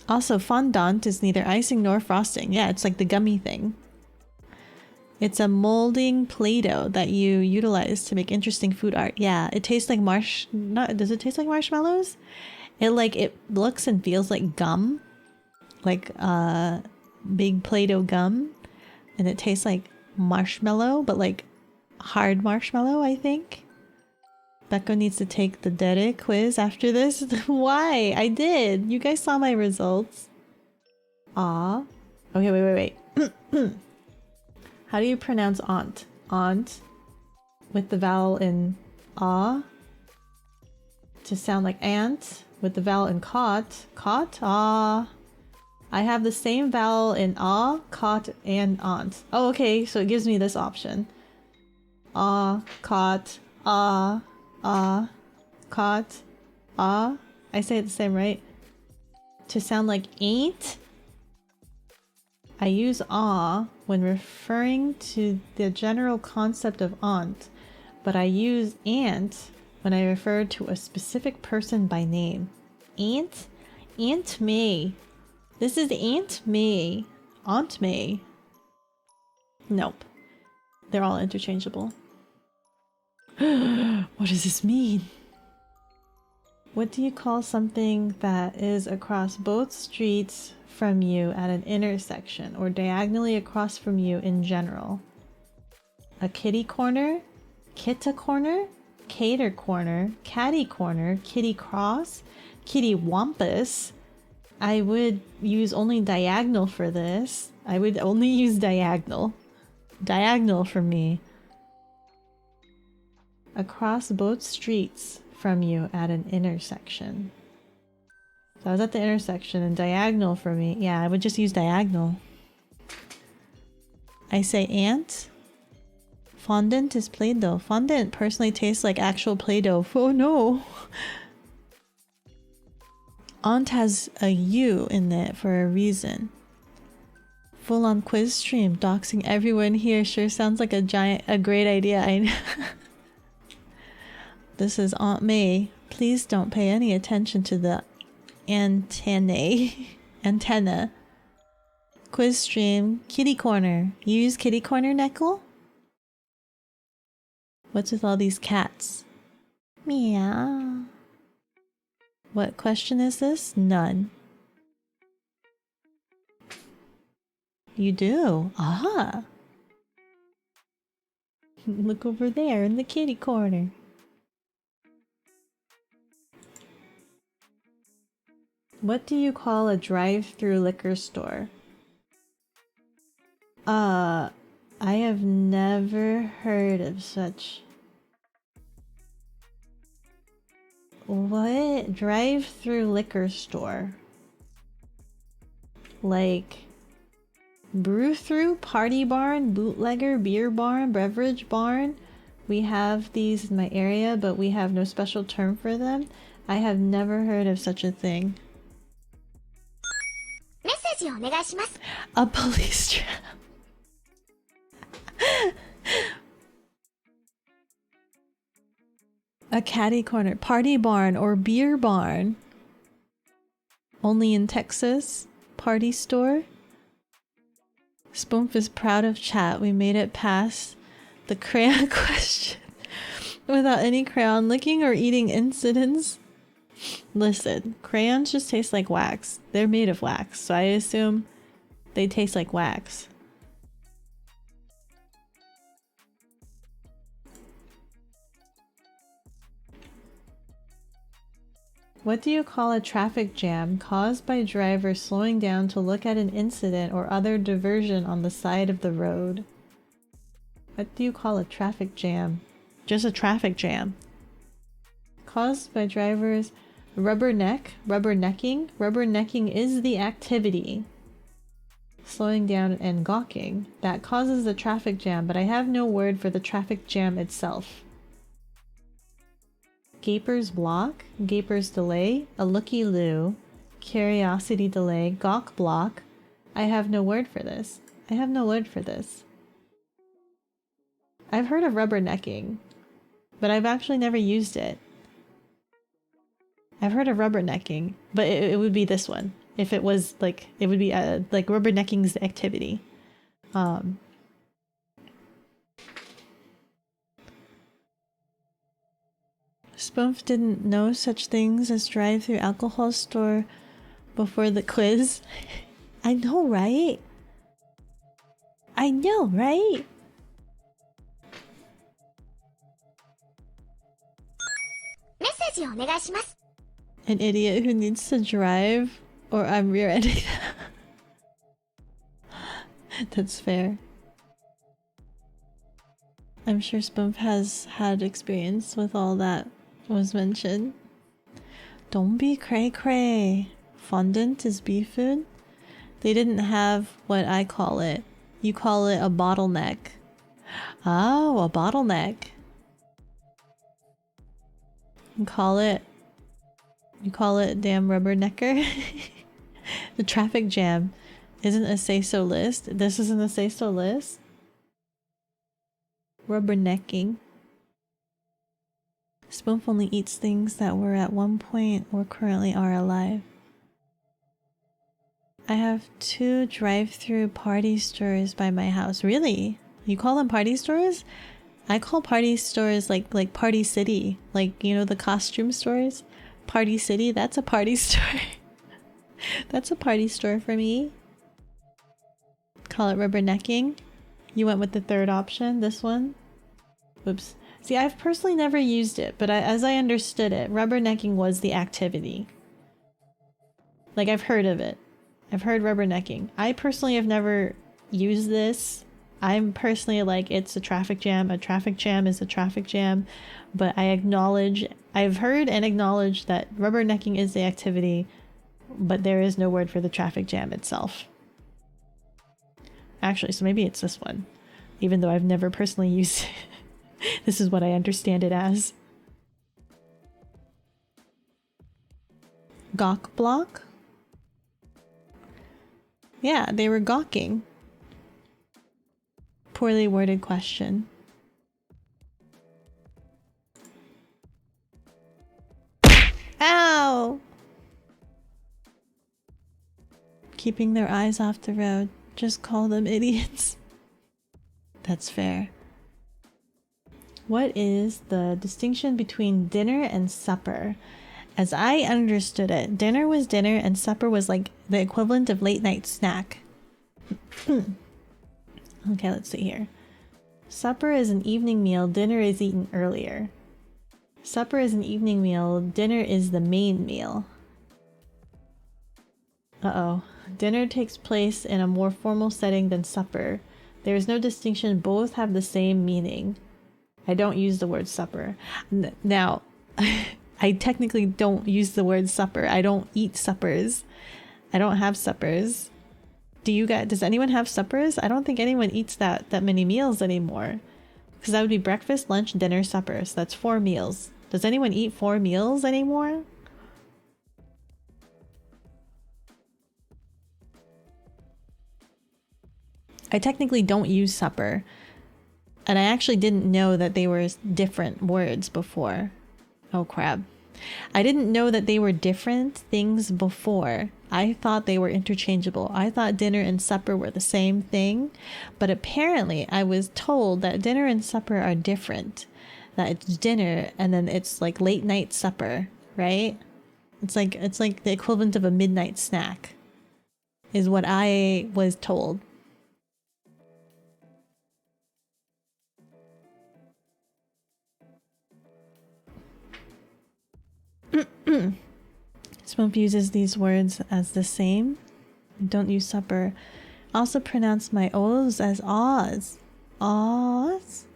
Also, fondant is neither icing nor frosting. Yeah, it's like the gummy thing. It's a molding Play-Doh that you utilize to make interesting food art. Yeah, it tastes like does it taste like marshmallows? It looks and feels like gum. Like big Play-Doh gum. And it tastes like marshmallow, but like hard marshmallow, I think. Beko needs to take the Dere quiz after this. Why? I did. You guys saw my results. Aw. Okay, wait. How do you pronounce aunt? Aunt with the vowel in ah to sound like ant with the vowel in caught. Caught? Ah. I have the same vowel in ah, caught, and aunt. Oh, okay, so it gives me this option. Ah, caught, ah, caught, ah. I say it the same, right? To sound like ain't. I use ah when referring to the general concept of aunt, but I use aunt when I refer to a specific person by name. Aunt? Aunt May. This is Aunt May. Aunt May. Nope. They're all interchangeable. What does this mean? What do you call something that is across both streets from you at an intersection or diagonally across from you in general? A kitty corner? Kitta corner? Cater corner? Catty corner? Kitty cross? Kitty wampus? I would use only diagonal for this. I would only use diagonal. Diagonal for me. Across both streets from you at an intersection. So I was at the intersection and diagonal for me. Yeah, I would just use diagonal. I say ant. Fondant is Play-Doh. Fondant personally tastes like actual Play-Doh. Oh no! Aunt has a U in it for a reason. Full on quiz stream, doxing everyone here sure sounds like a great idea. This is Aunt May. Please don't pay any attention to the antenna. Quiz stream, kitty corner. You use kitty corner, Neckle? What's with all these cats? Meow. What question is this? None. You do? Ah. Look over there in the kitty corner. What do you call a drive-through liquor store? I have never heard of such. What? Drive-through liquor store? Like brew-through, party barn, bootlegger, beer barn, beverage barn? We have these in my area, but we have no special term for them. I have never heard of such a thing. A police trap. A catty corner, party barn, or beer barn. Only in Texas. Party store. Spoonf is proud of chat. We made it past the crayon question without any crayon licking or eating incidents. Listen, crayons just taste like wax. They're made of wax, so I assume they taste like wax. What do you call a traffic jam caused by drivers slowing down to look at an incident or other diversion on the side of the road? What do you call a traffic jam? Just a traffic jam. Caused by drivers... Rubbernecking? Rubbernecking is the activity. Slowing down and gawking. That causes the traffic jam, but I have no word for the traffic jam itself. Gaper's block, Gaper's delay, a looky-loo, curiosity delay, gawk block. I have no word for this. I have no word for this. I've heard of rubbernecking, but I've actually never used it. I've heard of rubbernecking, but it would be this one. If it was like, it would be like rubbernecking's the activity. Spoonf didn't know such things as drive-through alcohol store before the quiz. I know, right? I know, right? An idiot who needs to drive, or I'm rear-ending. That's fair. I'm sure Spoonf has had experience with all that was mentioned. Don't be cray-cray. Fondant is beef food? They didn't have what I call it. You call it a bottleneck. Oh, a bottleneck. You call it damn rubbernecker? The traffic jam isn't a say-so list. This isn't a say-so list. Rubbernecking. Spoonf only eats things that were at one point or currently are alive. I have 2 drive-through party stores by my house. Really? You call them party stores? I call party stores like Party City. Like, you know, the costume stores? Party City, that's a party store. That's a party store for me. Call it rubbernecking. You went with the third option, this one? Oops. See, I've personally never used it, but as I understood it, rubbernecking was the activity. Like, I've heard of it. I've heard rubbernecking. I personally have never used this. I'm personally like, it's a traffic jam. A traffic jam is a traffic jam. But I've heard and acknowledged that rubbernecking is the activity, but there is no word for the traffic jam itself. Actually, so maybe it's this one. Even though I've never personally used it. This is what I understand it as. Gawk block? Yeah, they were gawking. Poorly worded question. Ow! Keeping their eyes off the road. Just call them idiots. That's fair. What is the distinction between dinner and supper? As I understood it, dinner was dinner and supper was like the equivalent of late night snack. Okay, let's see here. Supper is an evening meal, dinner is eaten earlier. Supper is an evening meal, dinner is the main meal. Uh-oh. Dinner takes place in a more formal setting than supper. There is no distinction, both have the same meaning. I don't use the word supper. Now, I technically don't use the word supper. I don't eat suppers. I don't have suppers. Does anyone have suppers? I don't think anyone eats that many meals anymore. Because that would be breakfast, lunch, dinner, supper. So that's 4 meals. Does anyone eat 4 meals anymore? I technically don't use supper. And I actually didn't know that they were different words before. Oh crap. I didn't know that they were different things before. I thought they were interchangeable. I thought dinner and supper were the same thing. But apparently I was told that dinner and supper are different. That it's dinner and then it's like late night supper, right? It's like the equivalent of a midnight snack. Is what I was told. Spoonf uses these words as the same. Don't use supper. Also pronounce my O's as Oz. Oz?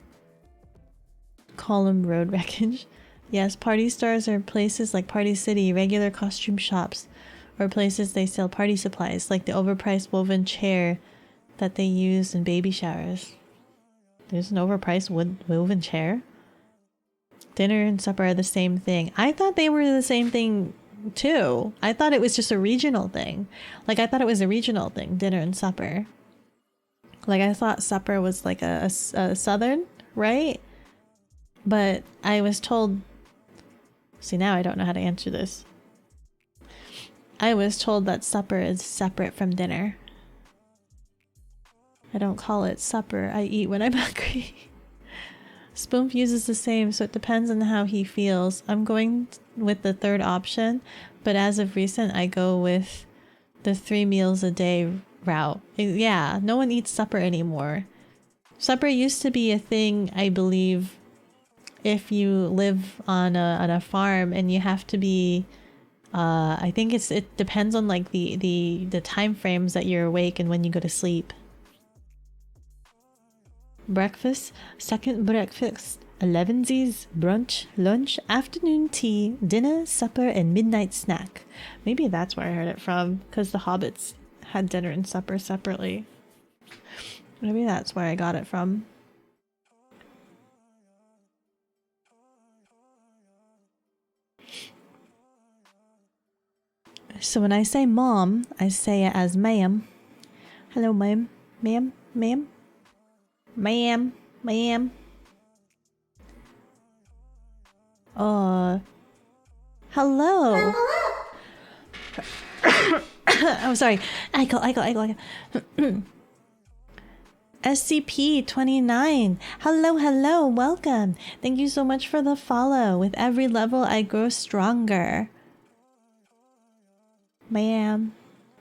Call them road wreckage. Yes, party stores are places like Party City, regular costume shops, or places they sell party supplies, like the overpriced woven chair that they use in baby showers. There's an overpriced woven chair? Dinner and supper are the same thing. I thought they were the same thing too. I thought it was just a regional thing. Like, I thought it was a regional thing, dinner and supper. Like, I thought supper was like a southern, right? But I was told... See, now I don't know how to answer this. I was told that supper is separate from dinner. I don't call it supper. I eat when I'm hungry. Spoonf uses the same, so it depends on how he feels. I'm going with the third option, but as of recent, I go with the 3 meals a day route. Yeah, no one eats supper anymore. Supper used to be a thing, I believe, if you live on a farm and you have to be I think it depends on like the time frames that you're awake and when you go to sleep. Breakfast, second breakfast, 11sies, brunch, lunch, afternoon tea, dinner, supper, and midnight snack. Maybe that's where I heard it from, because the hobbits had dinner and supper separately. Maybe that's where I got it from. So when I say mom, I say it as ma'am. Hello, ma'am. Ma'am, ma'am. Ma'am, ma'am. Hello. Oh, sorry. Echo. SCP-29. Hello, welcome. Thank you so much for the follow. With every level, I grow stronger. Ma'am.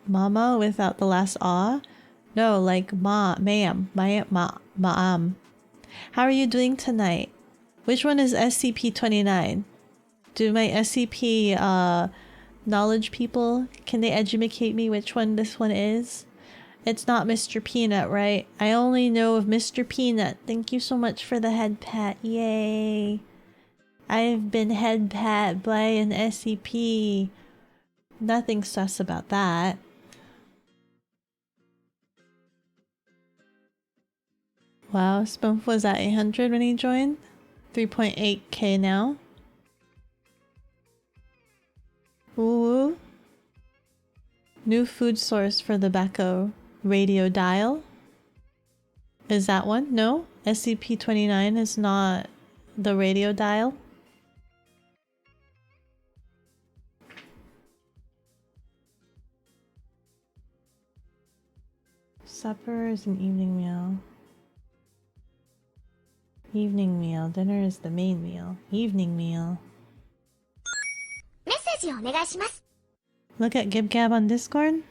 Mama without the last aw? No, like ma'am. Ma'am. How are you doing tonight? Which one is SCP-29? Do my SCP knowledge people, can they educate me which one this one is? It's not Mr. Peanut, right? I only know of Mr. Peanut. Thank you so much for the head pat. Yay. I've been head pat by an SCP. Nothing sus about that. Wow, Spoonf was at 800 when he joined. 3.8k now. Ooh. New food source for the Beko. Radio dial. Is that one? No? SCP-29 is not the radio dial. Supper is an evening meal. Evening meal. Dinner is the main meal. Evening meal. Look at GibGab on Discord.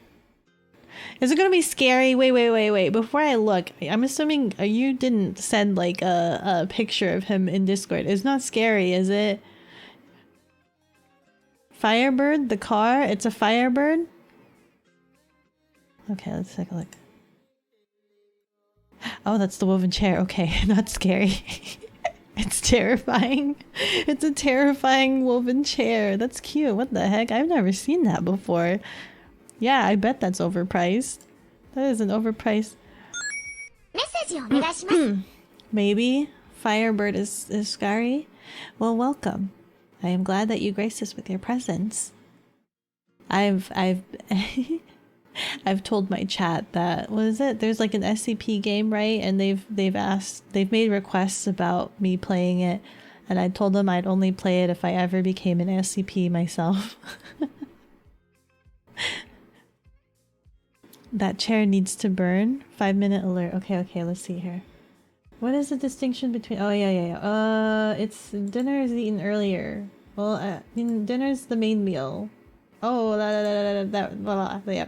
Is it gonna be scary? Wait. Before I look, I'm assuming you didn't send like a picture of him in Discord. It's not scary, is it? Firebird, the car? It's a Firebird? Okay, let's take a look. Oh, that's the woven chair. Okay, not scary. It's terrifying. It's a terrifying woven chair. That's cute. What the heck? I've never seen that before. Yeah, I bet that's overpriced. That is an overpriced. Maybe Firebird is scary. Well, welcome. I am glad that you graced us with your presence. I've I've told my chat that, what is it? There's like an SCP game, right? And they've made requests about me playing it, and I told them I'd only play it if I ever became an SCP myself. That chair needs to burn. 5-minute alert. Okay, let's see here. What is the distinction between... Oh, yeah. It's dinner is eaten earlier. Well, dinner is the main meal. Oh, yeah.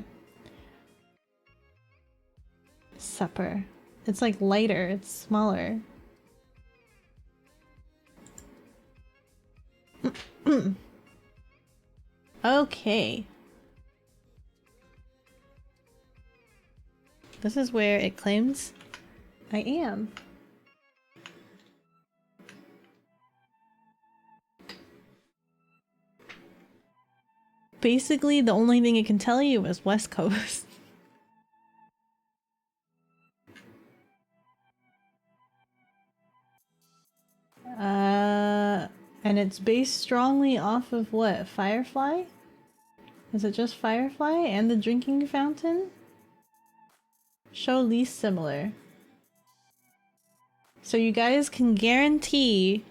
Supper. It's like lighter. It's smaller. Okay. This is where it claims I am. Basically, the only thing it can tell you is West Coast. And it's based strongly off of what? Firefly? Is it just Firefly and the drinking fountain? Show least similar. So you guys can guarantee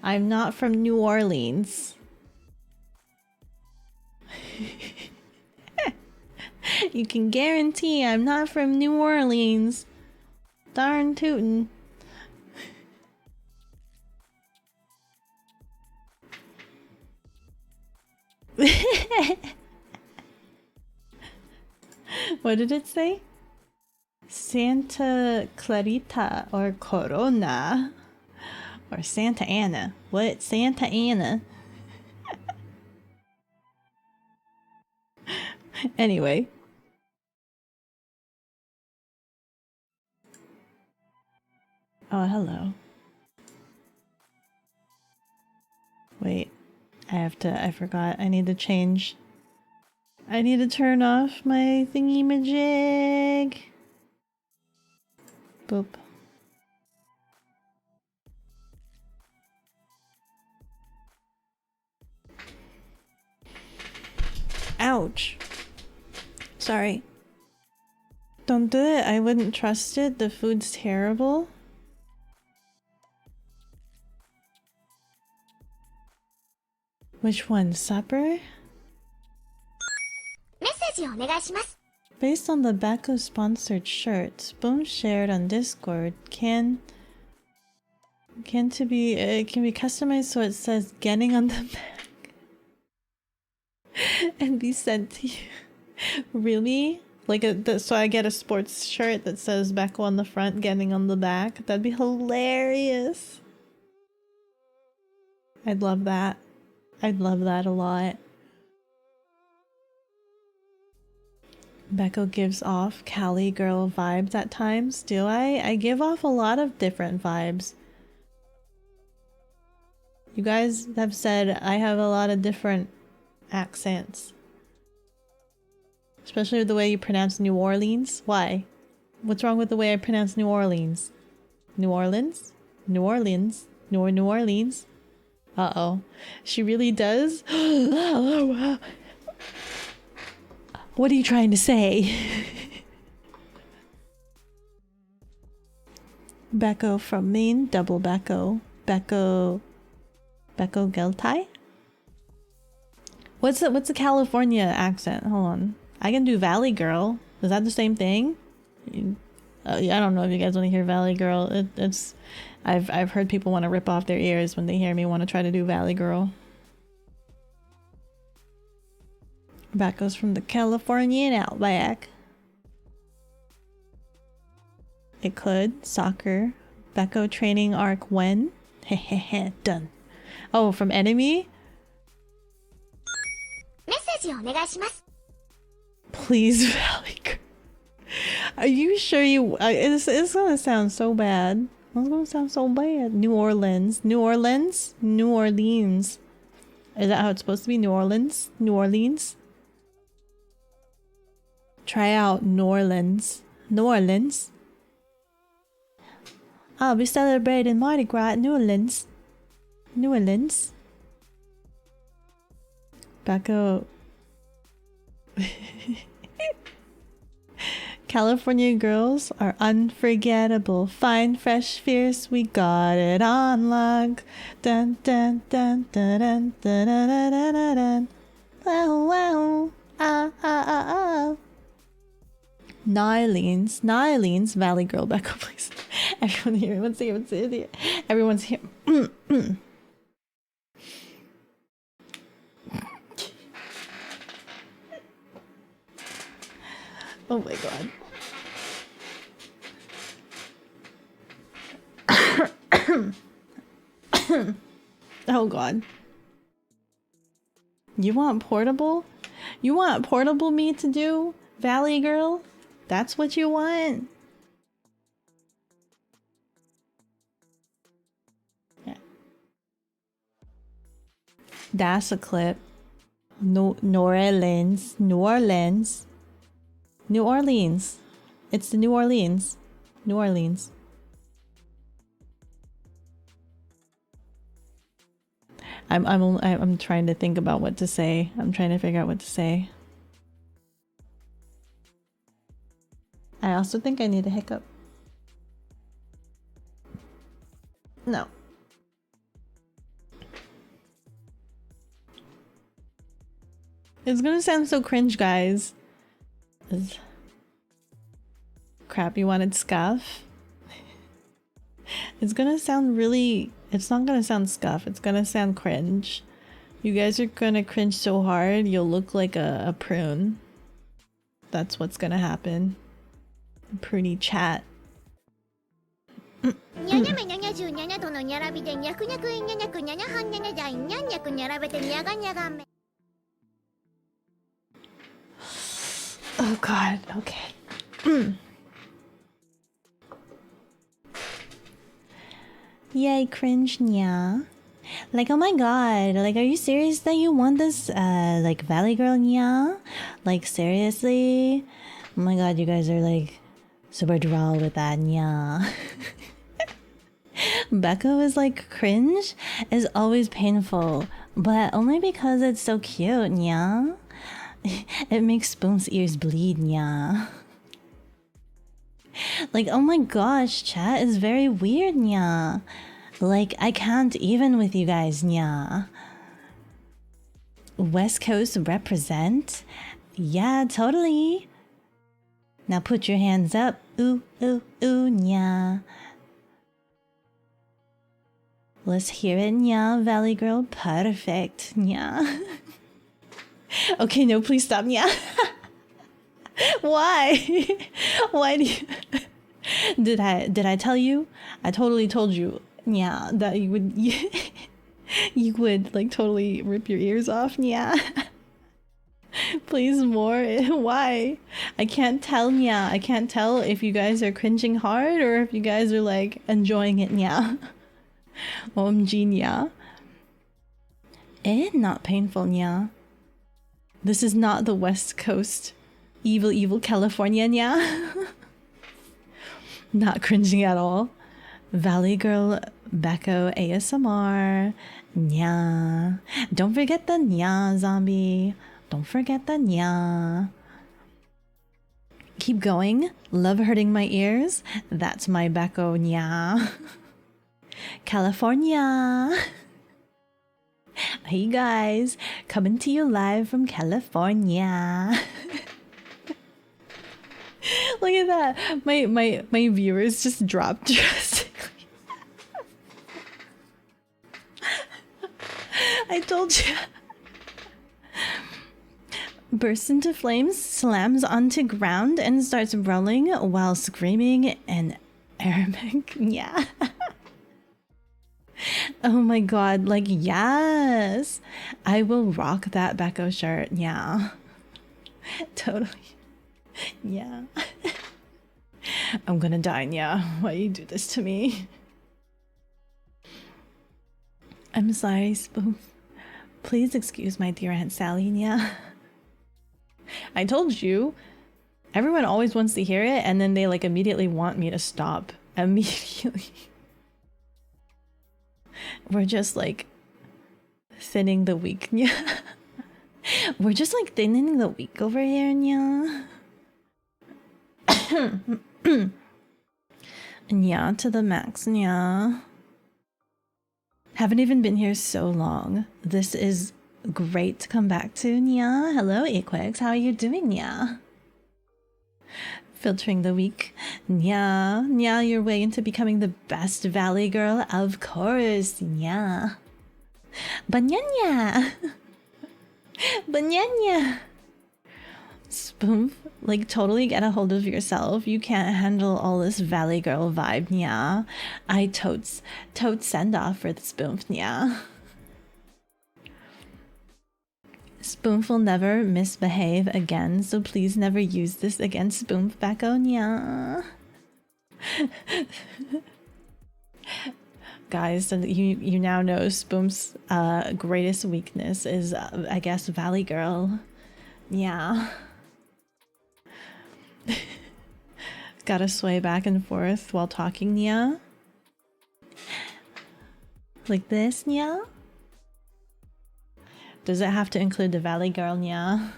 I'm not from New Orleans. You can guarantee I'm not from New Orleans. Darn tootin'. What did it say? Santa Clarita or Corona? Or Santa Ana. What? Santa Ana? Anyway. Oh, hello. Wait. I forgot. I need to change. I need to turn off my thingy-majig. Boop. Ouch. Sorry. Don't do it. I wouldn't trust it. The food's terrible. Which one? Supper? Based on the Beko sponsored shirt, Spoon shared on Discord can be customized so it says "getting" on the back and be sent to you. Really? Like so I get a sports shirt that says Beko on the front, "getting" on the back. That'd be hilarious. I'd love that. I'd love that a lot. Beko gives off Cali girl vibes at times. Do I? I give off a lot of different vibes. You guys have said I have a lot of different accents. Especially the way you pronounce New Orleans. Why? What's wrong with the way I pronounce New Orleans? New Orleans? New Orleans? New Orleans? Uh-oh. She really does? What are you trying to say? Beko from Maine, double Beko. Beko Geltai? What's the California accent? Hold on. I can do Valley Girl. Is that the same thing? I don't know if you guys want to hear Valley Girl. I've heard people want to rip off their ears when they hear me want to try to do Valley Girl. Beko's from the Californian outback. It could. Soccer. Beko training arc when? Hehehe. Done. Oh, from Enemy? Please, Valley Girl. Are you sure you... it's gonna sound so bad. It's gonna sound so bad. New Orleans. New Orleans? New Orleans. Is that how it's supposed to be? New Orleans? New Orleans? Try out New Orleans. New Orleans? I'll be celebrating Mardi Gras at New Orleans. New Orleans? Beko. California girls are unforgettable. Fine, fresh, fierce, we got it on lock. Dun dun dun dun dun dun dun dun dun dun dun. Wow wow. Ah ah ah ah. Nyleen's Valley Girl Beko, please. Everyone here. Everyone's here. Everyone's here. Oh my god. Oh god. You want portable? You want portable me to do? Valley Girl? That's what you want? Yeah. That's a clip. New Orleans. New Orleans. New Orleans. It's the New Orleans. New Orleans. I'm trying to think about what to say. I'm trying to figure out what to say. I also think I need a hiccup. No. It's gonna sound so cringe, guys. Crap, you wanted scuff? It's gonna sound really... It's not gonna sound scuff, it's gonna sound cringe. You guys are gonna cringe so hard, you'll look like a prune. That's what's gonna happen. Pruny chat. Oh god, okay. Yay, cringe, nya. Like, oh my god, like, are you serious that you want this, like, Valley Girl, nya? Like, seriously? Oh my god, you guys are, like, super droll with that, nya. Beko is, like, cringe is always painful, but only because it's so cute, nya. It makes Spoon's ears bleed, nya. Like, oh my gosh, chat is very weird, nya. Like, I can't even with you guys, nya. West Coast represent? Yeah, totally. Now put your hands up. Ooh, ooh, ooh, nya. Let's hear it, nya, Valley Girl. Perfect, nya. Okay, no, please stop, nya. Why? Why do you... Did I tell you? I totally told you, yeah, that you would you would like totally rip your ears off, yeah. Please more. Why? I can't tell, yeah. I can't tell if you guys are cringing hard or if you guys are like enjoying it, yeah. OMG, yeah. Not painful, yeah. This is not the West Coast. Evil California, yeah. Not cringing at all. Valley Girl Beko ASMR. Nya. Don't forget the nya, zombie. Don't forget the nya. Keep going. Love hurting my ears. That's my Beko nya. California. Hey guys, coming to you live from California. Look at that. My viewers just dropped drastically. I told you. Bursts into flames, slams onto ground, and starts rolling while screaming in Arabic. Yeah. Oh my god, like, yes. I will rock that Beko shirt. Yeah. Totally. Yeah. I'm gonna die, yeah. Why you do this to me? I'm sorry, Spoof. Please excuse my dear Aunt Sally, yeah. I told you. Everyone always wants to hear it, and then they like immediately want me to stop. Immediately. We're just like thinning the week, yeah. We're just like thinning the week over here, yeah. Yeah, to the max, yeah. Haven't even been here so long. This is great to come back to, yeah. Hello, Equix. How are you doing, yeah? Filtering the week. Yeah, yeah, your way into becoming the best Valley Girl, of course, yeah. Banyanya! Banyanya! Spoof, like totally get a hold of yourself. You can't handle all this Valley Girl vibe, yeah. I totes send off for the Spoof, yeah. Spoonf will never misbehave again, so please never use this against Spoonf, Beko, yeah. Guys, so you now know Spoonf's greatest weakness is, I guess, Valley Girl. Yeah. Gotta sway back and forth while talking, yeah. Like this, yeah. Does it have to include the Valley Girl, nya?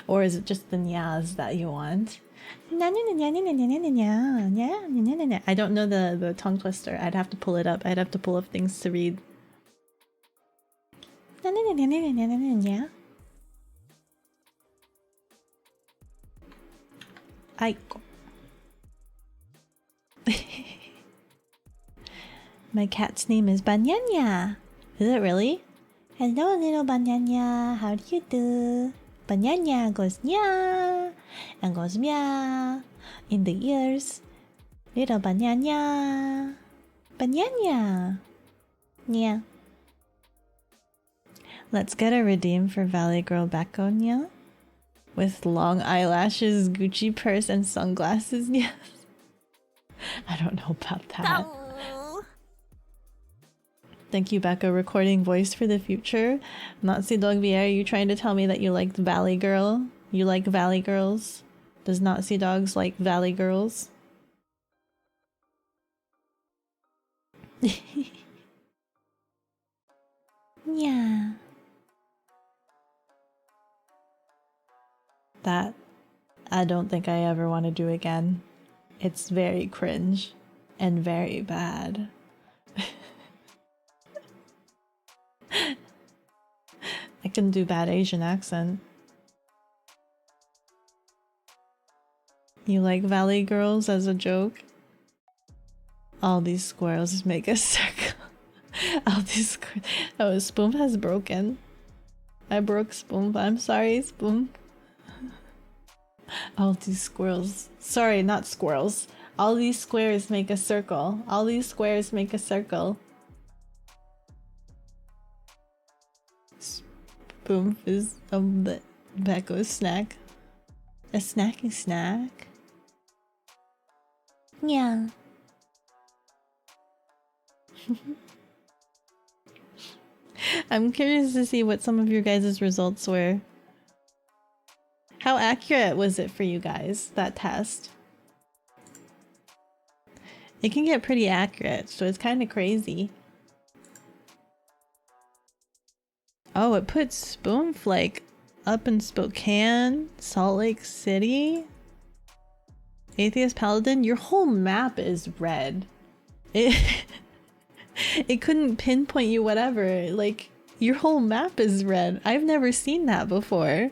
Or is it just the nyas that you want? I don't know the tongue twister. I'd have to pull it up. I'd have to pull up things to read. My cat's name is Banyanya. Is it really? Hello, little Banyanya. How do you do? Banyanya goes nya and goes meow in the ears. Little banana. Banana. Yeah. Let's get a redeem for Valley Girl Bekogenning. With long eyelashes, Gucci purse, and sunglasses. Yes. I don't know about that. Thank you, Beko. Recording voice for the future. Nazi Dog VR, are you trying to tell me that you like the Valley Girl? You like Valley Girls? Does Nazi Dogs like Valley Girls? Yeah. That I don't think I ever want to do again. It's very cringe and very bad. I can do bad Asian accent. You like Valley Girls as a joke? All these squirrels make a circle. All these squirrels. Oh, Spoon has broken. I broke Spoon. I'm sorry, Spoon. All these squirrels. Sorry, not squirrels. All these squares make a circle. All these squares make a circle. Spoon is the Beko's snack. A snacky snack? Yeah. I'm curious to see what some of your guys' results were. How accurate was it for you guys, that test? It can get pretty accurate, so it's kind of crazy. Oh, it put Spoonflake up in Spokane, Salt Lake City. Atheist Paladin, your whole map is red. It couldn't pinpoint you whatever. Like, your whole map is red. I've never seen that before.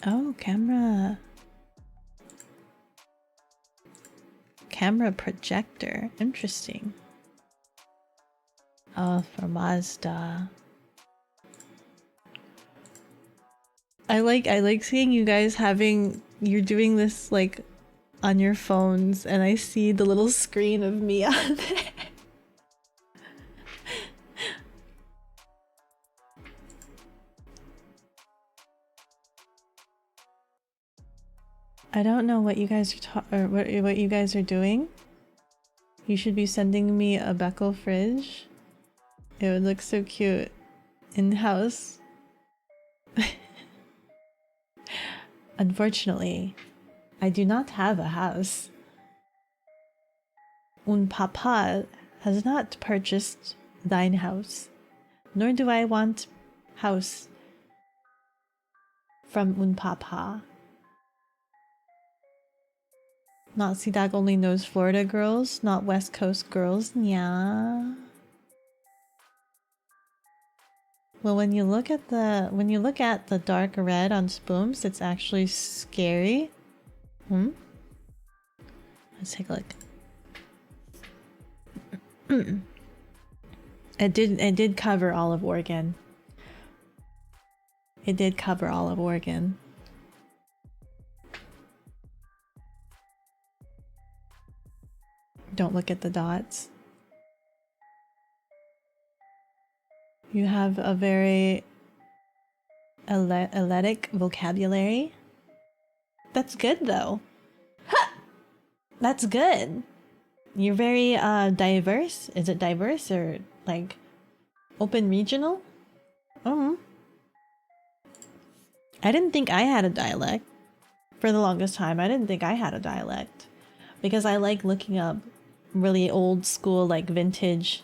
Oh, camera. Camera projector. Interesting. Oh, for Mazda. I like seeing you guys you're doing this like on your phones, and I see the little screen of me on there. I don't know what you guys are what you guys are doing. You should be sending me a Beko fridge. It would look so cute in house. Unfortunately, I do not have a house. Un papa has not purchased thine house, nor do I want house from un papa. Nazi Dog only knows Florida girls, not West Coast girls. Yeah. Well, when you look at the dark red on Spoons, it's actually scary. Let's take a look. It did cover all of Oregon. It did cover all of Oregon. Don't look at the dots. You have a very athletic vocabulary. That's good though. Ha! That's good. You're very diverse. Is it diverse or like open regional? I didn't think I had a dialect. For the longest time, I didn't think I had a dialect. Because I like looking up really old school, like vintage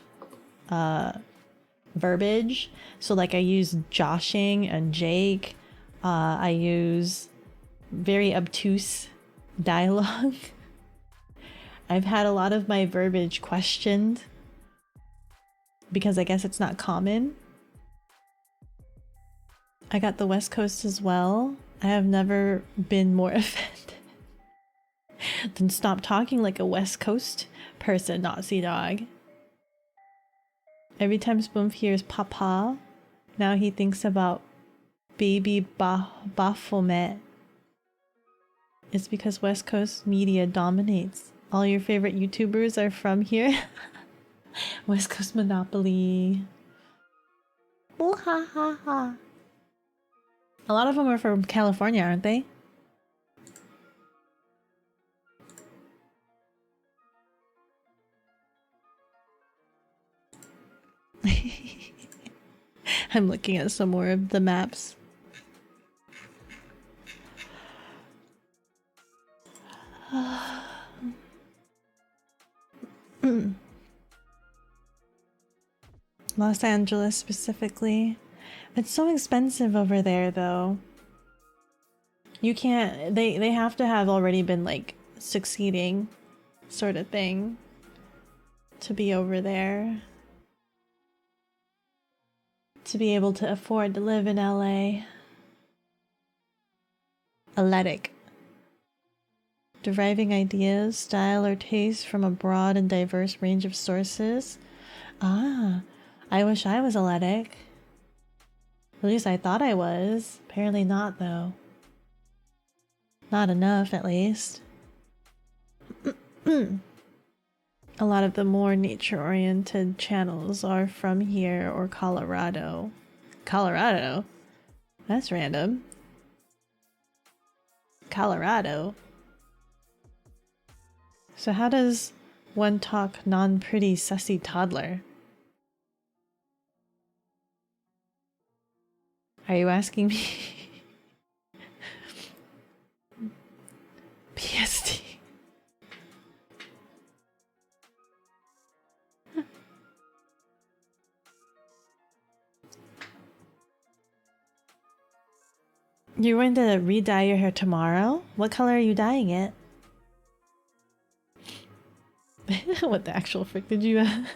verbiage. So like I use joshing and Jake. I use very obtuse dialogue. I've had a lot of my verbiage questioned because I guess it's not common. I got the West Coast as well. I have never been more offended. Then stop talking like a West Coast person, Nazi Dog. Every time Spoon hears papa, now he thinks about baby Baphomet. It's because West Coast media dominates. All your favorite YouTubers are from here. West Coast Monopoly. Ooh, ha ha ha. A lot of them are from California, aren't they? I'm looking at some more of the maps. Los Angeles specifically. It's so expensive over there though. You can't, they have to have already been like succeeding sort of thing to be over there. To be able to afford to live in LA. Athletic. Deriving ideas, style, or taste from a broad and diverse range of sources. Ah, I wish I was athletic. At least I thought I was. Apparently not, though. Not enough, at least. A lot of the more nature-oriented channels are from here or Colorado. Colorado? That's random. Colorado? So how does one talk non-pretty sussy toddler? Are you asking me? PST. You're going to re-dye your hair tomorrow? What color are you dyeing it? What the actual frick did you ask?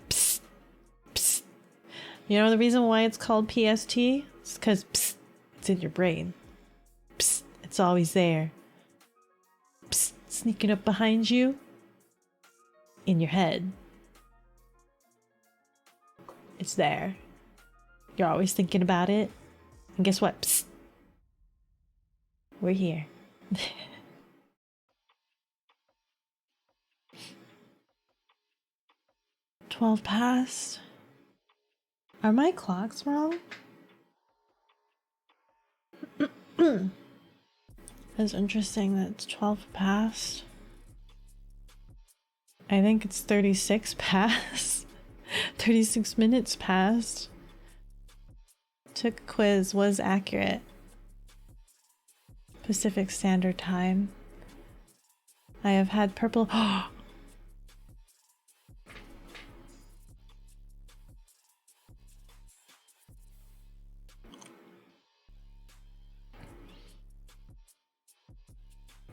Psst. Psst. You know the reason why it's called PST? It's because it's in your brain. Psst. It's always there. Psst. Sneaking up behind you. In your head. It's there. You're always thinking about it. And guess what? Psst. We're here. 12 past. Are my clocks wrong? That's interesting that it's 12 past. I think it's 36 past. 36 minutes past. Took a quiz, was accurate. Pacific Standard Time. I have had purple.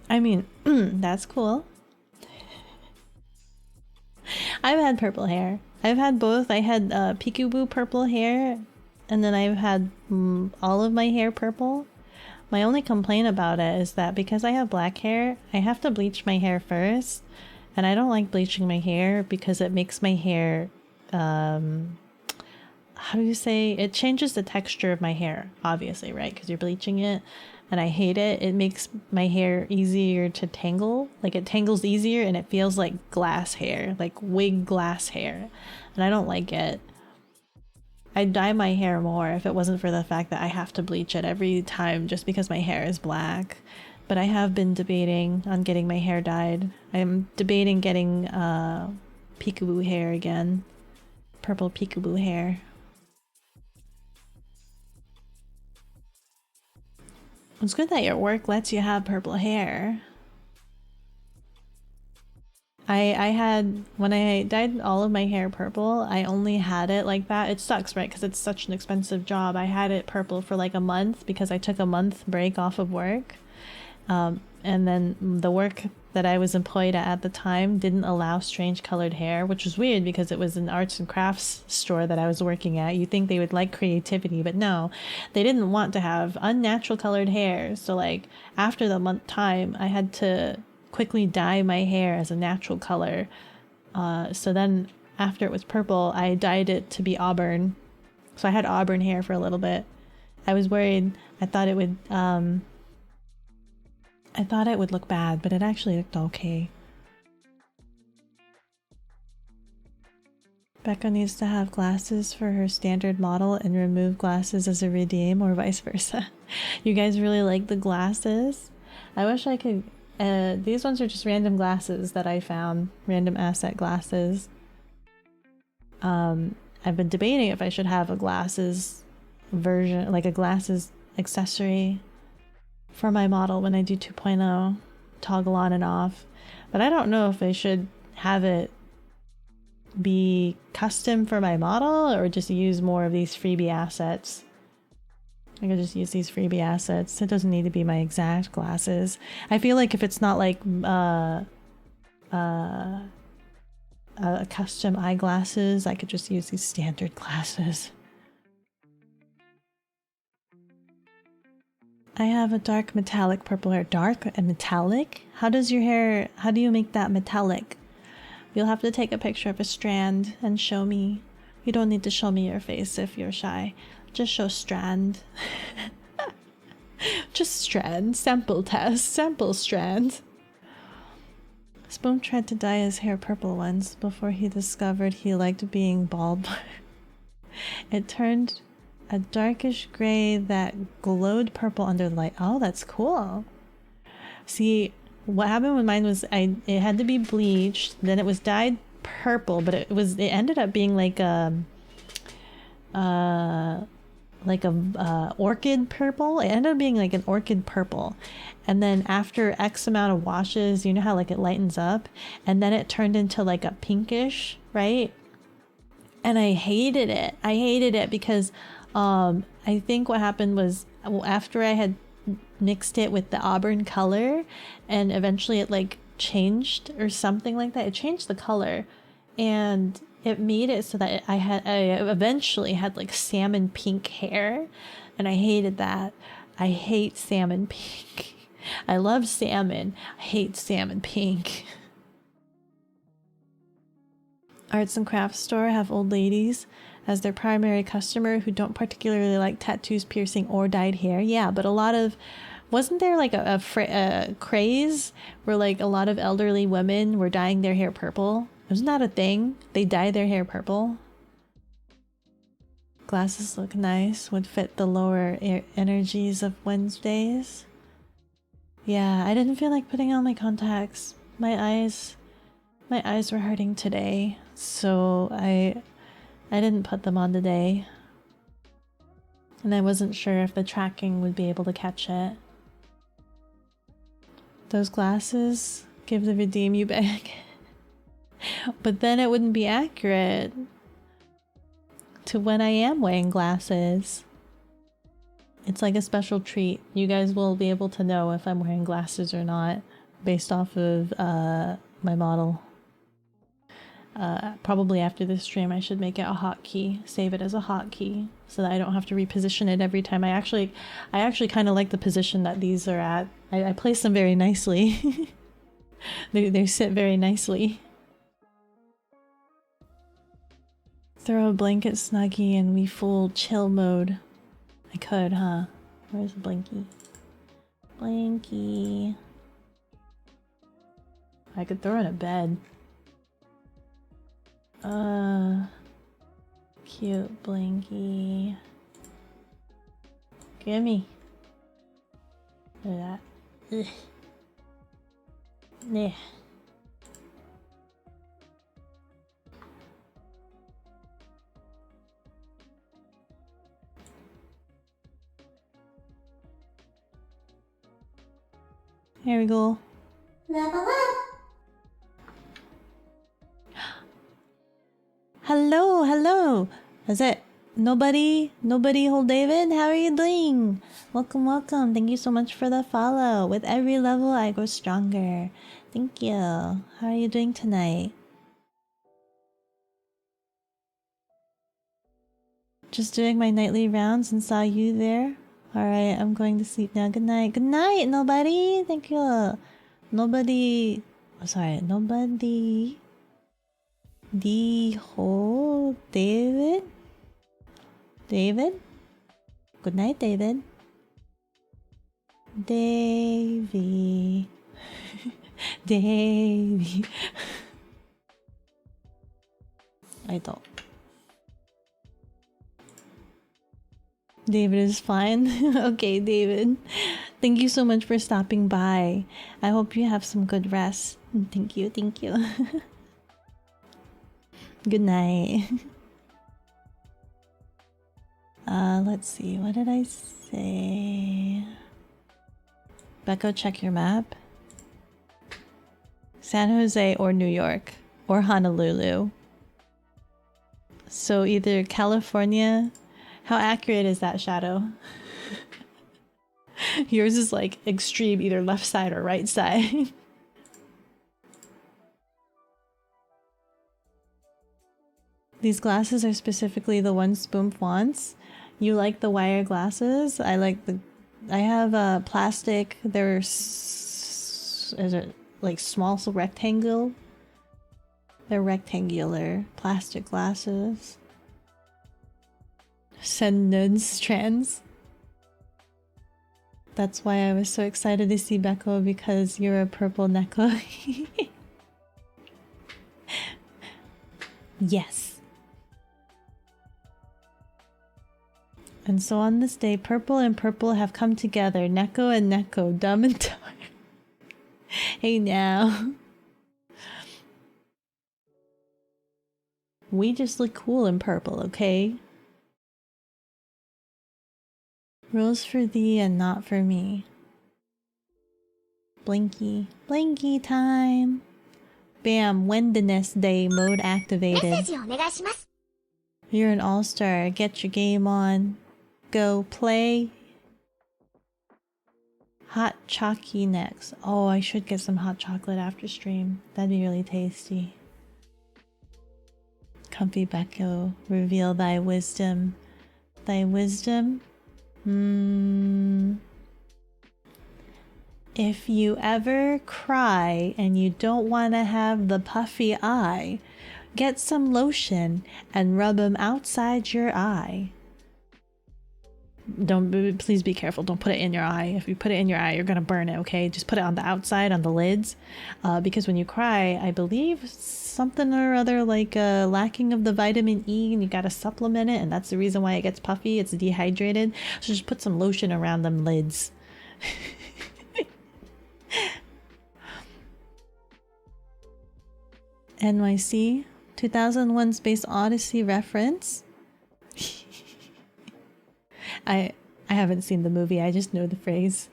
I mean, that's cool. I've had purple hair. I've had both. I had peekaboo purple hair, and then I've had all of my hair purple. My only complaint about it is that because I have black hair, I have to bleach my hair first, and I don't like bleaching my hair because it makes my hair, how do you say? It changes the texture of my hair, obviously, right? Because you're bleaching it. And I hate it. It makes my hair easier to tangle. Like it tangles easier and it feels like glass hair, like wig glass hair. And I don't like it. I'd dye my hair more if it wasn't for the fact that I have to bleach it every time just because my hair is black. But I have been debating on getting my hair dyed. I'm debating getting peekaboo hair again. Purple peekaboo hair. It's good that your work lets you have purple hair. I had, when I dyed all of my hair purple, I only had it like that. It sucks, right? Because it's such an expensive job. I had it purple for like a month because I took a month break off of work. And then the work that I was employed at the time didn't allow strange colored hair, which was weird because it was an arts and crafts store that I was working at. You'd think they would like creativity, but no, they didn't want to have unnatural colored hair. So like after the month time, I had to quickly dye my hair as a natural color. So then after it was purple, I dyed it to be auburn So I had auburn hair for a little bit. I was worried. I thought it would look bad, but it actually looked okay. Beko needs to have glasses for her standard model and remove glasses as a redeem, or vice versa. You guys really like the glasses? I wish I could... these ones are just random glasses that I found. Random asset glasses. I've been debating if I should have a glasses version, like a glasses accessory for my model when I do 2.0, toggle on and off. But I don't know if I should have it be custom for my model or just use more of these freebie assets. I could just use these freebie assets. It doesn't need to be my exact glasses. I feel like if it's not like custom eyeglasses, I could just use these standard glasses. I have a dark metallic purple hair. Dark and metallic? How do you make that metallic? You'll have to take a picture of a strand and show me. You don't need to show me your face if you're shy. Just show strand. Just strand. Sample test. Sample strand. Spoon tried to dye his hair purple once before he discovered he liked being bald. It turned a darkish gray that glowed purple under the light. Oh, that's cool. See, what happened with mine was it had to be bleached, then it was dyed purple, but it ended up being like a orchid purple. It ended up being like an orchid purple. And then after X amount of washes, you know how like it lightens up, and then it turned into like a pinkish, right? And I hated it. I hated it because I think what happened was after I had mixed it with the auburn color and eventually it like changed or something like that. It changed the color and it made it so that I eventually had like salmon pink hair, and I hated that. I hate salmon pink. I love salmon. I hate salmon pink. Arts and crafts store have old ladies as their primary customer who don't particularly like tattoos, piercing, or dyed hair. Yeah, but a lot of... Wasn't there like a craze where like a lot of elderly women were dyeing their hair purple? Isn't that a thing? They dye their hair purple? Glasses look nice. Would fit the lower energies of Wednesdays. Yeah, I didn't feel like putting on my contacts. My eyes were hurting today, so I didn't put them on today. And I wasn't sure if the tracking would be able to catch it. Those glasses give the redeem you back. But then it wouldn't be accurate to when I am wearing glasses. It's like a special treat. You guys will be able to know if I'm wearing glasses or not based off of my model. Probably after this stream I should make it a hotkey, save it as a hotkey so that I don't have to reposition it every time. I actually kind of like the position that these are at. I place them very nicely. they sit very nicely. Throw a blanket snuggie and we full chill mode. I could, huh? Where's Blanky? Blanky. I could throw in a bed. Cute Blanky. Gimme. Look at that. Ugh. Yeah. Here we go. Level up! Hello, hello. Is it nobody hold David? How are you doing? Welcome, welcome. Thank you so much for the follow. With every level, I grow stronger. Thank you. How are you doing tonight? Just doing my nightly rounds and saw you there. Alright, I'm going to sleep now. Good night. Good night, nobody. Thank you. Nobody. Oh, sorry, nobody. The whole David? David? Good night, David. Davy. Davy. I don't. David is fine. Okay, David. Thank you so much for stopping by. I hope you have some good rest. Thank you, thank you. Good night. Let's see. What did I say? Beko, check your map. San Jose or New York or Honolulu. So either California. How accurate is that, Shadow? Yours is like extreme, either left side or right side. These glasses are specifically the ones Spoomp wants. You like the wire glasses? I like the... I have a plastic. Is it like small rectangle? They're rectangular plastic glasses. Sendence trends. That's why I was so excited to see Beko, because you're a purple Neko. Yes. And so on this day, purple and purple have come together. Neko and Neko, dumb and dumb. Hey now. We just look cool in purple, okay? Rose for thee and not for me. Blinky. Blinky time. Bam, Wendiness Day mode activated. You're an all-star. Get your game on. Go play. Hot chalky next. Oh, I should get some hot chocolate after stream. That'd be really tasty. Comfy Beko, reveal thy wisdom. Thy wisdom? If you ever cry and you don't want to have the puffy eye, get some lotion and rub them outside your eye. Please be careful. Don't put it in your eye. If you put it in your eye, you're gonna burn it, okay? Just put it on the outside, on the lids. Because when you cry, I believe something or other like lacking of the vitamin E, and you gotta supplement it, and that's the reason why it gets puffy. It's dehydrated. So just put some lotion around them lids. NYC 2001 Space Odyssey reference. I haven't seen the movie, I just know the phrase.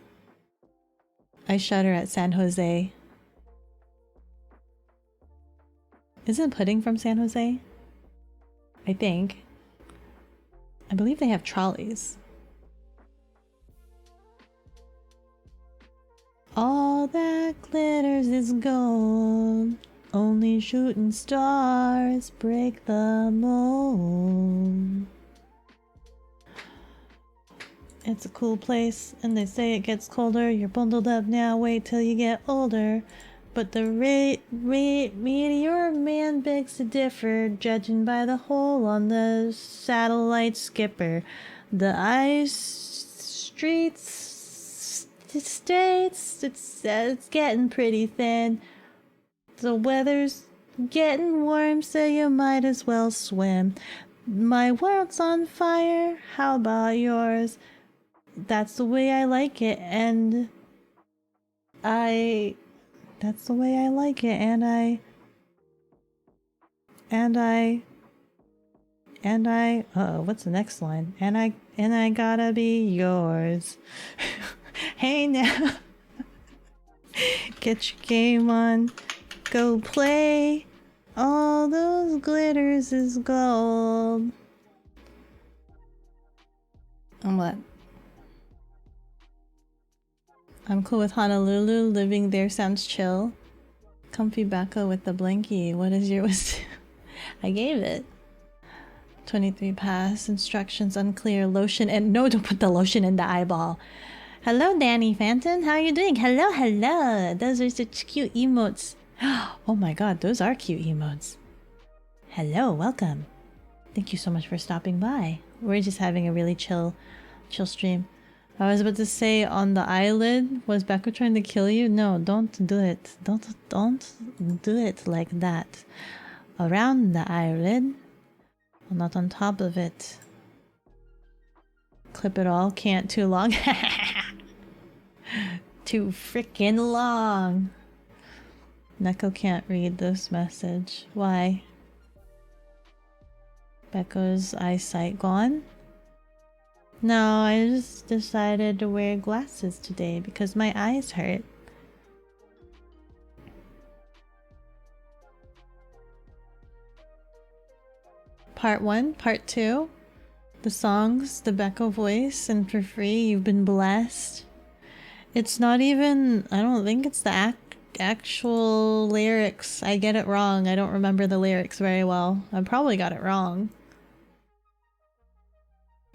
I shudder at San Jose. Isn't Pudding from San Jose? I think. I believe they have trolleys. All that glitters is gold. Only shooting stars break the mold. It's a cool place, and they say it gets colder. You're bundled up now, wait till you get older. But the meteor man begs to differ, judging by the hole on the satellite skipper. The ice streets, states, it's getting pretty thin. The weather's getting warm, so you might as well swim. My world's on fire, how about yours? That's the way I like it, and that's the way I like it, and what's the next line? And I gotta be yours. Hey now. Get your game on. Go play. All those glitters is gold. And what? I'm cool with Honolulu. Living there sounds chill. Comfy Beko with the blankie. What is your wisdom? I gave it. 23 pass. Instructions unclear. Lotion and... No, don't put the lotion in the eyeball. Hello, Danny Phantom. How are you doing? Hello, hello. Those are such cute emotes. Oh my god, those are cute emotes. Hello, welcome. Thank you so much for stopping by. We're just having a really chill stream. I was about to say, on the eyelid, was Beko trying to kill you? No, don't do it. Don't do it like that. Around the eyelid, not on top of it. Clip it all. Can't too long. Too freaking long. Neko can't read this message. Why? Beko's eyesight gone? No, I just decided to wear glasses today because my eyes hurt. Part 1, Part 2. The songs, the Beko voice, and for free, you've been blessed. It's not even, I don't think it's the actual lyrics. I get it wrong. I don't remember the lyrics very well. I probably got it wrong.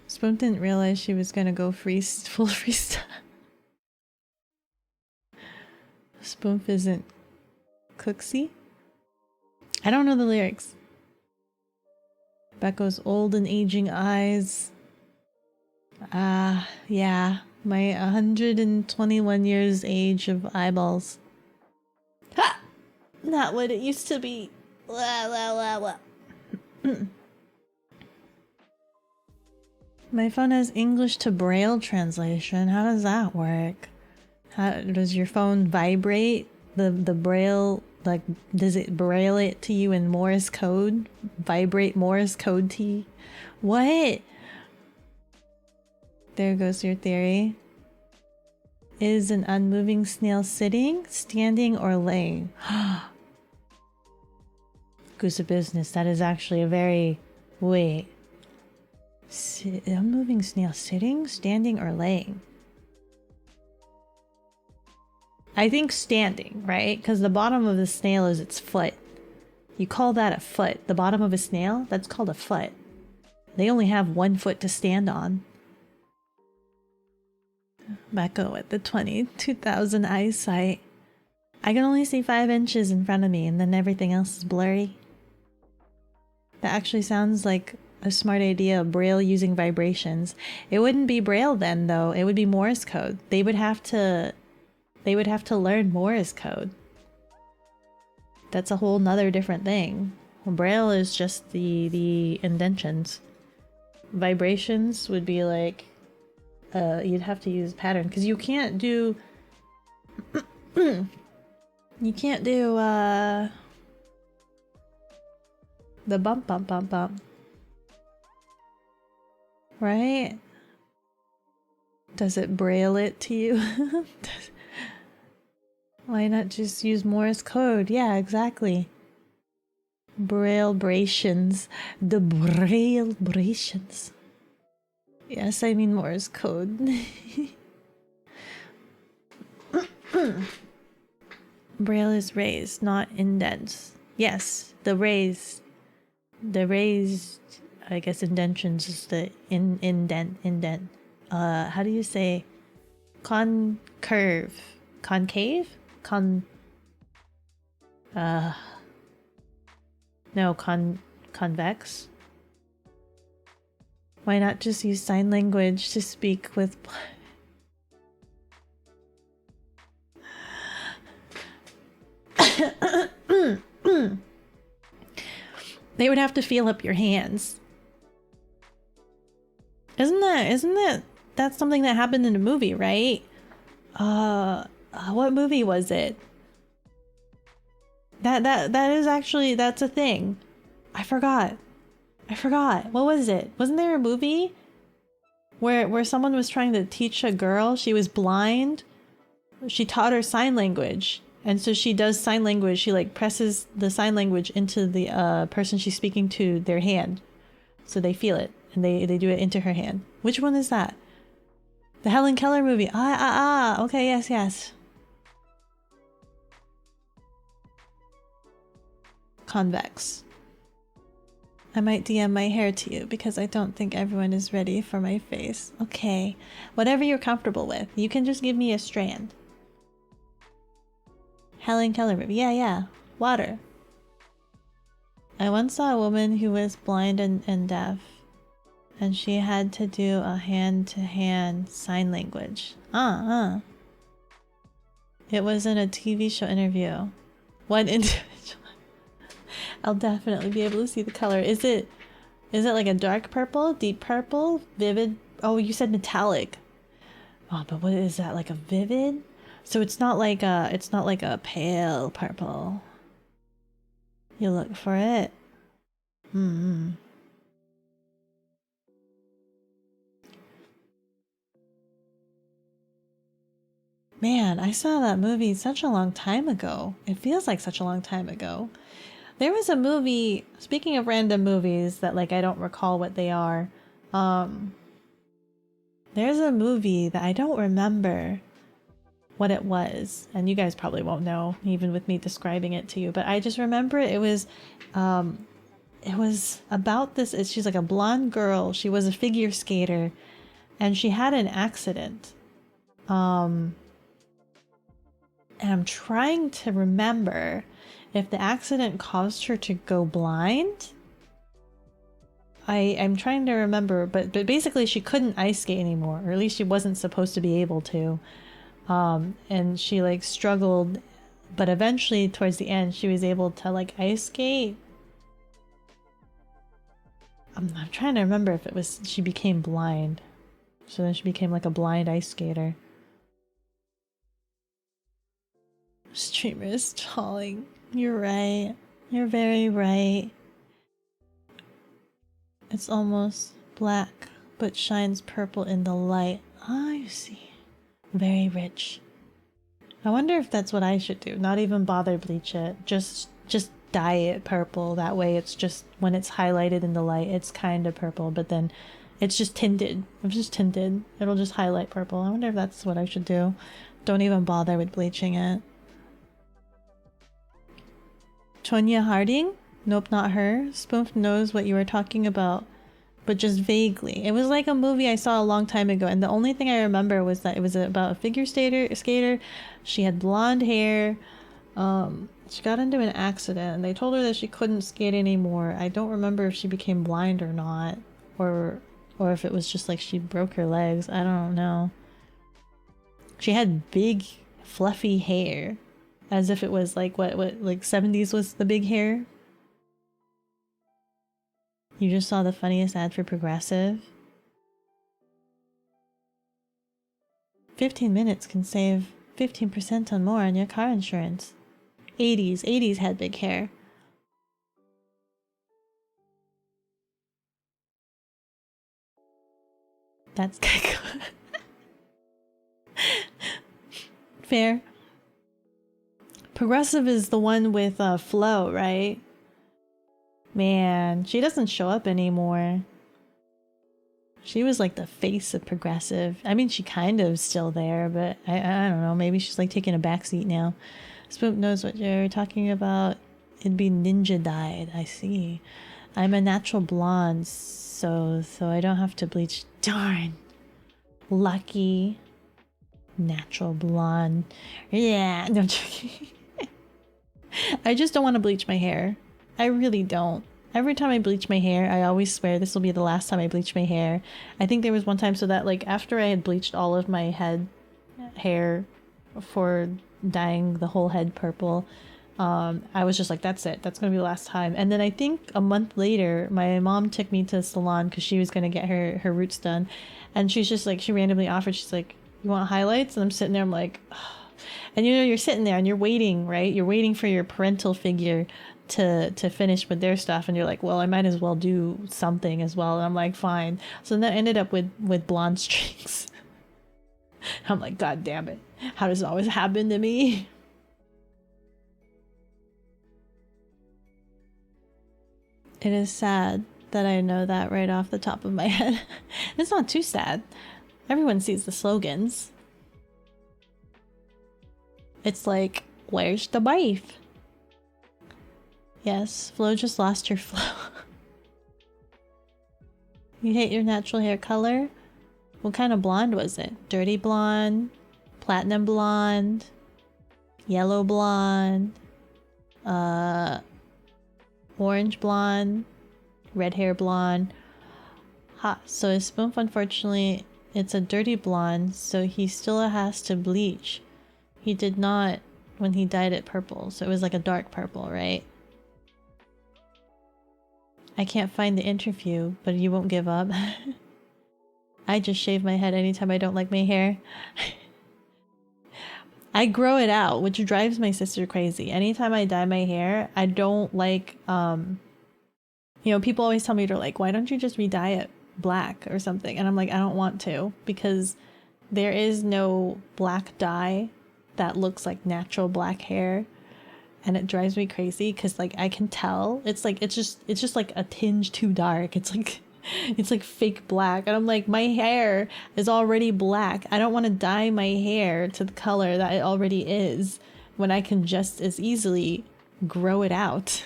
Spoon didn't realize she was gonna go full freestyle. Spoonf isn't Cooksy? I don't know the lyrics. Beko's old and aging eyes. Yeah. My 121 years age of eyeballs. Ha! Not what it used to be. My phone has English to Braille translation. How does that work? How does your phone vibrate? The Braille, like, does it Braille it to you in Morse code? Vibrate Morse code to you? What? There goes your theory. Is an unmoving snail sitting, standing, or laying? Goose of business. That is actually a very... Wait. Unmoving snail sitting, standing, or laying? I think standing, right? Because the bottom of the snail is its foot. You call that a foot. The bottom of a snail? That's called a foot. They only have one foot to stand on. Beko at the 22,000 eyesight. I can only see 5 inches in front of me and then everything else is blurry. That actually sounds like a smart idea, Braille using vibrations. It wouldn't be Braille then though, it would be Morse code. They would have to learn Morse code. That's a whole nother different thing. Braille is just the indentions. Vibrations would be like you'd have to use pattern because you can't do you can't do the bump, right? Does it Braille it to you? Why not just use Morse code? Yeah, exactly. Braille-brations. The Braille-brations. Yes, I mean Morse code. Braille is raised, not indents. Yes, the raised, I guess indentions is the indent. How do you say concave? No, convex. Why not just use sign language to speak with... They would have to feel up your hands. Isn't that that's something that happened in a movie, right? What movie was it? That is actually, that's a thing. I forgot. What was it? Wasn't there a movie where someone was trying to teach a girl? She was blind. She taught her sign language. And so she does sign language. She like presses the sign language into the person she's speaking to, their hand. So they feel it and they do it into her hand. Which one is that? The Helen Keller movie. Okay, yes. Convex. I might DM my hair to you because I don't think everyone is ready for my face. Okay. Whatever you're comfortable with. You can just give me a strand. Helen Keller movie. Yeah. Water. I once saw a woman who was blind and deaf. And she had to do a hand-to-hand sign language. It was in a TV show interview. One individual. I'll definitely be able to see the color. Is it like a dark purple, deep purple, vivid? Oh, you said metallic. Oh, but what is that? Like a vivid? So it's not like a pale purple. You look for it. Man, I saw that movie such a long time ago. It feels like such a long time ago. There was a movie, speaking of random movies that like I don't recall what they are. There's a movie that I don't remember what it was, and you guys probably won't know even with me describing it to you, but I just remember it was about this. She's like a blonde girl. She was a figure skater and she had an accident. And I'm trying to remember if the accident caused her to go blind. I'm trying to remember, but basically she couldn't ice skate anymore, or at least she wasn't supposed to be able to. And she like struggled, but eventually towards the end she was able to like ice skate. I'm trying to remember if it was she became blind. So then she became like a blind ice skater. Streamer is stalling. You're right. You're very right. It's almost black, but shines purple in the light. I see. Very rich. I wonder if that's what I should do. Not even bother bleach it. Just dye it purple. That way it's just, when it's highlighted in the light, it's kind of purple, but then it's just tinted. It's just tinted. It'll just highlight purple. I wonder if that's what I should do. Don't even bother with bleaching it. Tonya Harding? Nope, not her. Spoof knows what you were talking about, but just vaguely. It was like a movie I saw a long time ago, and the only thing I remember was that it was about a figure skater. She had blonde hair. She got into an accident, and they told her that she couldn't skate anymore. I don't remember if she became blind or not, or if it was just like she broke her legs. I don't know. She had big, fluffy hair. As if it was like what like 70s was the big hair. You just saw the funniest ad for Progressive. 15 minutes can save 15% on more on your car insurance. 80s had big hair. That's Geico. Fair. Progressive is the one with Flo, right? Man, she doesn't show up anymore. She was like the face of Progressive. I mean, she kind of still there, but I don't know. Maybe she's like taking a backseat now. Spook knows what you're talking about. It'd be ninja dyed. I see. I'm a natural blonde, so I don't have to bleach. Darn. Lucky. Natural blonde. Yeah, no joking. I just don't want to bleach my hair. I really don't. Every time I bleach my hair, I always swear this will be the last time I bleach my hair. I think there was one time so that like after I had bleached all of my hair for dyeing the whole head purple, I was just like, that's it. That's going to be the last time. And then I think a month later, my mom took me to the salon because she was going to get her roots done. And she's just like, she randomly offered, she's like, you want highlights? And I'm sitting there, I'm like, ugh. And you know, you're sitting there and you're waiting, right? You're waiting for your parental figure to finish with their stuff, and you're like, well, I might as well do something as well. And I'm like, fine. So then I ended up with blonde streaks. I'm like, God damn it. How does it always happen to me? It is sad that I know that right off the top of my head. It's not too sad. Everyone sees the slogans. It's like, where's the wife? Yes, Flo just lost her flow. You hate your natural hair color? What kind of blonde was it? Dirty blonde? Platinum blonde? Yellow blonde? Orange blonde? Red hair blonde? Ha, so his spoof, unfortunately, it's a dirty blonde, so he still has to bleach. He did not when he dyed it purple, so it was like a dark purple, right? I can't find the interview, but you won't give up. I just shave my head anytime I don't like my hair. I grow it out, which drives my sister crazy. Anytime I dye my hair, I don't like, you know, people always tell me, they're like, why don't you just re-dye it black or something? And I'm like, I don't want to, because there is no black dye that looks like natural black hair. And it drives me crazy because like I can tell it's just like a tinge too dark. It's like fake black, and I'm like, my hair is already black. I don't want to dye my hair to the color that it already is when I can just as easily grow it out.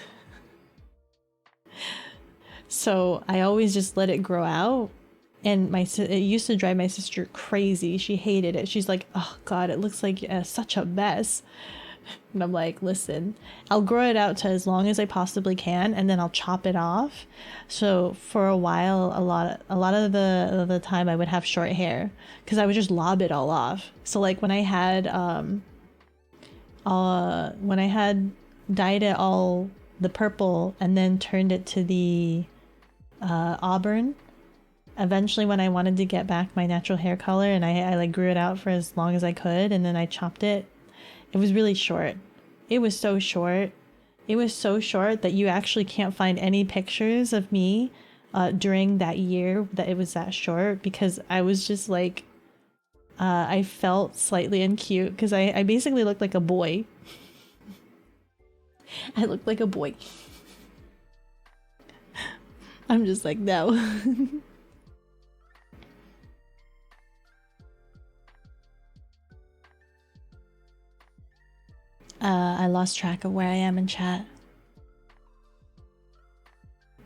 So I always just let it grow out, and it used to drive my sister crazy. She hated it. She's like, oh god, it looks like such a mess. And I'm like, listen, I'll grow it out to as long as I possibly can, and then I'll chop it off. So for a while, a lot of the time I would have short hair because I would just lob it all off. So like when I had dyed it all the purple and then turned it to the auburn, eventually when I wanted to get back my natural hair color, and I like grew it out for as long as I could, and then I chopped it. It was really short. It was so short. It was so short that you actually can't find any pictures of me during that year that it was that short, because I was just like, I felt slightly uncute because I basically looked like a boy. I looked like a boy. I'm just like, no. I lost track of where I am in chat.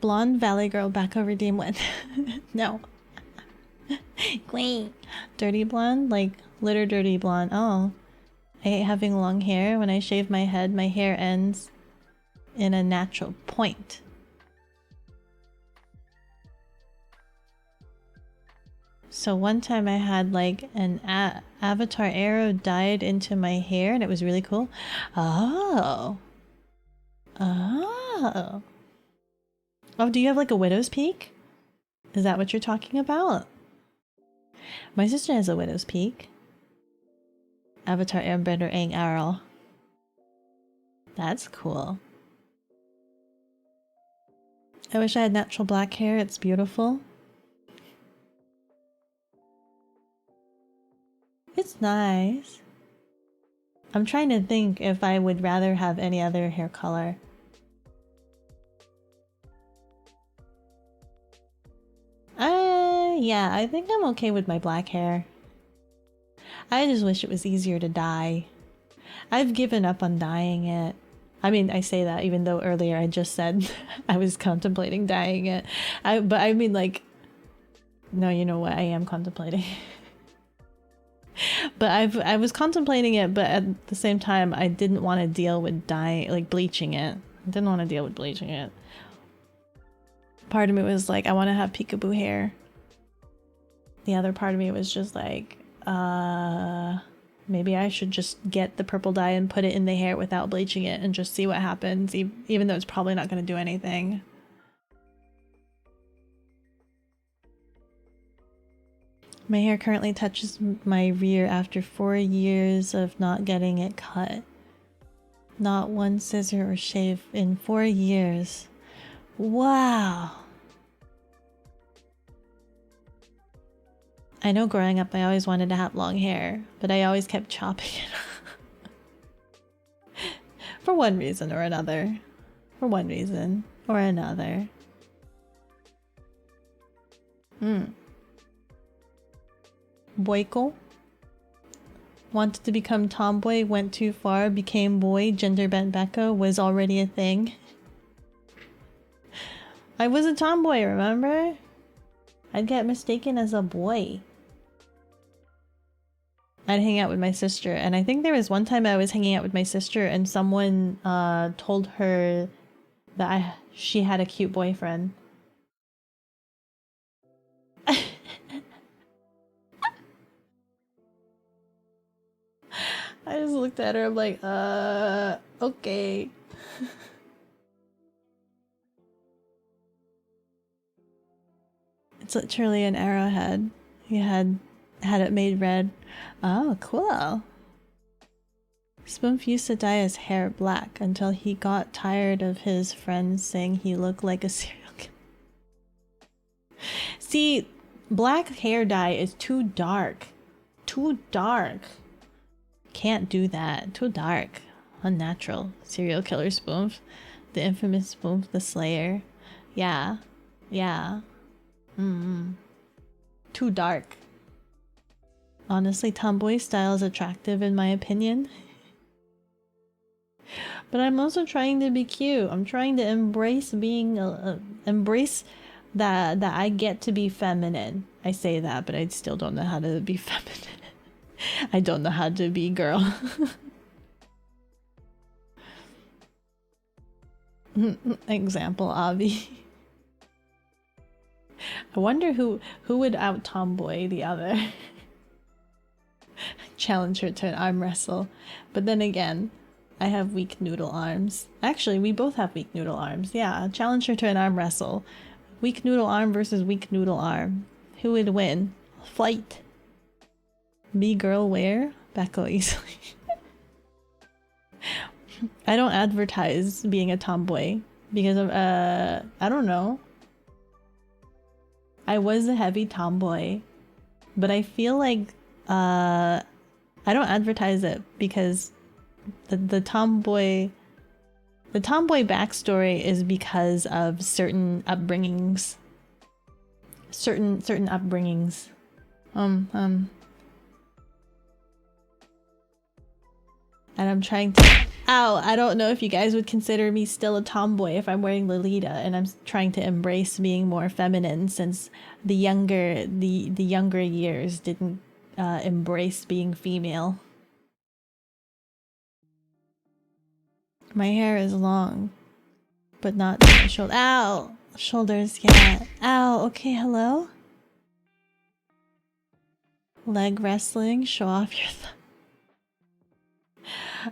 Blonde Valley Girl Beko redeem with. No. Queen. Dirty blonde? Like litter dirty blonde. Oh. I hate having long hair. When I shave my head, my hair ends in a natural point. So one time I had like an avatar arrow dyed into my hair, and it was really cool. Oh. Oh. Oh, do you have like a widow's peak? Is that what you're talking about? My sister has a widow's peak. Avatar airbender Aang arrow. That's cool. I wish I had natural black hair. It's beautiful. It's nice. I'm trying to think if I would rather have any other hair color. Yeah, I think I'm okay with my black hair. I just wish it was easier to dye. I've given up on dyeing it. I mean, I say that even though earlier I just said I was contemplating dyeing it. But I mean, like, no, you know what? I am contemplating. But I was contemplating it, but at the same time, I didn't want to deal with dyeing, like bleaching it. I didn't want to deal with bleaching it. Part of me was like, I want to have peekaboo hair. The other part of me was just like, maybe I should just get the purple dye and put it in the hair without bleaching it and just see what happens, even though it's probably not going to do anything. My hair currently touches my rear after 4 years of not getting it cut. Not one scissor or shave in 4 years. Wow. I know growing up I always wanted to have long hair, but I always kept chopping it. For one reason or another. For one reason or another. Beko. Wanted to become tomboy, went too far, became boy, gender bent Beko, was already a thing. I was a tomboy, remember? I'd get mistaken as a boy. I'd hang out with my sister, and I think there was one time I was hanging out with my sister and someone told her that she had a cute boyfriend. looked at her, I'm like, okay. It's literally an arrowhead. He had it made red. Oh, cool. Spoonf used to dye his hair black until he got tired of his friends saying he looked like a serial killer. See, black hair dye is too dark. Too dark. Can't do that. Too dark. Unnatural. Serial killer Spoonf. The infamous Spoonf the Slayer. Yeah. Yeah. Too dark. Honestly, tomboy style is attractive in my opinion. But I'm also trying to be cute. I'm trying to embrace being embrace that I get to be feminine. I say that, but I still don't know how to be feminine. I don't know how to be girl. Example, Avi. I wonder who would out tomboy the other. Challenge her to an arm wrestle. But then again, I have weak noodle arms. Actually, we both have weak noodle arms. Yeah, challenge her to an arm wrestle. Weak noodle arm versus weak noodle arm. Who would win? Fight. Be girl where? Beko easily. I don't advertise being a tomboy because of I don't know. I was a heavy tomboy, but I feel like I don't advertise it because the tomboy backstory is because of certain upbringings. Certain upbringings. And I'm trying to ow, I don't know if you guys would consider me still a tomboy if I'm wearing Lolita, and I'm trying to embrace being more feminine since the younger years didn't embrace being female. My hair is long, but not to my shoulder. Ow! Shoulders, yeah. Ow, okay, hello? Leg wrestling, show off your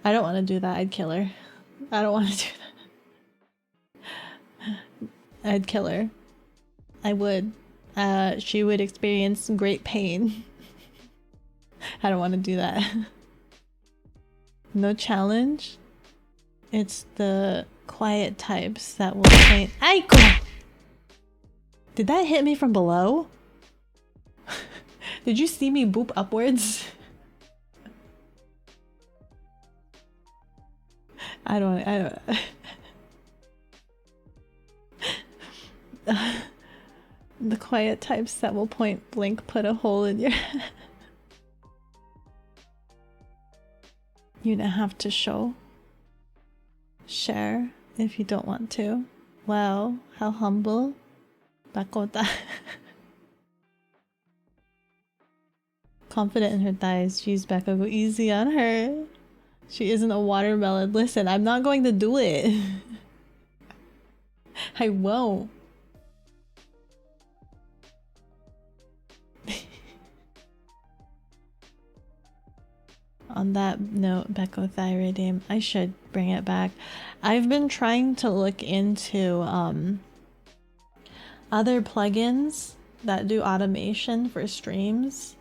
I don't want to do that. I'd kill her. I don't want to do that. I'd kill her. I would. She would experience great pain. I don't want to do that. No challenge. It's the quiet types that will paint. Aiko! Did that hit me from below? Did you see me boop upwards? I don't the quiet types that will point blank put a hole in your head. You don't have to share if you don't want to. Wow, how humble. Bakota. Confident in her thighs, she's Beko. Go easy on her. She isn't a watermelon. Listen, I'm not going to do it. I won't. On that note, Bekothyroidium, I should bring it back. I've been trying to look into other plugins that do automation for streams.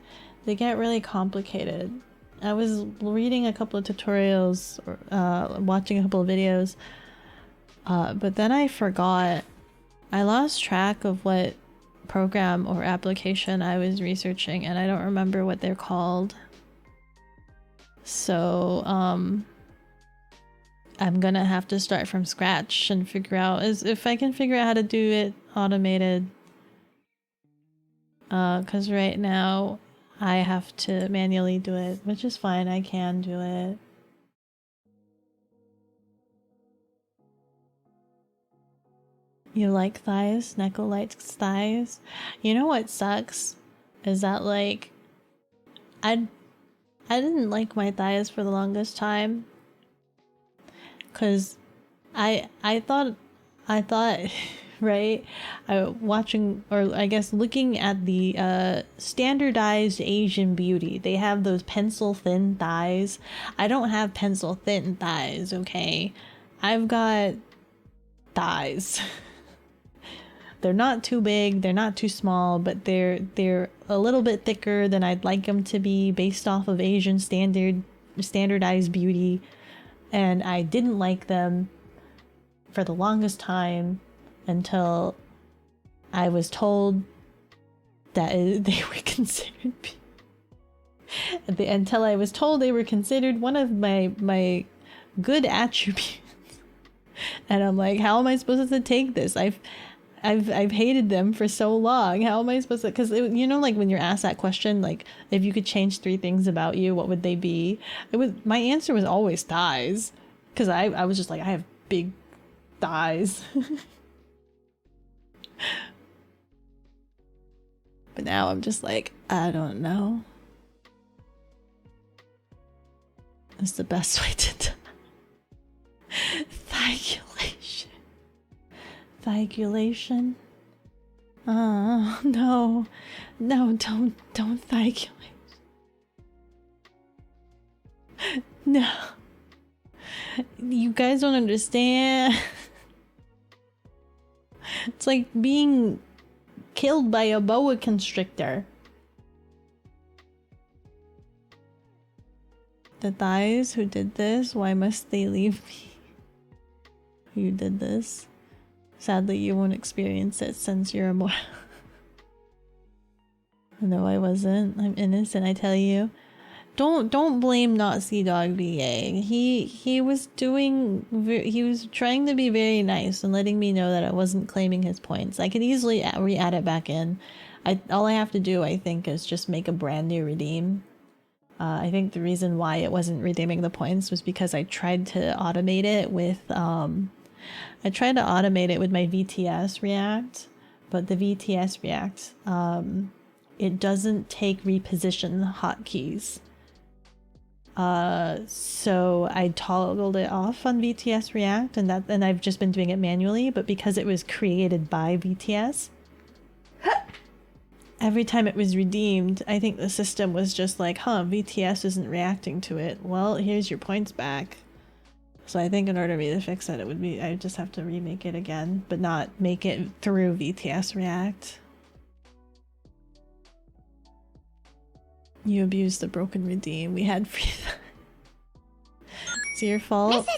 They get really complicated. I was reading a couple of tutorials or watching a couple of videos, but then I forgot. I lost track of what program or application I was researching, and I don't remember what they're called. So I'm gonna have to start from scratch and figure out if I can figure out how to do it automated. Because right now I have to manually do it, which is fine. I can do it. You like thighs? Neko likes thighs. You know what sucks? Is that like I didn't like my thighs for the longest time. Cause I thought right? Watching, or I guess looking at the standardized Asian beauty. They have those pencil thin thighs. I don't have pencil thin thighs, okay? I've got thighs. They're not too big, they're not too small, but they're a little bit thicker than I'd like them to be based off of Asian standardized beauty. And I didn't like them for the longest time until I was told that they were considered until I was told they were considered one of my good attributes. And I'm like, how am I supposed to take this? I've hated them for so long. How am I supposed to? Because you know, like when you're asked that question, like if you could change 3 things about you, what would they be? My answer was always thighs, because I was just like, I have big thighs. But now I'm just like, I don't know. It's the best way to die. Thigulation. Thigulation. Oh, no. No, don't thigulate. No. You guys don't understand. It's like being killed by a boa constrictor. The thighs who did this, why must they leave me? You did this. Sadly, you won't experience it since you're immortal. No, I wasn't. I'm innocent, I tell you. Don't blame Not Sea Dog VA. He was trying to be very nice and letting me know that I wasn't claiming his points. I could easily re-add it back in. All I have to do, I think, is just make a brand new redeem. I think the reason why it wasn't redeeming the points was because I tried to automate it with my VTS React, but the VTS React, it doesn't take reposition hotkeys. So I toggled it off on VTS React, and I've just been doing it manually, but because it was created by VTS, every time it was redeemed, I think the system was just like, VTS isn't reacting to it. Well, here's your points back. So I think in order for me to fix it, I would just have to remake it again, but not make it through VTS React. You abused the broken redeem. We had free. It's your fault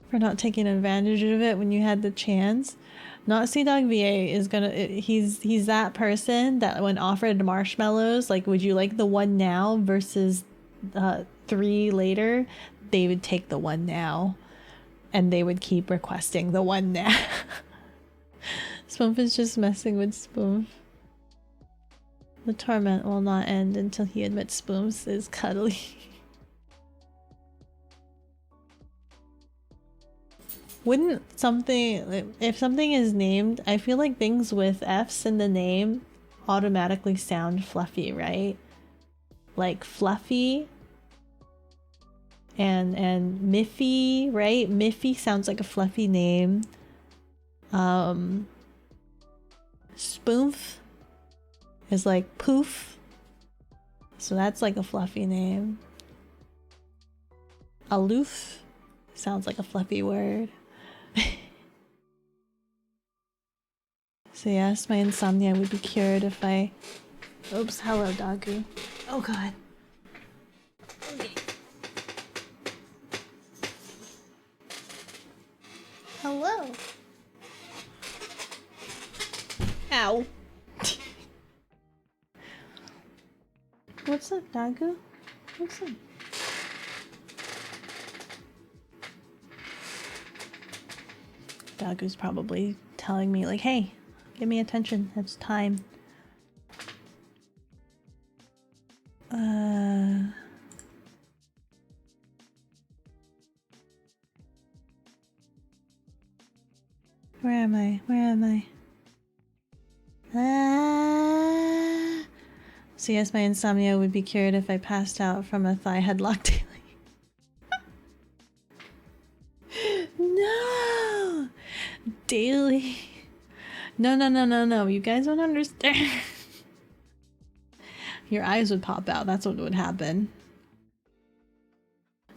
for not taking advantage of it when you had the chance. Not Sea Dog VA is gonna. He's that person that when offered marshmallows, like, would you like the one now versus 3 later? They would take the one now, and they would keep requesting the one now. Spoomf is just messing with Spoomf. The torment will not end until he admits Spoomf is cuddly. Wouldn't something, if something is named, I feel like things with F's in the name automatically sound fluffy, right? Like Fluffy and Miffy, right? Miffy sounds like a fluffy name. Spoomf is like Poof, so that's like a fluffy name. Aloof sounds like a fluffy word. So yes, my insomnia would be cured if I... Oops, hello, doggo. Oh god. Okay. Hello. Ow. What's up, doggo? What's up? Doggo's probably telling me, like, hey, give me attention, it's time. Where am I? Where am I? So yes, my insomnia would be cured if I passed out from a thigh headlock daily. No! Daily. No, no, no, no, no. You guys don't understand. Your eyes would pop out. That's what would happen.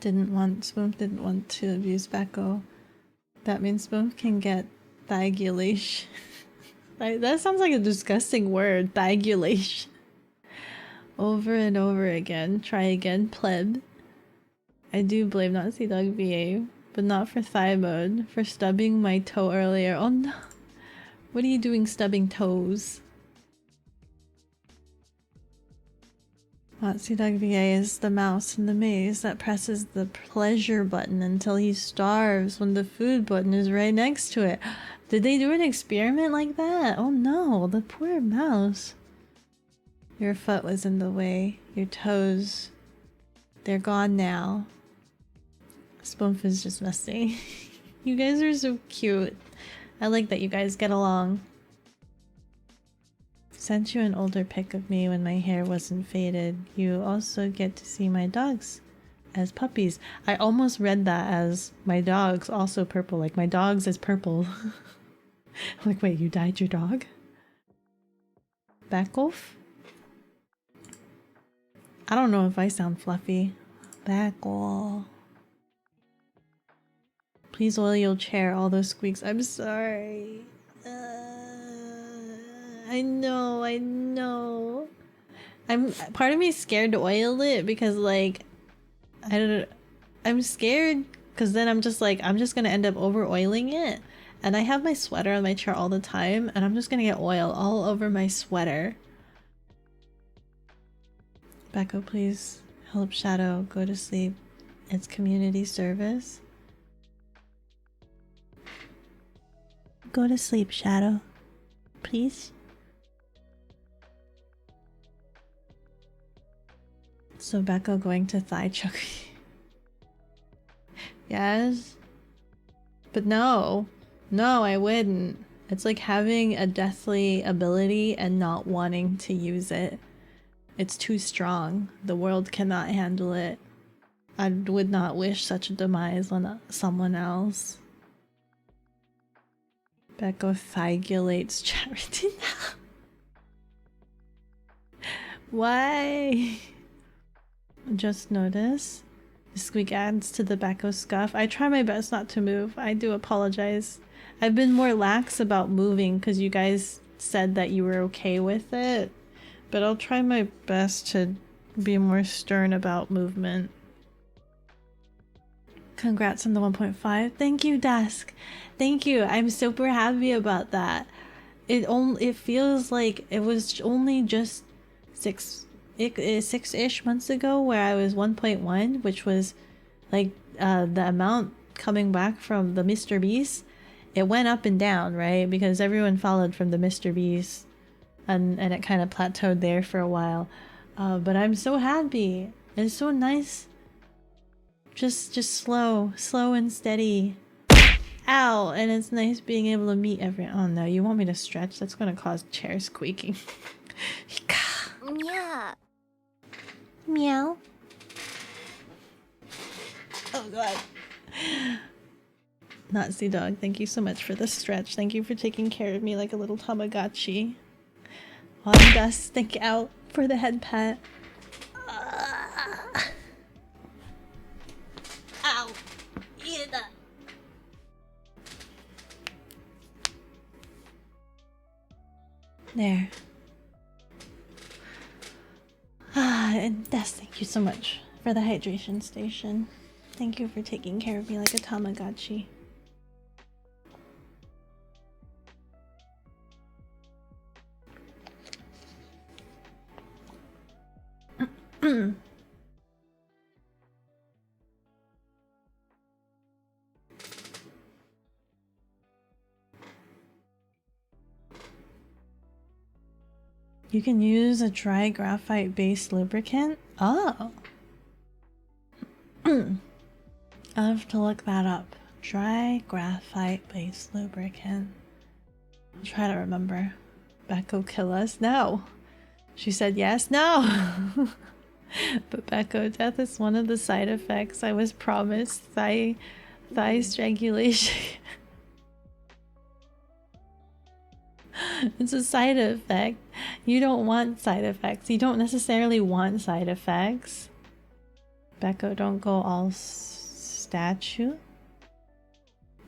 Spoon didn't want to abuse Beko. That means Spoon can get thigulation. That sounds like a disgusting word. Thigulation. Over and over again. Try again, pleb. I do blame Nazi Dog VA, but not for thigh mode. For stubbing my toe earlier. Oh no. What are you doing stubbing toes? Nazi Dog VA is the mouse in the maze that presses the pleasure button until he starves when the food button is right next to it. Did they do an experiment like that? Oh no, the poor mouse. Your foot was in the way. Your toes. They're gone now. Spoonf is just messing. You guys are so cute. I like that you guys get along. Sent you an older pic of me when my hair wasn't faded. You also get to see my dogs as puppies. I almost read that as my dog's also purple. Like my dog's is purple. I'm like, wait, you dyed your dog? Back off? I don't know if I sound fluffy. Back off. Please oil your chair. All those squeaks. I'm sorry. I know. Part of me is scared to oil it because like I'm scared because then I'm just like I'm just gonna end up over oiling it, and I have my sweater on my chair all the time and I'm just gonna get oil all over my sweater. Beko, please help Shadow go to sleep. It's community service. Go to sleep, Shadow. Please. So Beko going to thigh choke. Yes. But no. No, I wouldn't. It's like having a deathly ability and not wanting to use it. It's too strong. The world cannot handle it. I would not wish such a demise on someone else. Beko thigulates charity now. Why? Just notice. The squeak adds to the Beko scuff. I try my best not to move. I do apologize. I've been more lax about moving because you guys said that you were okay with it. But I'll try my best to be more stern about movement. Congrats on the 1.5. Thank you, Dusk. Thank you. I'm super happy about that. It feels like it was only just six-ish months ago where I was 1.1, which was like the amount coming back from the Mr. Beast. It went up and down, right? Because everyone followed from the Mr. Beast, and it kind of plateaued there for a while. But I'm so happy. It's so nice. Just slow and steady. Ow! And it's nice being able to meet everyone. Oh no, you want me to stretch? That's gonna cause chair squeaking. Yeah. Meow. Oh god. Nazi dog, thank you so much for the stretch. Thank you for taking care of me like a little Tamagotchi. On dust, thank you out for the head pat. Ow! Eat that. There. And Des, thank you so much for the hydration station. Thank you for taking care of me like a Tamagotchi. You can use a dry graphite based lubricant? Oh. I'll have to look that up. Dry graphite based lubricant. I'll try to remember. Beko kill us? No. She said yes? No. But Beko death is one of the side effects. I was promised thigh strangulation. It's a side effect. You don't want side effects. You don't necessarily want side effects. Beko, don't go all statue.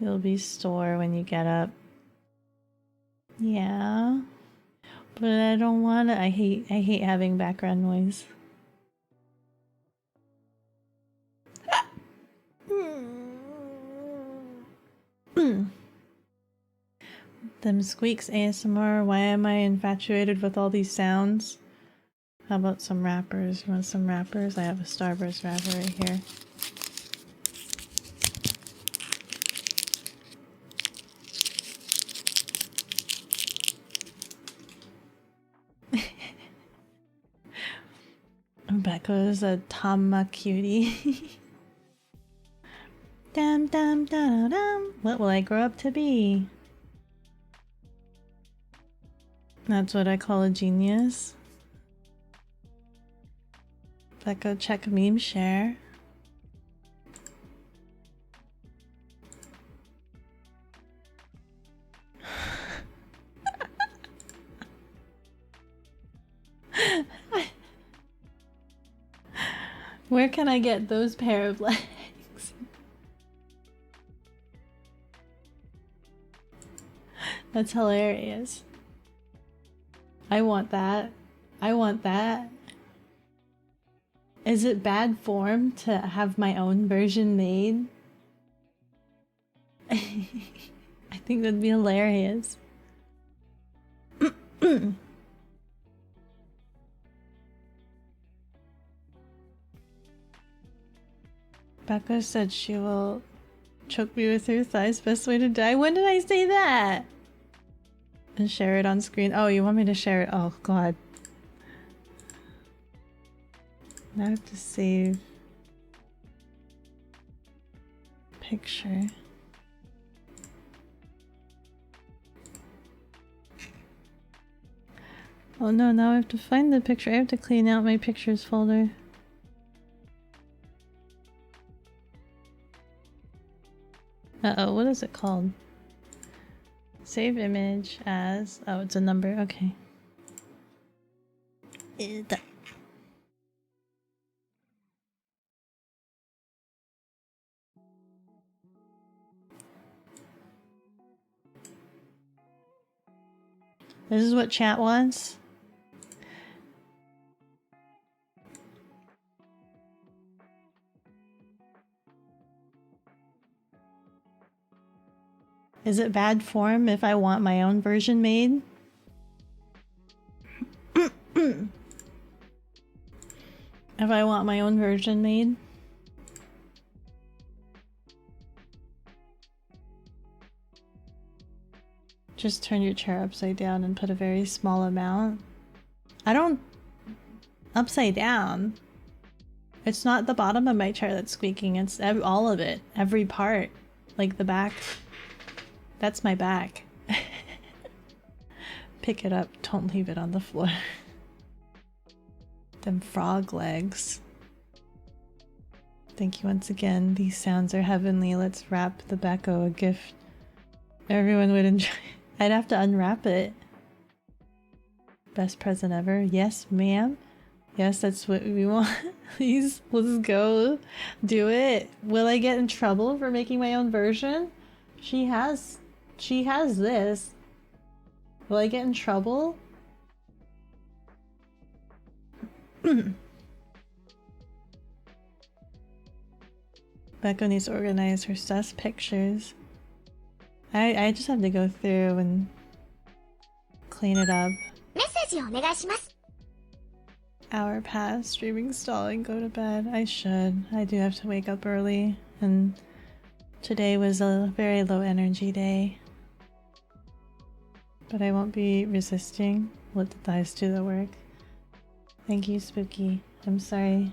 You'll be sore when you get up. Yeah. But I don't want it. I hate having background noise. Them squeaks ASMR. Why am I infatuated with all these sounds? How about some rappers? You want some rappers? I have a Starburst rapper right here. Beko's a Tama cutie. Dum dum dum dum. What will I grow up to be? That's what I call a genius. Beko, check meme share. Where can I get those pair of legs? That's hilarious. I want that. I want that. Is it bad form to have my own version made? I think that'd be hilarious. Beko said she will choke me with her thighs. Best way to die. When did I say that? And share it on screen. Oh, you want me to share it? Oh, God. I have to save picture. Oh no, now I have to find the picture. I have to clean out my pictures folder. Uh-oh, what is it called? Save image as... Oh, it's a number. Okay. Done. This is what chat wants. Is it bad form if I want my own version made? If I want my own version made? Just turn your chair upside down and put a very small amount. I don't... Upside down. It's not the bottom of my chair that's squeaking, it's all of it. Every part. Like the back. That's my back. Pick it up, don't leave it on the floor. Them frog legs. Thank you once again. These sounds are heavenly. Let's wrap the Beko a gift. Everyone would enjoy. I'd have to unwrap it. Best present ever. Yes, ma'am. Yes, that's what we want. Please, let's go. Do it. Will I get in trouble for making my own version? She has this. Will I get in trouble? Beko needs to organize her sus pictures. I just have to go through and clean it up. Hour past, streaming stalling, go to bed. I should. I do have to wake up early, and today was a very low energy day. But I won't be resisting. Let the thighs do the work. Thank you, Spooky. I'm sorry.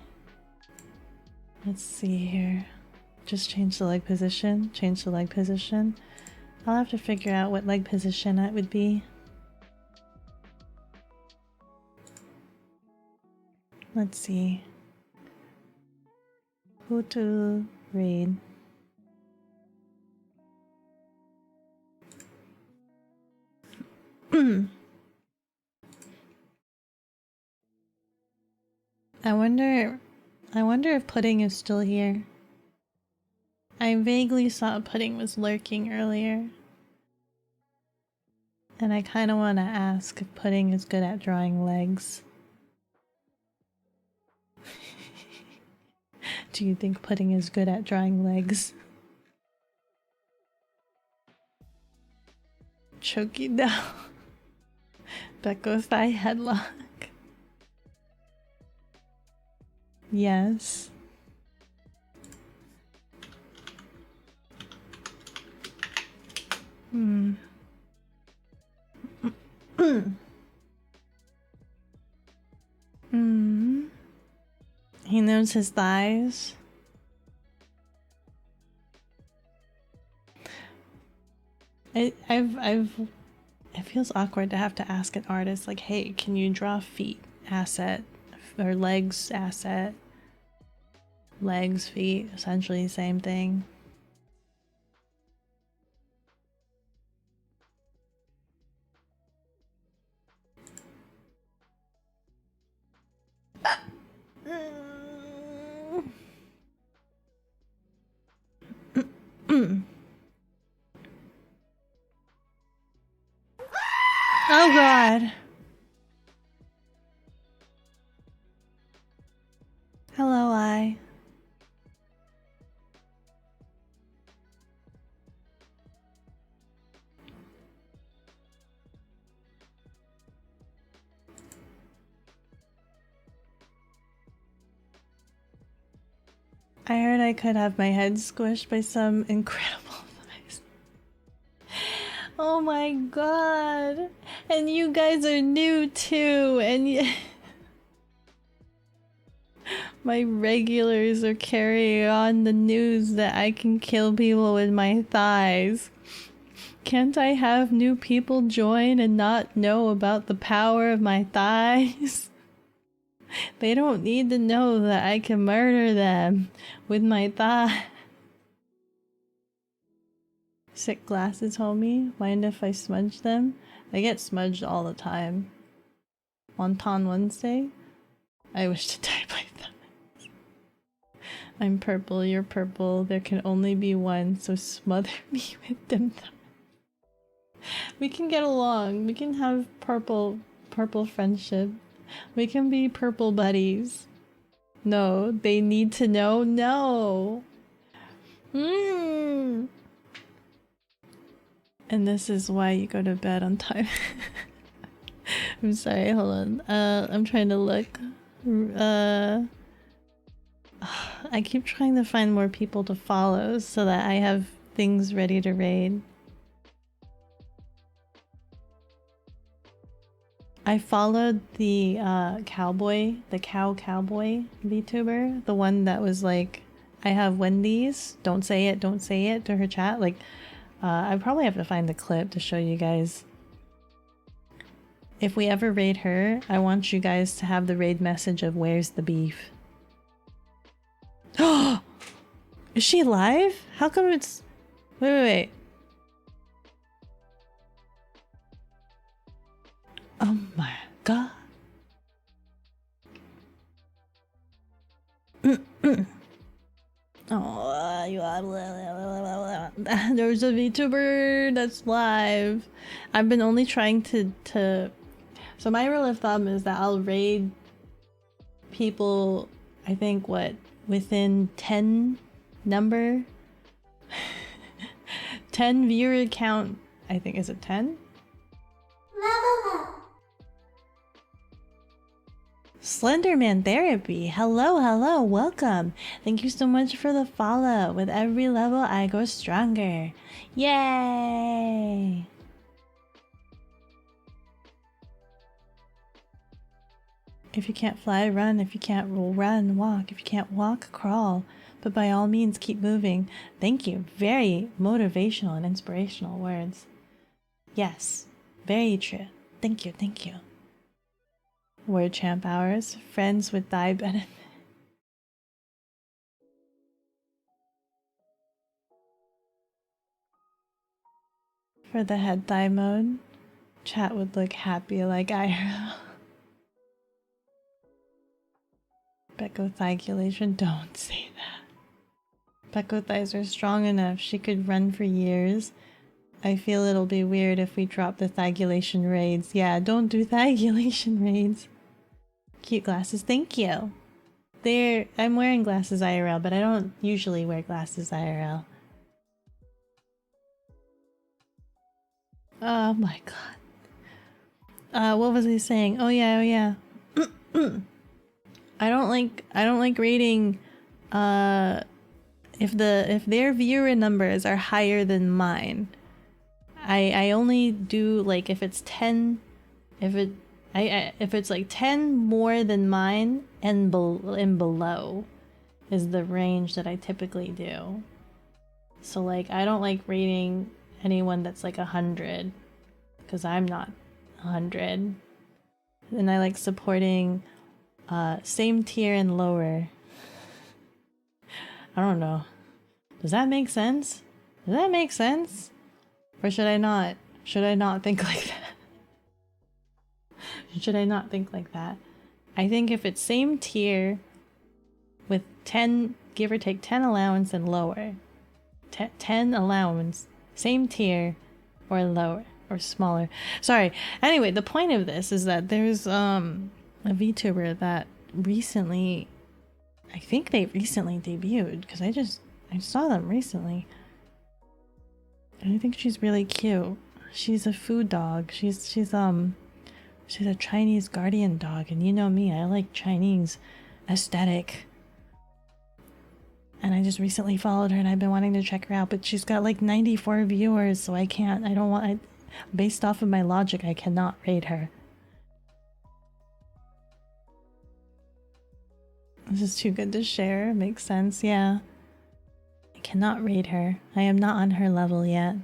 Let's see here. Just change the leg position. Change the leg position. I'll have to figure out what leg position it would be. Let's see. Who to raid? I wonder if Pudding is still here. I vaguely saw Pudding was lurking earlier. And I kind of want to ask if Pudding is good at drawing legs. Do you think Pudding is good at drawing legs? Choking down. Beko thigh headlock. Yes. Hmm. He knows his thighs. It feels awkward to have to ask an artist like, hey, can you draw feet asset or legs asset? Legs, feet, essentially same thing. Oh god. Hello, I. I heard I could have my head squished by some incredible voice. Oh my god. And you guys are new too, and my regulars are carrying on the news that I can kill people with my thighs. Can't I have new people join and not know about the power of my thighs? They don't need to know that I can murder them with my thigh. Sick glasses, homie. Mind if I smudge them? I get smudged all the time. Wonton Wednesday? I wish to die by thumbs. I'm purple, you're purple. There can only be one, so smother me with them thumbs. We can get along. We can have purple friendship. We can be purple buddies. No, they need to know. No. And this is why you go to bed on time. I'm sorry, hold on. I'm trying to look. I keep trying to find more people to follow so that I have things ready to raid. I followed the cowboy Vtuber, the one that was like, I have Wendy's, don't say it to her chat. Like, I probably have to find the clip to show you guys. If we ever raid her, I want you guys to have the raid message of where's the beef. Oh, is she live? How come it's... Wait. Oh my god. Oh, you are... There's a VTuber that's live. I've been only trying to... So my rule of thumb is that I'll raid people, I think, within 10 number? 10 viewer count, I think. Is it 10? Level up. Slenderman Therapy. Hello, welcome. Thank you so much for the follow. With every level, I go stronger. Yay! If you can't fly, run. If you can't run, walk. If you can't walk, crawl. But by all means, keep moving. Thank you. Very motivational and inspirational words. Yes, very true. Thank you. Word champ hours. Friends with thigh benefit. For the head thigh mode. Chat would look happy like IRL. Beko thigulation, don't say that. Beko thighs are strong enough, she could run for years. I feel it'll be weird if we drop the thigulation raids. Yeah, don't do thigulation raids. Cute glasses, thank you. I'm wearing glasses IRL, but I don't usually wear glasses IRL. Oh my god. What was I saying? Oh yeah. I don't like rating if their viewer numbers are higher than mine. I only do like if it's 10, if it's like 10 more than mine and below is the range that I typically do. So like I don't like rating anyone that's like 100 because I'm not 100. And I like supporting same tier and lower. I don't know. Does that make sense? Does that make sense? Or should I not? Should I not think like that? Should I not think like that? I think if it's same tier with 10, give or take 10 allowance and lower. 10 allowance, same tier or lower or smaller. Sorry. Anyway, the point of this is that there's a VTuber that recently, I think they recently debuted because I saw them recently. And I think she's really cute. She's a food dog. She's a Chinese guardian dog, and you know me, I like Chinese aesthetic. And I just recently followed her and I've been wanting to check her out, but she's got like 94 viewers, so based off of my logic, I cannot rate her. This is too good to share. Makes sense, yeah. I cannot rate her. I am not on her level yet.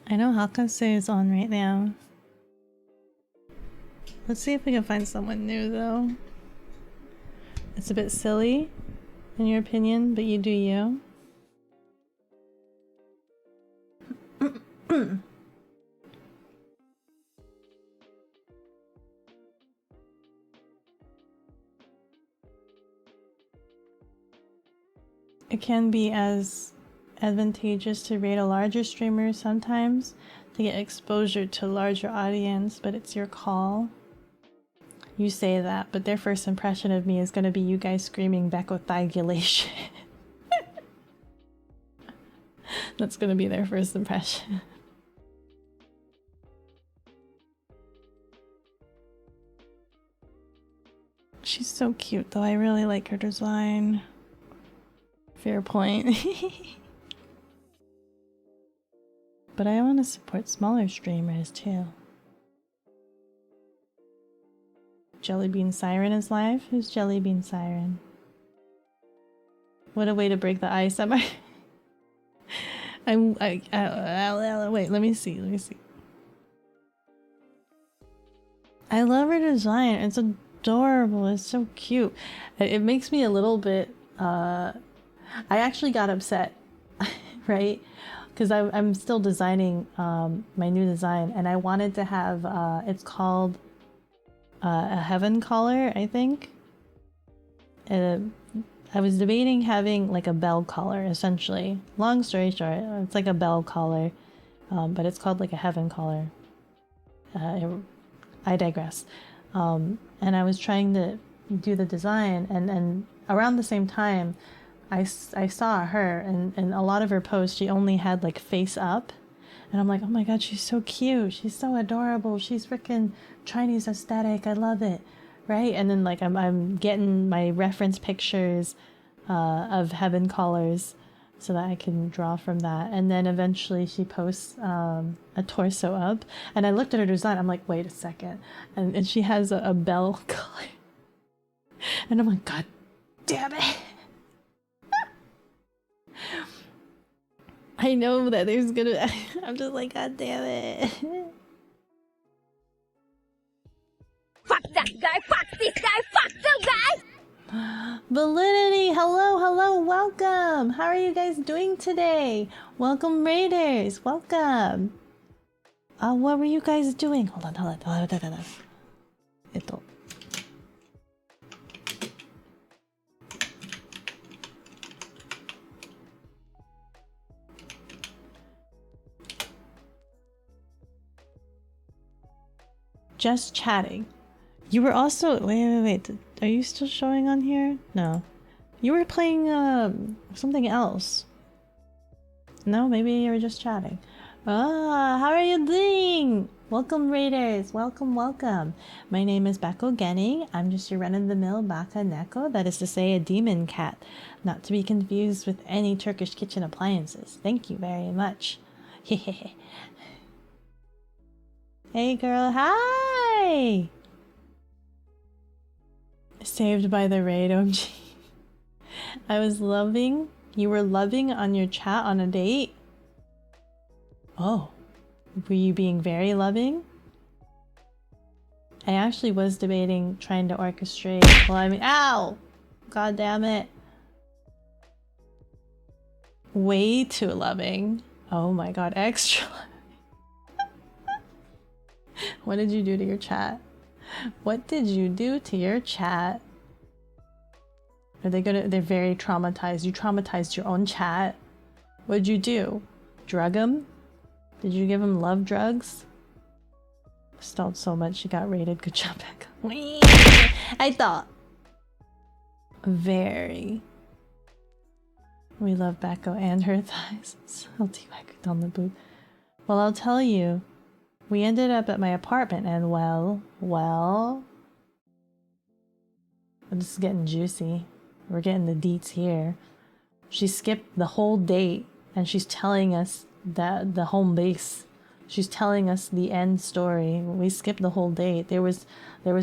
I know Hakase is on right now. Let's see if we can find someone new though. It's a bit silly, in your opinion, but you do you. It can be as advantageous to rate a larger streamer sometimes to get exposure to a larger audience, but it's your call. You say that, but their first impression of me is going to be you guys screaming Beko thigulation. That's going to be their first impression. She's so cute though, I really like her design. Fair point. But I want to support smaller streamers too. Jellybean Siren is live? Who's Jellybean Siren? What a way to break the ice. Wait, let me see. I love her design. It's adorable. It's so cute. It makes me a little bit I actually got upset, right? Because I'm still designing my new design, and I wanted to have it's called a heaven collar, I think. I was debating having like a bell collar, essentially. Long story short, it's like a bell collar, but it's called like a heaven collar. I digress. And I was trying to do the design, and around the same time, I saw her, and a lot of her posts, she only had like face up. And I'm like, oh my god, she's so cute. She's so adorable. She's freaking Chinese aesthetic. I love it. Right? And then like I'm getting my reference pictures of heaven collars so that I can draw from that. And then eventually she posts a torso up. And I looked at her design. I'm like, wait a second. And she has a bell collar. And I'm like, god damn it. I know that there's gonna... I'm just like, god damn it. Fuck that guy! guy, fuck this guy, fuck the guy! Validity, hello, hello, welcome. How are you guys doing today? Welcome, Raiders, welcome. What were you guys doing? Hold on. Just chatting. You were also wait. Are you still showing on here? No. You were playing something else. No, maybe you were just chatting. How are you doing? Welcome, Raiders. Welcome, welcome. My name is Bekogenning. I'm just your run-of-the-mill baka neko, that is to say a demon cat, not to be confused with any Turkish kitchen appliances. Thank you very much. Hey girl, hi! Saved by the raid, OMG. I was loving, you were loving on your chat on a date? Oh, were you being very loving? I actually was debating trying to orchestrate, well I mean, ow! God damn it. Way too loving. Oh my god, extra. What did you do to your chat? What did you do to your chat? Are they gonna? They're very traumatized. You traumatized your own chat. What'd you do? Drug him? Did you give him love drugs? Stalled so much she got raided. Good job, Becca. I thought. Very. We love Beko and her thighs. Salty Becca on the boot. Well, I'll tell you. We ended up at my apartment and well, this is getting juicy. We're getting the deets here. She skipped the whole date and she's telling us that the home base. She's telling us the end story. We skipped the whole date. There was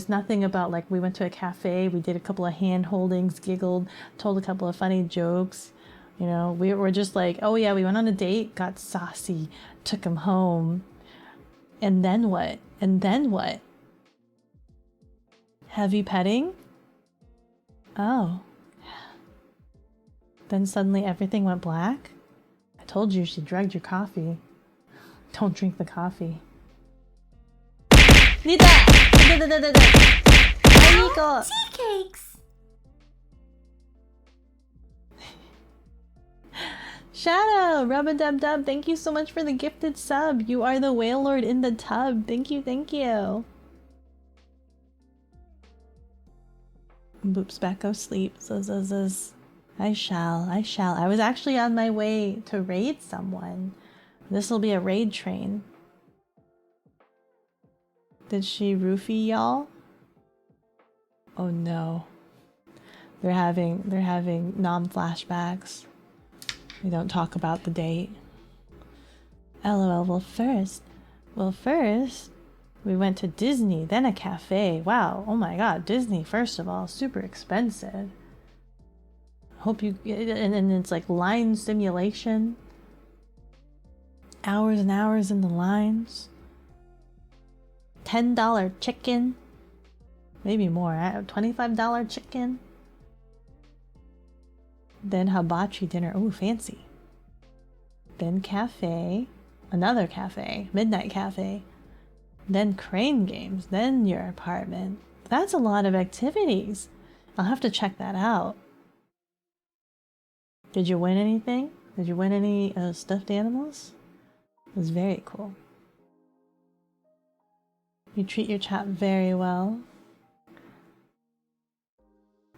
nothing about like we went to a cafe, we did a couple of hand holdings, giggled, told a couple of funny jokes. You know, we were just like, oh yeah, we went on a date, got saucy, took him home. And then what? And then what? Heavy petting? Oh. Then suddenly everything went black? I told you she drugged your coffee. Don't drink the coffee. Nita! Tea cakes! Shadow, rub-a-dub-dub, thank you so much for the gifted sub. You are the whale lord in the tub. Thank you, thank you. Boops Beko sleep. I shall. I was actually on my way to raid someone. This will be a raid train. Did she roofie y'all? Oh no. They're having nom-flashbacks. We don't talk about the date. LOL, well first, we went to Disney, then a cafe. Wow, oh my god, Disney, first of all, super expensive. Hope you, and it's like line simulation. Hours and hours in the lines. $10 chicken. Maybe more, $25 chicken. Then hibachi dinner. Oh, fancy. Then cafe. Another cafe. Midnight cafe. Then crane games. Then your apartment. That's a lot of activities. I'll have to check that out. Did you win anything? Did you win any stuffed animals? It was very cool. You treat your chat very well.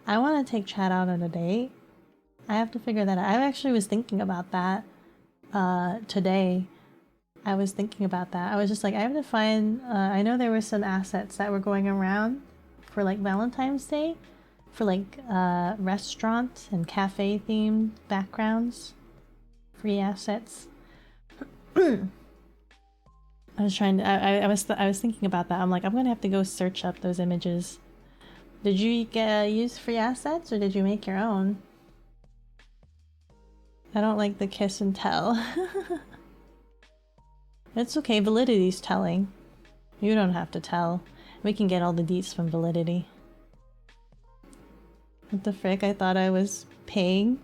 I want to take chat out on a date. I have to figure that out. I actually was thinking about that today. I was thinking about that. I was just like, I have to find, I know there were some assets that were going around for like Valentine's Day, for like restaurant and cafe themed backgrounds, free assets. I was trying to, I was thinking about that. I'm like, I'm gonna have to go search up those images. Did you use free assets or did you make your own? I don't like the kiss and tell. It's okay, validity's telling. You don't have to tell. We can get all the deets from Validity. What the frick? I thought I was paying.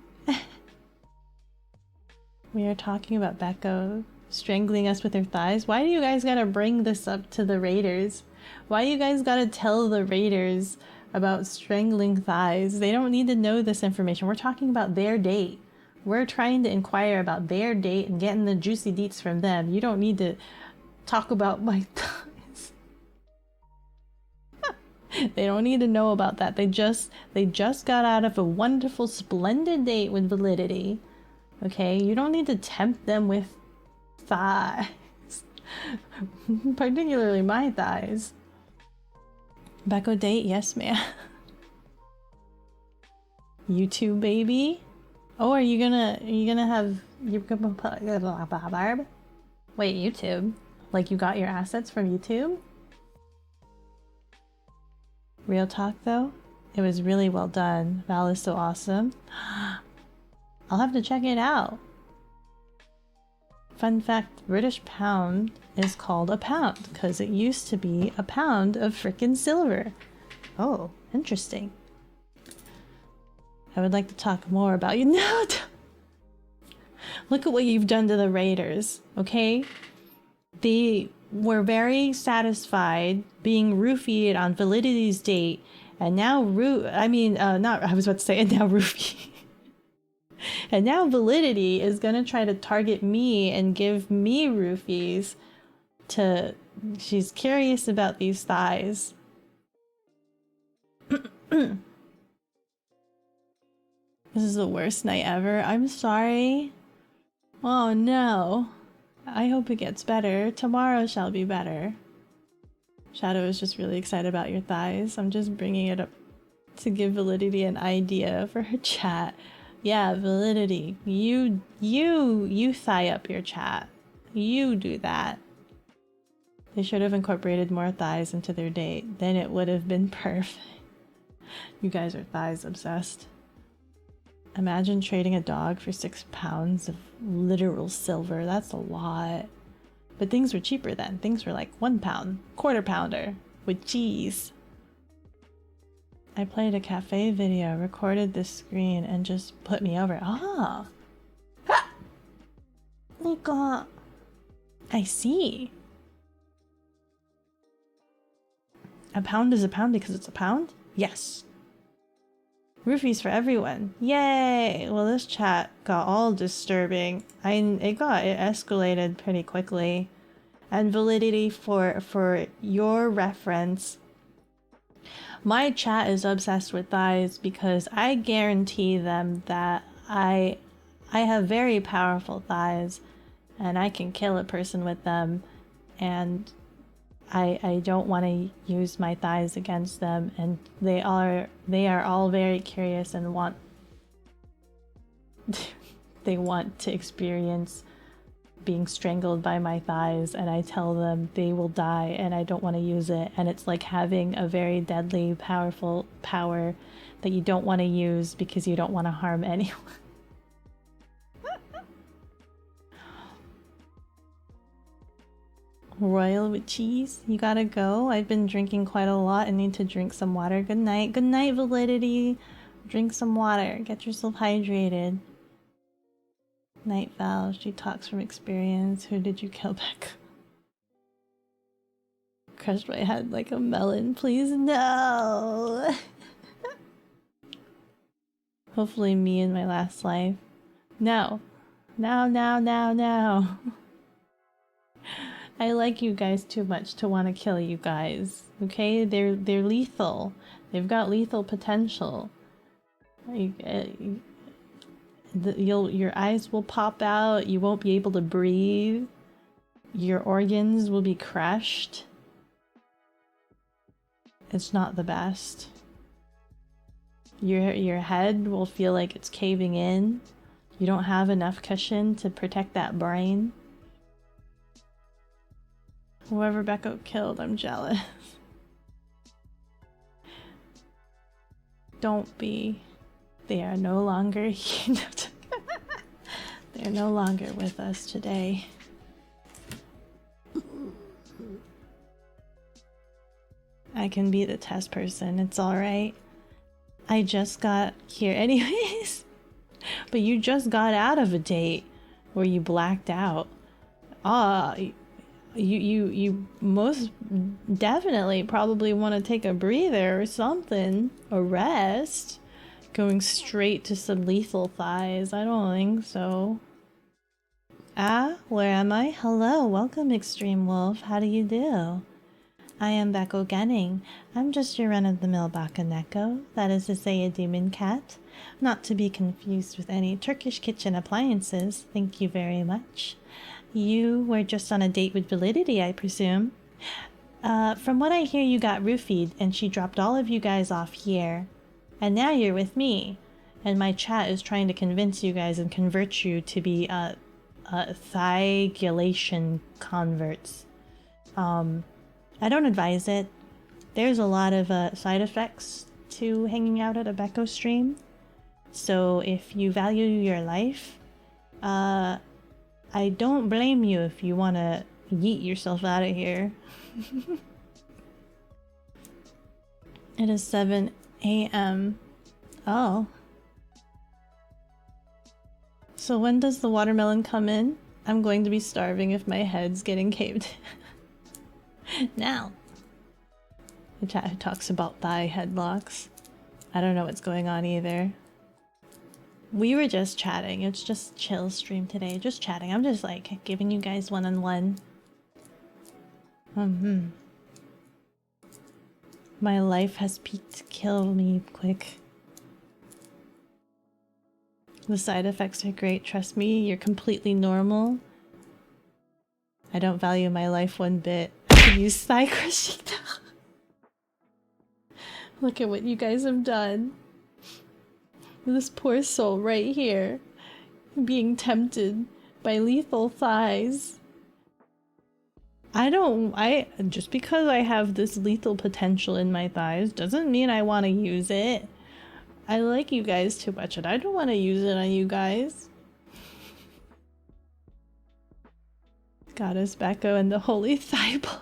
We are talking about Beko strangling us with her thighs. Why do you guys gotta bring this up to the raiders? Why you guys gotta tell the raiders about strangling thighs? They don't need to know this information. We're talking about their date. We're trying to inquire about their date and getting the juicy deets from them. You don't need to talk about my thighs. They don't need to know about that. They just got out of a wonderful, splendid date with Validity. Okay, you don't need to tempt them with thighs. Particularly my thighs. Beko date? Yes, ma'am. YouTube baby? Oh, are you gonna have wait, YouTube? Like you got your assets from YouTube? Real talk though, it was really well done. Val is so awesome. I'll have to check it out. Fun fact, British pound is called a pound because it used to be a pound of frickin' silver. Oh, interesting. I would like to talk more about you. No! Look at what you've done to the raiders, okay? They were very satisfied being roofied on Validity's date, and now I was about to say, and now roofie. And now Validity is gonna try to target me and give me roofies to... She's curious about these thighs. This is the worst night ever. I'm sorry. Oh no. I hope it gets better. Tomorrow shall be better. Shadow is just really excited about your thighs. I'm just bringing it up to give Validity an idea for her chat. Yeah, Validity. You thigh up your chat. You do that. They should have incorporated more thighs into their date. Then it would have been perfect. You guys are thighs obsessed. Imagine trading a dog for 6 pounds of literal silver. That's a lot. But things were cheaper then. Things were like 1 pound, quarter pounder with cheese. I played a cafe video, recorded this screen, and just put me over. Ah! Look, I see. A pound is a pound because it's a pound? Yes. Roofies for everyone. Yay! Well, this chat got all disturbing. It escalated pretty quickly. And Validity, for your reference, my chat is obsessed with thighs because I guarantee them that I have very powerful thighs and I can kill a person with them, and I don't want to use my thighs against them, and they are all very curious and want they want to experience being strangled by my thighs, and I tell them they will die and I don't want to use it, and it's like having a very deadly powerful power that you don't want to use because you don't want to harm anyone. Royal with cheese? You gotta go? I've been drinking quite a lot and need to drink some water. Good night. Good night, Validity. Drink some water. Get yourself hydrated. Night Val. She talks from experience. Who did you kill back? Crushed my head like a melon. Please, no! Hopefully me in my last life. No. No. I like you guys too much to want to kill you guys. Okay, they're lethal. They've got lethal potential. Your eyes will pop out. You won't be able to breathe. Your organs will be crushed. It's not the best. Your head will feel like it's caving in. You don't have enough cushion to protect that brain. Whoever Beko killed, I'm jealous. Don't be. They are no longer here. They are no longer with us today. I can be the test person. It's alright. I just got here anyways. But you just got out of a date where you blacked out. You most definitely probably want to take a breather or something. A rest. Going straight to some lethal thighs. I don't think so. Ah, where am I? Hello, welcome Extreme Wolf. How do you do? I am bekogenning. I'm just your run-of-the-mill bakoneko. That is to say a demon cat. Not to be confused with any Turkish kitchen appliances. Thank you very much. You were just on a date with Validity, I presume. From what I hear, you got roofied and she dropped all of you guys off here. And now you're with me. And my chat is trying to convince you guys and convert you to be thigulation converts. I don't advise it. There's a lot of side effects to hanging out at a Beko stream. So if you value your life, I don't blame you if you want to yeet yourself out of here. It is 7 a.m. Oh. So when does the watermelon come in? I'm going to be starving if my head's getting caved. Now. The chat who talks about thigh headlocks. I don't know what's going on either. We were just chatting. It's just chill stream today. Just chatting. I'm just like giving you guys one-on-one. My life has peaked. Kill me quick. The side effects are great. Trust me, you're completely normal. I don't value my life one bit. I can use thigh crushing now. Look at what you guys have done. This poor soul right here, being tempted by lethal thighs. Just because I have this lethal potential in my thighs doesn't mean I want to use it. I like you guys too much and I don't want to use it on you guys. Goddess Beko and the Holy Thighball.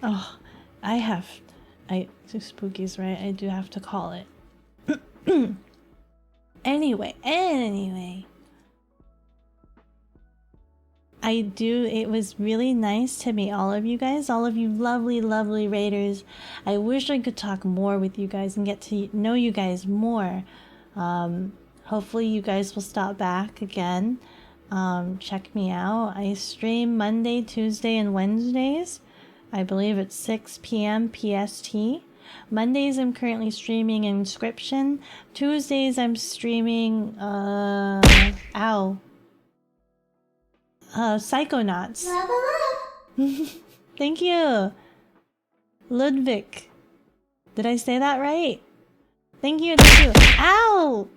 Oh, Spooky's right, I do have to call it. Anyway. It was really nice to meet all of you guys, all of you lovely, lovely raiders. I wish I could talk more with you guys and get to know you guys more. Hopefully you guys will stop back again. Check me out. I stream Monday, Tuesday, and Wednesdays. I believe it's 6 p.m. PST. Mondays I'm currently streaming Inscription. Tuesdays I'm streaming Psychonauts. Thank you. Ludwig. Did I say that right? Thank you. Ow!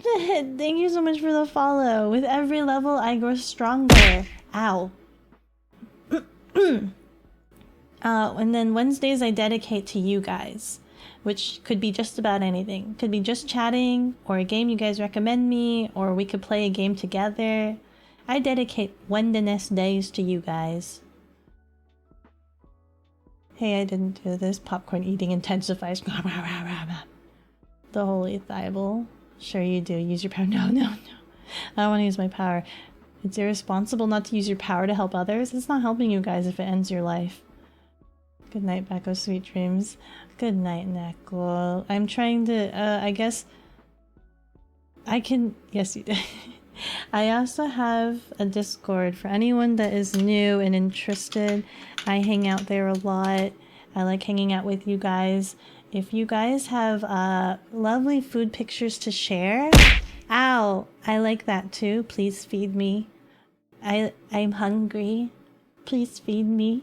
Thank you so much for the follow. With every level I grow stronger. Ow. And then Wednesdays I dedicate to you guys, which could be just about anything. Could be just chatting, or a game you guys recommend me, or we could play a game together. I dedicate Wednesday days to you guys. Hey, I didn't do this. Popcorn eating intensifies. The Holy Thighball. Sure you do. Use your power. No. I don't want to use my power. It's irresponsible not to use your power to help others. It's not helping you guys if it ends your life. Good night, Beko. Sweet dreams. Good night, Neko. I'm trying to, I guess... I can... Yes, you did. I also have a Discord for anyone that is new and interested. I hang out there a lot. I like hanging out with you guys. If you guys have lovely food pictures to share... Ow! I like that too. Please feed me. I'm hungry. Please feed me.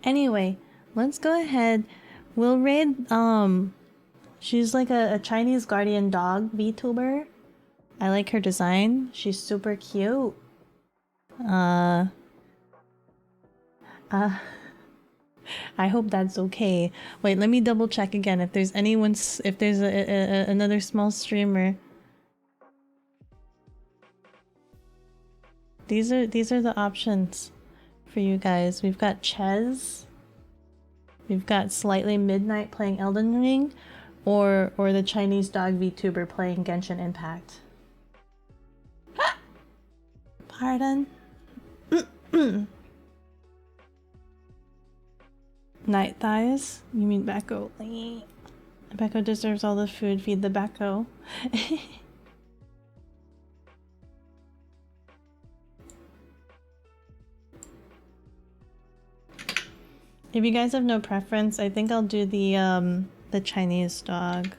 Anyway, let's go ahead. We'll raid, she's like a Chinese guardian dog Vtuber. I like her design. She's super cute. I hope that's okay. Wait, let me double check again if there's another small streamer. These are the options. for you guys. We've got Ches. We've got Slightly Midnight playing Elden Ring, or the Chinese dog VTuber playing Genshin Impact. Pardon? Night thighs? You mean Beko? Beko deserves all the food. Feed the Beko. If you guys have no preference, I think I'll do the Chinese dog.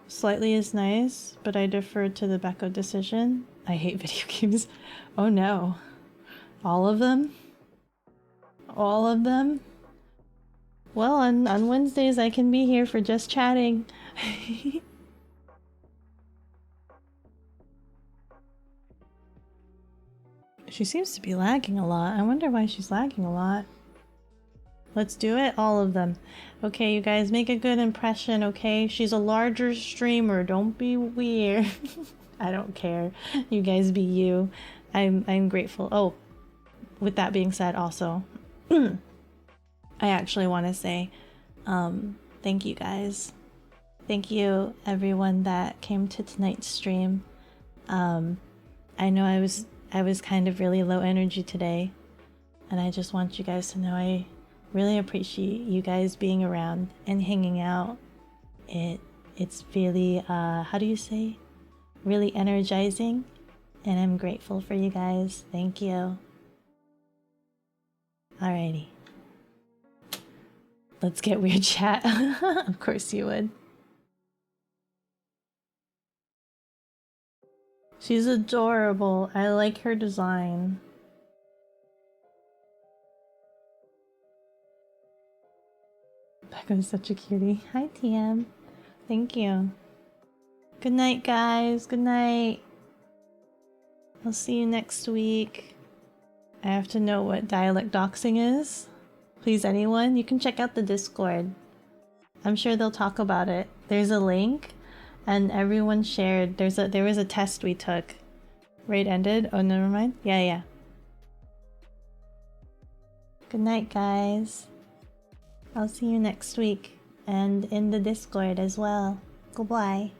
Slightly is nice, but I defer to the Beko decision. I hate video games. Oh no. All of them? All of them? Well, on Wednesdays I can be here for just chatting. She seems to be lagging a lot. I wonder why she's lagging a lot. Let's do it, all of them. Okay, you guys, make a good impression, okay? She's a larger streamer. Don't be weird. I don't care. You guys be you. I'm grateful. Oh, with that being said, also, I actually want to say thank you guys. Thank you, everyone that came to tonight's stream. I know I was kind of really low energy today, and I just want you guys to know I really appreciate you guys being around and hanging out. It's really how do you say, really energizing, and I'm grateful for you guys. Thank you. Alrighty, let's get weird chat. Of course you would. She's adorable. I like her design. Beko's such a cutie. Hi, TM. Thank you. Good night, guys. Good night. I'll see you next week. I have to know what dialect doxing is. Please, anyone, you can check out the Discord. I'm sure they'll talk about it. There's a link, and everyone shared. There was a test we took. Raid ended. Oh, never mind. Yeah. Good night, guys. I'll see you next week, and in the Discord as well. Goodbye.